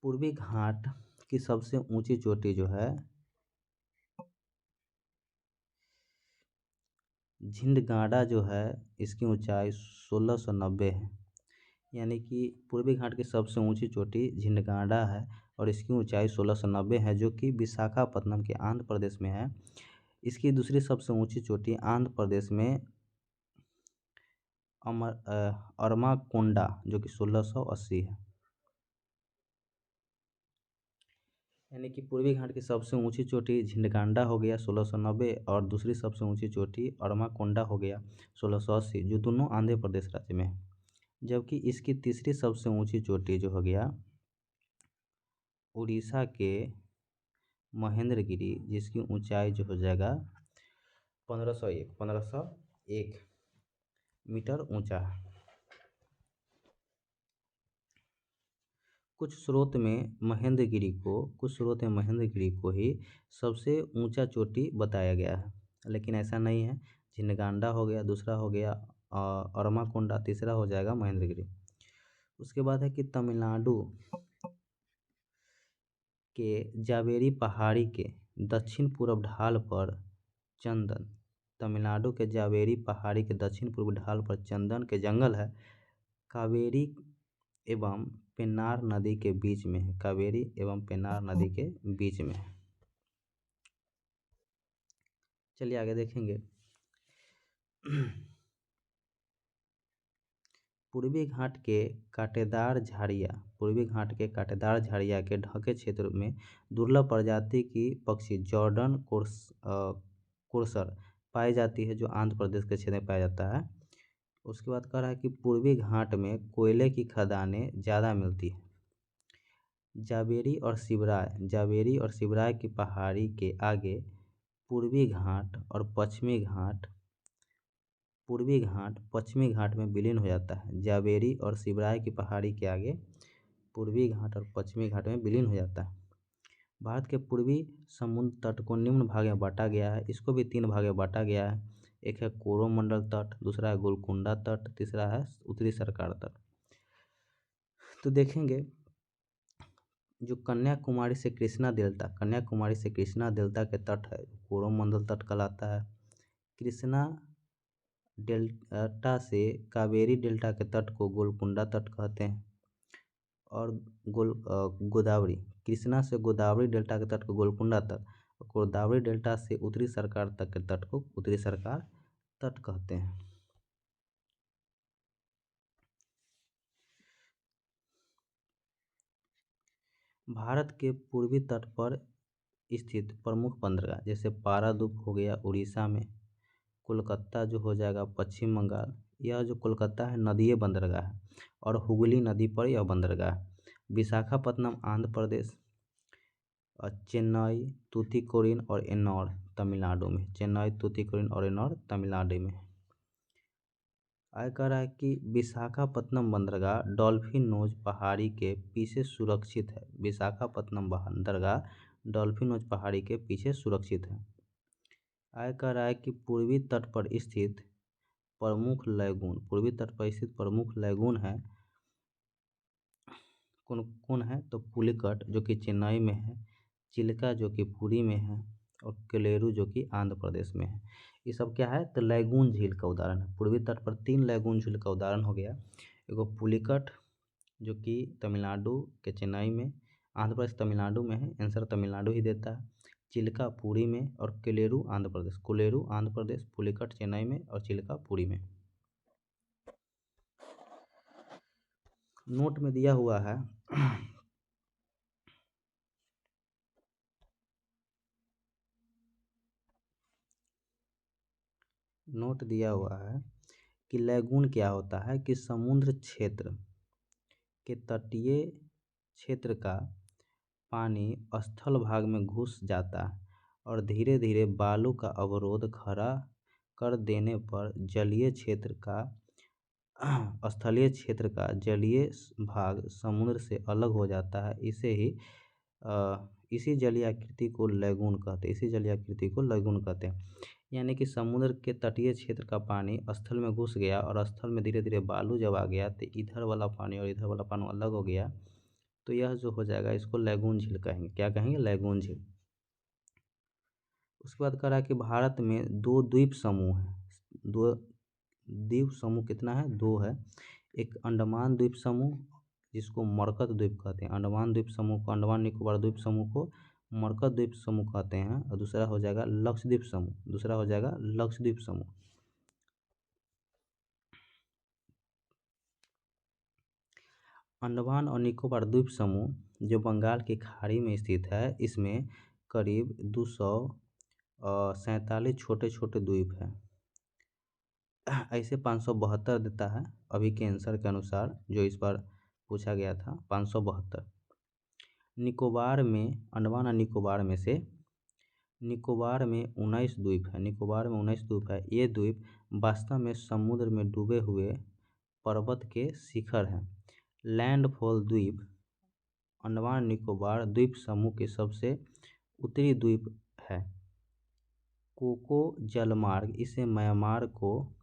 पूर्वी घाट की सबसे ऊंची चोटी जो है झिंडगाड़ा जो है इसकी ऊंचाई 1690 है। यानी कि पूर्वी घाट की सबसे ऊंची चोटी झिंडगाड़ा है और इसकी ऊंचाई 1690 है, जो कि विशाखापत्तनम के आंध्र प्रदेश में है। इसकी दूसरी सबसे ऊंची चोटी आंध्र प्रदेश में अरमाकोंडा जो कि 1680 है। यानी कि पूर्वी घाट की सबसे ऊंची चोटी झिंडगांडा हो गया 1690 और दूसरी सबसे ऊंची चोटी अरमाकोंडा हो गया 1680, जो दोनों आंध्र प्रदेश राज्य में है। जबकि इसकी तीसरी सबसे ऊंची चोटी जो हो गया उड़ीसा के महेंद्रगिरी, जिसकी ऊंचाई जो हो जाएगा 1501 मीटर ऊंचा है। कुछ स्रोत में महेंद्रगिरी को ही सबसे ऊंचा चोटी बताया गया है, लेकिन ऐसा नहीं है। झिंडगांडा हो गया, दूसरा हो गया अरमाकोंडा, तीसरा हो जाएगा महेंद्रगिरी। उसके बाद है कि तमिलनाडु के जावेरी पहाड़ी के दक्षिण पूर्व ढाल पर तमिलनाडु के जावेरी पहाड़ी के दक्षिण पूर्व ढाल पर चंदन के जंगल है। कावेरी एवं पेन्नार नदी के बीच में है, कावेरी एवं पेन्नार नदी के बीच में है। चलिए आगे देखेंगे। पूर्वी घाट के कांटेदार झाड़िया के ढके क्षेत्र में दुर्लभ प्रजाति की पक्षी जॉर्डन कोर्सर पाई जाती है, जो आंध्र प्रदेश के क्षेत्र में पाया जाता है। उसके बाद कह रहा है कि पूर्वी घाट में कोयले की खदानें ज़्यादा मिलती है। जावेरी और सिबराय की पहाड़ी के आगे पूर्वी घाट पश्चिमी घाट में विलीन हो जाता है। जावेरी और सिबराय की पहाड़ी के आगे पूर्वी घाट और पश्चिमी घाट में विलीन हो जाता है। भारत के पूर्वी समुद्र तट को निम्न भाग में बांटा गया है। इसको भी 3 भाग में बांटा गया है। एक है कोरोमंडल तट, दूसरा है गोलकुंडा तट, तीसरा है उत्तरी सरकार तट। तो देखेंगे जो कन्याकुमारी से कृष्णा डेल्टा के तट है, कोरोमंडल तट कहलाता है। कृष्णा डेल्टा से कावेरी डेल्टा के तट को गोलकुंडा तट कहते हैं। और गोदावरी, कृष्णा से गोदावरी डेल्टा के तट को गोलकुंडा तट, गोदावरी डेल्टा से उत्तरी सरकार तक के तट को उत्तरी सरकार तट कहते हैं। भारत के पूर्वी तट पर स्थित प्रमुख बंदरगाह जैसे पारादीप हो गया उड़ीसा में, कोलकाता जो हो जाएगा पश्चिम बंगाल, यह जो कोलकाता है नदीय बंदरगाह है और हुगली नदी पर यह बंदरगाह है। विशाखापत्तनम आंध्र प्रदेश, चेन्नई, तूतीकोरिन और एन्नौर तमिलनाडु में। आय कह रहा है कि विशाखापत्तनम बंदरगाह डॉल्फिन नोज पहाड़ी के पीछे सुरक्षित है। विशाखापत्तनम बंदरगाह डॉल्फिन नोज पहाड़ी के पीछे सुरक्षित है। आय कह रहा है कि पूर्वी तट पर स्थित प्रमुख लैगून है कौन है, तो पुलिकट जो कि चेन्नई में है, चिल्का जो कि पुरी में है और केलेरू जो कि आंध्र प्रदेश में है। ये सब क्या है, तो लैगून झील का उदाहरण है। पूर्वी तट पर 3 लैगून झील का उदाहरण हो गया। एगो पुलिकट जो कि तमिलनाडु के चेन्नई में, आंध्र प्रदेश तमिलनाडु में है, आंसर तमिलनाडु ही देता है। चिल्का पुरी में और कोलेरू आंध्र प्रदेश, पुलिकट चेन्नई में और चिल्का पुरी में। नोट में दिया हुआ है कि लैगून क्या होता है, कि समुद्र क्षेत्र के तटीय क्षेत्र का पानी स्थल भाग में घुस जाता है और धीरे धीरे बालू का अवरोध खड़ा कर देने पर स्थलीय क्षेत्र का जलीय भाग समुद्र से अलग हो जाता है। इसी जलीय आकृति को लैगून कहते हैं। यानी कि समुद्र के तटीय क्षेत्र का पानी स्थल में घुस गया और स्थल में धीरे धीरे बालू जब आ गया तो इधर वाला पानी और इधर वाला पानी अलग हो गया, तो यह जो हो जाएगा इसको लैगून झील कहेंगे। क्या कहेंगे, लैगून झील। उसके बाद कह रहा है कि भारत में 2 द्वीप समूह हैं। 2 द्वीप समूह कितना है, 2 है। एक अंडमान द्वीप समूह जिसको मरकत द्वीप कहते हैं, अंडमान निकोबार द्वीप समूह को मरकत द्वीप समूह कहते हैं। और दूसरा हो जाएगा लक्षद्वीप समूह। अंडमान और निकोबार द्वीप समूह जो बंगाल की खाड़ी में स्थित है, इसमें करीब 247 छोटे छोटे द्वीप हैं। ऐसे 572 देता है अभी के आंसर के अनुसार, जो इस बार पूछा गया था 572। निकोबार में, अंडमान और निकोबार में से निकोबार में 19 द्वीप है। ये द्वीप वास्तव में समुद्र में डूबे हुए पर्वत के शिखर हैं। लैंडफॉल द्वीप अंडमान निकोबार द्वीप समूह के सबसे उत्तरी द्वीप है। कोको जलमार्ग इसे म्यांमार को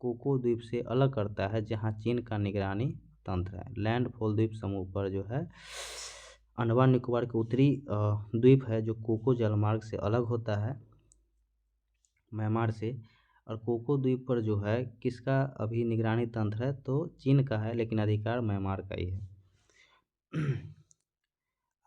कोको द्वीप से अलग करता है, जहां चीन का निगरानी तंत्र है। लैंडफॉल द्वीप समूह पर जो है अंडमान निकोबार के उत्तरी द्वीप है, जो कोको जलमार्ग से अलग होता है म्यांमार से, और कोको द्वीप पर जो है किसका अभी निगरानी तंत्र है, तो चीन का है, लेकिन अधिकार म्यांमार का ही है।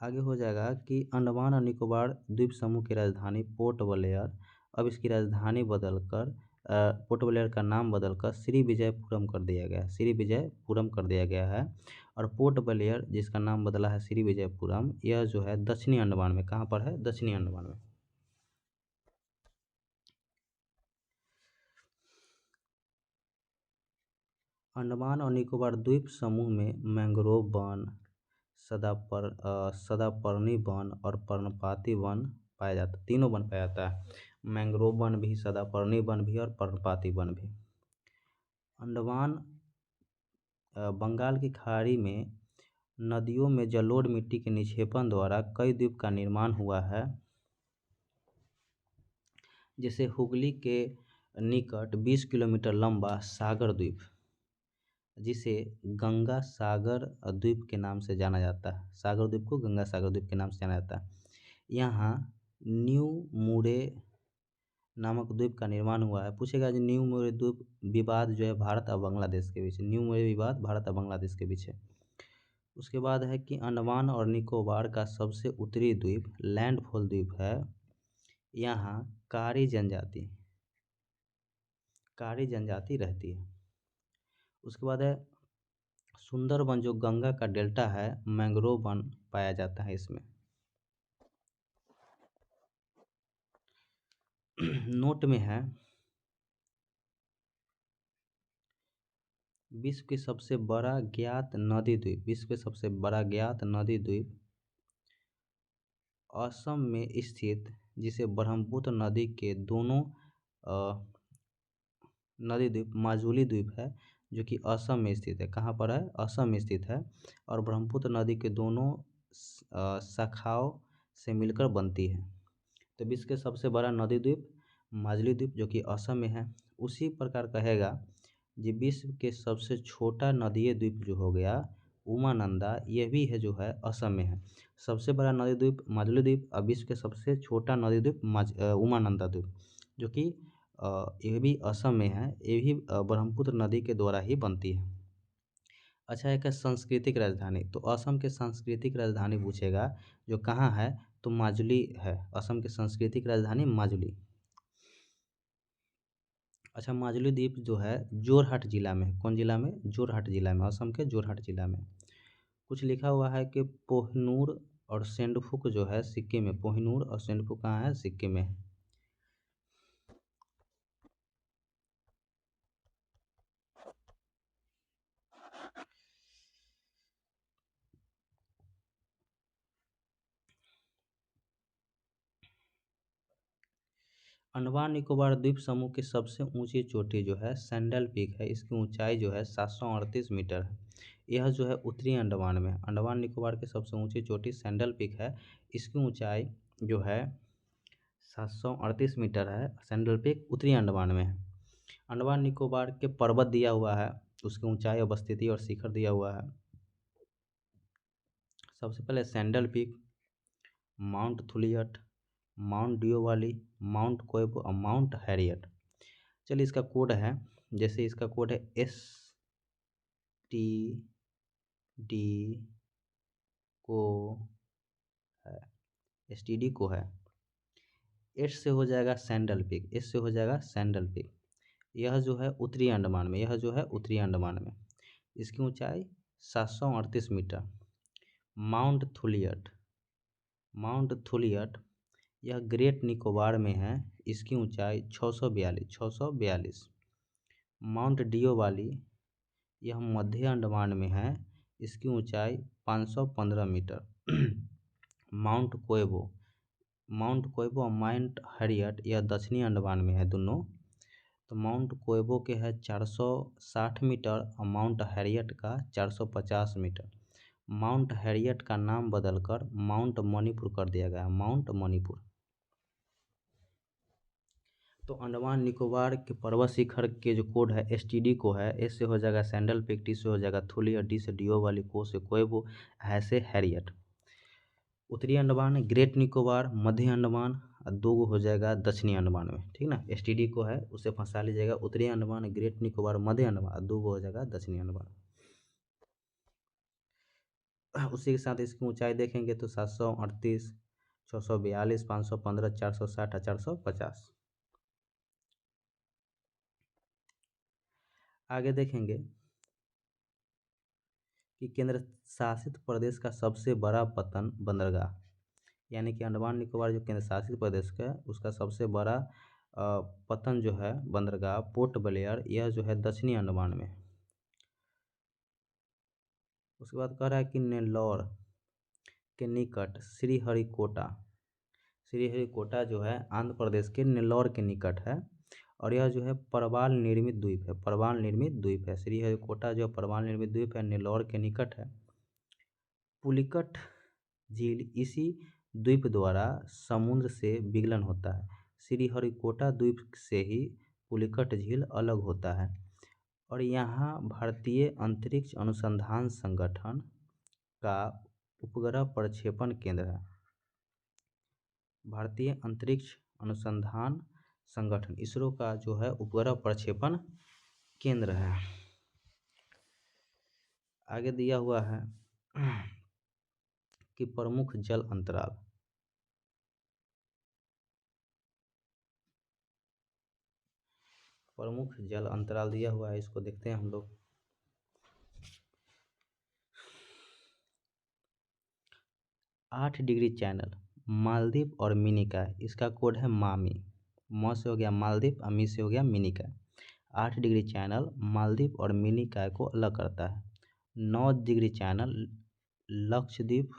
आगे हो जाएगा कि अंडमान और निकोबार द्वीप समूह की राजधानी पोर्ट ब्लेयर, अब इसकी राजधानी बदलकर पोर्ट ब्लेयर का नाम बदलकर श्री विजयपुरम कर दिया गया है, श्री विजयपुरम कर दिया गया है। और पोर्ट ब्लेयर जिसका नाम बदला है श्री विजयपुरम, यह जो है दक्षिणी अंडमान में, कहाँ पर है, दक्षिणी अंडमान में। अंडमान और निकोबार द्वीप समूह में मैंग्रोव वन, सदापर्णी वन और पर्णपाती वन पाया जाता है, तीनों वन पाया जाता है, मैंग्रोव वन भी, सदापर्णी वन भी और पर्णपाती वन भी। अंडमान बंगाल की खाड़ी में नदियों में जलोढ़ मिट्टी के निक्षेपण द्वारा कई द्वीप का निर्माण हुआ है, जैसे हुगली के निकट 20 किलोमीटर लंबा सागर द्वीप, जिसे गंगा सागर द्वीप के नाम से जाना जाता है, सागर द्वीप को गंगा सागर द्वीप के नाम से जाना जाता है। यहाँ न्यू मुरे नामक द्वीप का निर्माण हुआ है। पूछेगा जो न्यू मुरे द्वीप विवाद जो है भारत और बांग्लादेश के बीच, न्यू मुरे विवाद भारत और बांग्लादेश के बीच है। उसके बाद है कि अंडमान और निकोबार का सबसे उत्तरी द्वीप लैंडफॉल द्वीप है। यहाँ कारी जनजाति रहती है। उसके बाद है सुंदरबन, जो गंगा का डेल्टा है, मैंग्रोव वन पाया जाता है इसमें। नोट में है विश्व के सबसे बड़ा ज्ञात नदी द्वीप, विश्व के सबसे बड़ा ज्ञात नदी द्वीप असम में स्थित, जिसे ब्रह्मपुत्र नदी के दोनों नदी द्वीप माजुली द्वीप है, जो कि असम में स्थित है। कहाँ पर है, असम में स्थित है, और ब्रह्मपुत्र नदी के दोनों शाखाओं से मिलकर बनती है। तो विश्व के सबसे बड़ा नदी द्वीप माजुली द्वीप, जो कि असम में है। उसी प्रकार कहेगा जी विश्व के सबसे छोटा नदीय द्वीप जो हो गया उमानंदा, यह भी है जो है असम में है। सबसे बड़ा नदी द्वीप माजुली द्वीप, और विश्व के सबसे छोटा नदी द्वीप उमानंदा द्वीप, जो कि ये भी असम में है, ये भी ब्रह्मपुत्र नदी के द्वारा ही बनती है। अच्छा, एक है सांस्कृतिक राजधानी, तो असम के सांस्कृतिक राजधानी पूछेगा जो कहाँ है, तो माजुली है, असम की सांस्कृतिक राजधानी माजुली। अच्छा, माजुली द्वीप जो है जोरहाट जिला में, कौन जिला में, जोरहाट जिला में, असम के जोरहाट जिला में। कुछ लिखा हुआ है कि कोहिनूर और सेंडफुक जो है सिक्किम में, कोहिनूर और सेंडफुक कहाँ है, सिक्किम में। अंडमान निकोबार द्वीप समूह की सबसे ऊंची चोटी जो है सैंडल पीक है, इसकी ऊंचाई जो है 738 मीटर है। यह जो है उत्तरी अंडमान में, अंडमान निकोबार की सबसे ऊंची चोटी सैंडल पीक है, इसकी ऊंचाई जो है 738 मीटर है। सैंडल पीक उत्तरी अंडमान में है। अंडमान निकोबार के पर्वत दिया हुआ है, उसकी ऊंचाई, अवस्थिति और शिखर दिया हुआ है। सबसे पहले Saddle Peak, Mount Thuillier, Mount Diavolo, Mount Koyob और माउंट हैरियट। चलिए इसका कोड है, जैसे इसका कोड है STD को है, STD को है। एस से हो जाएगा सैंडल पीक, एस से हो जाएगा सैंडल पीक। यह जो है उत्तरी अंडमान में, यह जो है उत्तरी अंडमान में, इसकी ऊंचाई 738 मीटर। माउंट थुलियट, माउंट थुलियट यह ग्रेट निकोबार में है, इसकी ऊंचाई 642। माउंट डियोवाली यह मध्य अंडमान में है, इसकी ऊंचाई 515 मीटर। माउंट कोयबो, माउंट कोयबो और माउंट हैरियट यह दक्षिणी अंडमान में है दोनों। तो माउंट कोयबो के है 460 मीटर और माउंट हैरियट का 450 मीटर। माउंट हैरियट का नाम बदलकर माउंट मणिपुर कर दिया गया, माउंट मणिपुर। तो अंडमान निकोबार के पर्वत शिखर के जो कोड है STD को है, एस से हो जाएगा सैंडल पीक, टी से हो जाएगा थुलियट, डी से डियो वाली, को से कोयबो, है से हैरियट। उत्तरी अंडमान, ग्रेट निकोबार, मध्य अंडमान और 2 गो हो जाएगा दक्षिणी अंडमान में, ठीक ना। एसटीडी को है उसे फंसा लीजिएगा, उत्तरी अंडमान, ग्रेट निकोबार, मध्य अंडमान और 2 गो हो जाएगा दक्षिणी अंडमान। उसी के साथ इसकी ऊंचाई देखेंगे तो 738, 642, 515, 460 और 450। आगे देखेंगे कि केंद्र शासित प्रदेश का सबसे बड़ा पतन बंदरगाह, यानी कि अंडमान निकोबार जो केंद्र शासित प्रदेश का है उसका सबसे बड़ा पतन जो है बंदरगाह पोर्ट ब्लेयर, यह जो है दक्षिणी अंडमान में। उसके बाद कह रहा है कि नेल्लौर के निकट श्रीहरिकोटा जो है आंध्र प्रदेश के नेल्लौर के निकट है, और यह जो है परवाल निर्मित द्वीप है। श्रीहरिकोटा जो परवाल निर्मित द्वीप है, नेल्लौर के निकट है। पुलिकट झील इसी द्वीप द्वारा समुद्र से विलयन होता है। श्रीहरिकोटा द्वीप से ही पुलिकट झील अलग होता है, और यहाँ भारतीय अंतरिक्ष अनुसंधान संगठन का उपग्रह प्रक्षेपण केंद्र है। भारतीय अंतरिक्ष अनुसंधान संगठन इसरो का जो है उपग्रह प्रक्षेपण केंद्र है। आगे दिया हुआ है कि प्रमुख जल अंतराल, दिया हुआ है, इसको देखते हैं हम लोग। 8 डिग्री चैनल मालदीव और मिनिकॉय, इसका कोड है मामी। म से हो गया मालदीव, अमी से हो गया मिनिकॉय। 8 डिग्री चैनल मालदीव और मिनिकॉय को अलग करता है। 9 डिग्री चैनल लक्षद्वीप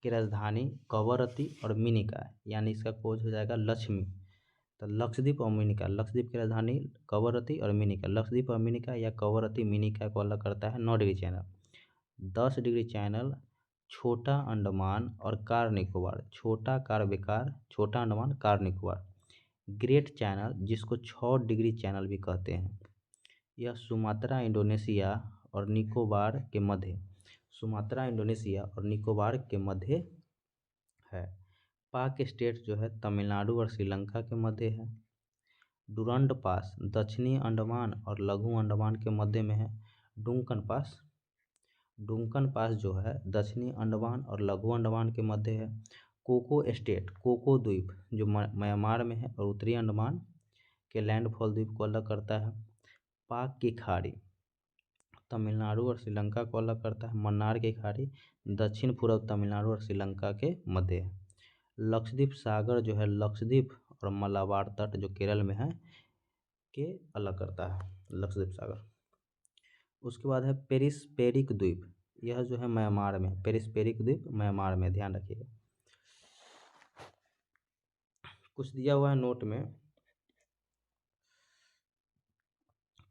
की राजधानी कवरत्ती और मिनिकॉय, यानी इसका कोड हो जाएगा लक्ष्मी। तो लक्षद्वीप और मिनिकॉय, लक्षद्वीप की राजधानी कवरत्ती और मिनिकॉय, लक्षद्वीप और मिनिकॉय या कवरत्ती मिनिकॉय को अलग करता है 9 डिग्री चैनल। 10 डिग्री चैनल छोटा अंडमान और कार निकोबार, छोटा Andaman car Nicobar. Great channel जिसको 6 डिग्री चैनल भी कहते हैं, यह सुमात्रा इंडोनेशिया और निकोबार के मध्य है। पाक स्टेट जो है तमिलनाडु और श्रीलंका के मध्य है। डुरंड पास दक्षिणी अंडमान और लघु अंडमान के मध्य में है। डुंकन पास जो है दक्षिणी अंडमान और लघु अंडमान के मध्य है। कोको द्वीप जो म्यांमार में है और उत्तरी अंडमान के लैंडफॉल द्वीप को अलग करता है। पाक की खाड़ी तमिलनाडु और श्रीलंका को अलग करता है। मन्नार की खाड़ी दक्षिण पूर्व तमिलनाडु और श्रीलंका के मध्य है। लक्षद्वीप सागर जो है लक्षद्वीप और मलाबार तट जो केरल में है के अलग करता है लक्षद्वीप सागर। उसके बाद है पेरिस्पेरिक द्वीप, यह जो है म्यांमार में, पेरिस्पेरिक द्वीप म्यांमार में, ध्यान रखिएगा। कुछ दिया हुआ है नोट में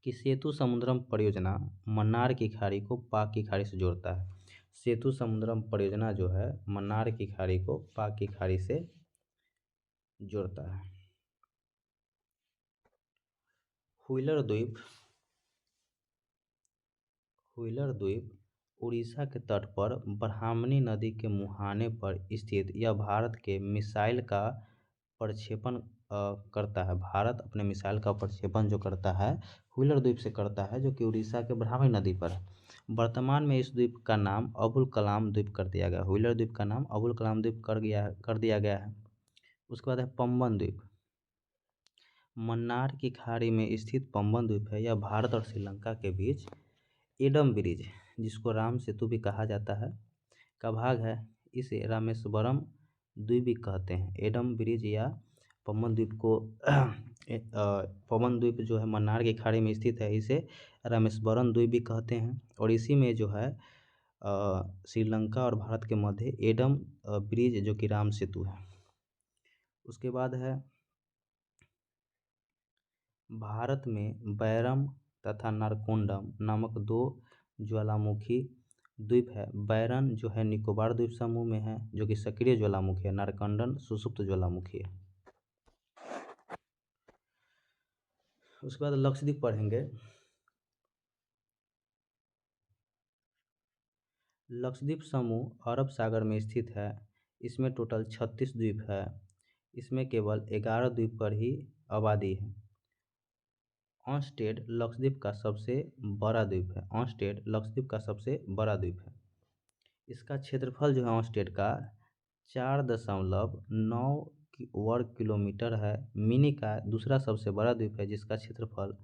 कि सेतु समुद्रम परियोजना मन्नार की खाड़ी को पाक की खाड़ी से जोड़ता है। सेतु समुद्रम परियोजना जो है मन्नार की खाड़ी को पाक की खाड़ी से जोड़ता है। व्हीलर द्वीप उड़ीसा के तट पर ब्राह्मणी नदी के मुहाने पर स्थित यह भारत के मिसाइल का प्रक्षेपण करता है। भारत अपने मिसाइल का प्रक्षेपण जो करता है व्हीलर द्वीप से करता है, जो कि उड़ीसा के ब्राह्मणी नदी पर है। वर्तमान में इस द्वीप का नाम अबुल कलाम द्वीप कर दिया गया, व्हीलर द्वीप का नाम अबुल कलाम द्वीप कर दिया गया है। उसके बाद है पंबन द्वीप, मन्नार की खाड़ी में स्थित पंबन द्वीप है। यह भारत और श्रीलंका के बीच एडम ब्रिज, जिसको राम सेतु भी कहा जाता है, का भाग है। इसे रामेश्वरम द्वीप भी कहते हैं। एडम ब्रिज या पंबन द्वीप को पंबन द्वीप जो है मन्नार की खाड़ी में स्थित है, इसे रामेश्वरम द्वीप भी कहते हैं। और इसी में जो है श्रीलंका और भारत के मध्य एडम ब्रिज जो कि राम सेतु है। उसके बाद है भारत में बैरम तथा नारकोंडम नामक 2 ज्वालामुखी द्वीप है। बैरन जो है निकोबार द्वीप समूह में है, जो कि सक्रिय ज्वालामुखी है। नारकंडन सुषुप्त ज्वालामुखी है। उसके बाद लक्षद्वीप पढ़ेंगे। लक्षद्वीप समूह अरब सागर में स्थित है। इसमें टोटल 36 द्वीप है। इसमें केवल 11 द्वीप पर ही आबादी है। ऑनस्टेड लक्षद्वीप का सबसे बड़ा द्वीप है। ऑनस्टेड लक्षद्वीप का सबसे बड़ा द्वीप है। इसका क्षेत्रफल जो है ऑनस्टेड का 4.9 वर्ग किलोमीटर है। मिनिकॉय दूसरा सबसे बड़ा द्वीप है जिसका क्षेत्रफल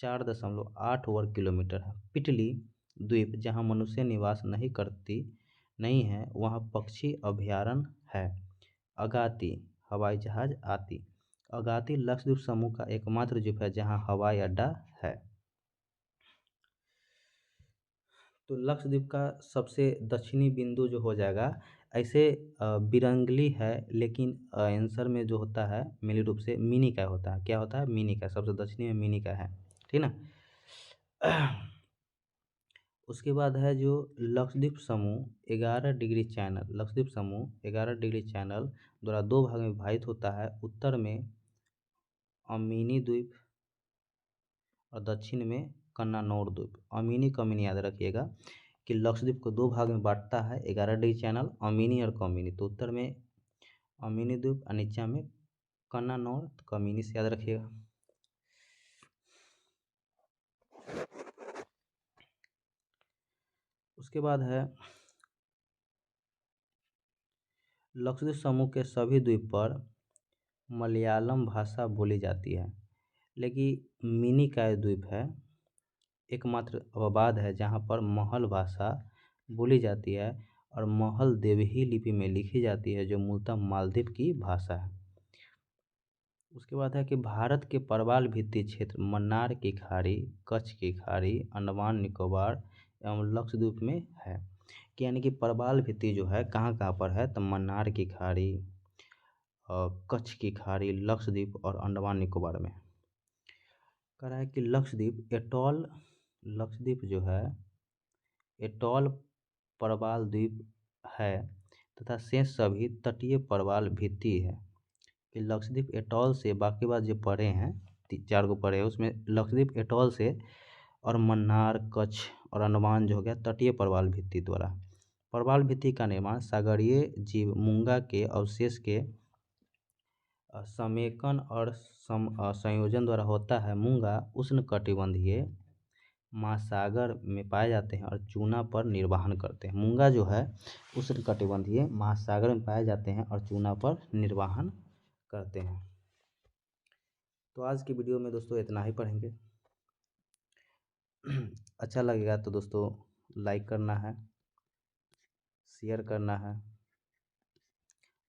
4.8 वर्ग किलोमीटर है। पिटली द्वीप जहां मनुष्य निवास नहीं है वहां पक्षी अभयारण्य है। अगाती हवाई जहाज आती। अगाती लक्षद्वीप समूह का एकमात्र द्वीप है जहां हवाई अड्डा है। तो लक्षद्वीप का सबसे दक्षिणी बिंदु जो हो जाएगा, ऐसे बिरंगली है लेकिन आंसर में जो होता है मेनली रूप से मिनिकॉय होता है। क्या होता है? मिनिकॉय। सबसे दक्षिणी में मिनिकॉय है, ठीक ना। उसके बाद है जो लक्षद्वीप समूह 11 डिग्री चैनल। लक्षद्वीप समूह 11 डिग्री चैनल द्वारा दो भाग में विभाजित होता है। उत्तर में अमीनी द्वीप और दक्षिण में कन्नानौर द्वीप। अमीनी कमीनी याद रखिएगा कि लक्षद्वीप को दो भाग में बांटता है 11 डिग्री चैनल, अमीनी और कमीनी। तो उत्तर में अमीनी द्वीप और नीचे में कन्नानौर, कमीनी से याद रखिएगा। उसके बाद है लक्षद्वीप समूह के सभी द्वीप पर मलयालम भाषा बोली जाती है, लेकिन मिनिकॉय द्वीप है एकमात्र आबाद है जहाँ पर महल भाषा बोली जाती है और महल देवही लिपि में लिखी जाती है जो मूलतः मालदीव की भाषा है। उसके बाद है कि भारत के प्रवाल भित्ति क्षेत्र मन्नार की खाड़ी, कच्छ की खाड़ी, अंडमान निकोबार एवं लक्षद्वीप में है। कि यानी कि प्रवाल भित्ति जो है कहाँ कहाँ पर है? तो मन्नार की खाड़ी, कच्छ की खाड़ी, लक्षद्वीप और अंडमान निकोबार में। कह रहा है कि लक्षद्वीप जो है एटॉल प्रवाल द्वीप है तथा शेष सभी तटीय प्रवाल भित्ति है। कि लक्षद्वीप एटॉल से बाकी बात जो पढ़े हैं 4 को पढ़े हैं उसमें लक्षद्वीप एटॉल से और मन्नार, कच्छ और अंडमान जो हो गया तटीय प्रवाल भित्ति द्वारा। प्रवाल भित्ति का निर्माण सागरीय जीव मूंगा के अवशेष के समेकन और संयोजन द्वारा होता है। मूंगा उष्णकटिबंधीय महासागर में पाए जाते हैं और चूना पर निर्वाहन करते हैं। मूंगा जो है उष्णकटिबंधीय महासागर में पाए जाते हैं और चूना पर निर्वाहन करते हैं। तो आज की वीडियो में दोस्तों इतना ही पढ़ेंगे। अच्छा लगेगा तो दोस्तों लाइक करना है, शेयर करना है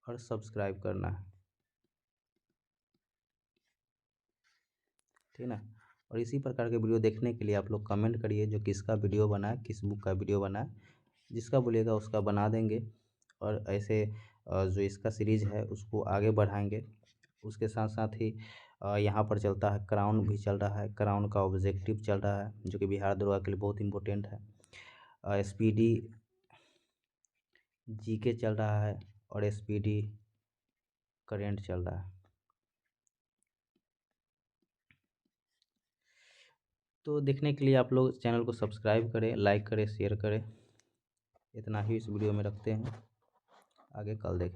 और सब्सक्राइब करना है, ठीक ना। और इसी प्रकार के वीडियो देखने के लिए आप लोग कमेंट करिए जो किसका वीडियो बना है, किस बुक का वीडियो बना है। जिसका बोलिएगा उसका बना देंगे और ऐसे जो इसका सीरीज़ है उसको आगे बढ़ाएंगे। उसके साथ साथ ही यहाँ पर चलता है क्राउन भी चल रहा है, क्राउन का ऑब्जेक्टिव चल रहा है जो कि बिहार दरोगा के लिए बहुत इम्पोर्टेंट है। SPD GK चल रहा है और SPD करेंट चल रहा है। तो देखने के लिए आप लोग चैनल को सब्सक्राइब करें, लाइक करें, शेयर करें। इतना ही इस वीडियो में रखते हैं, आगे कल देखें।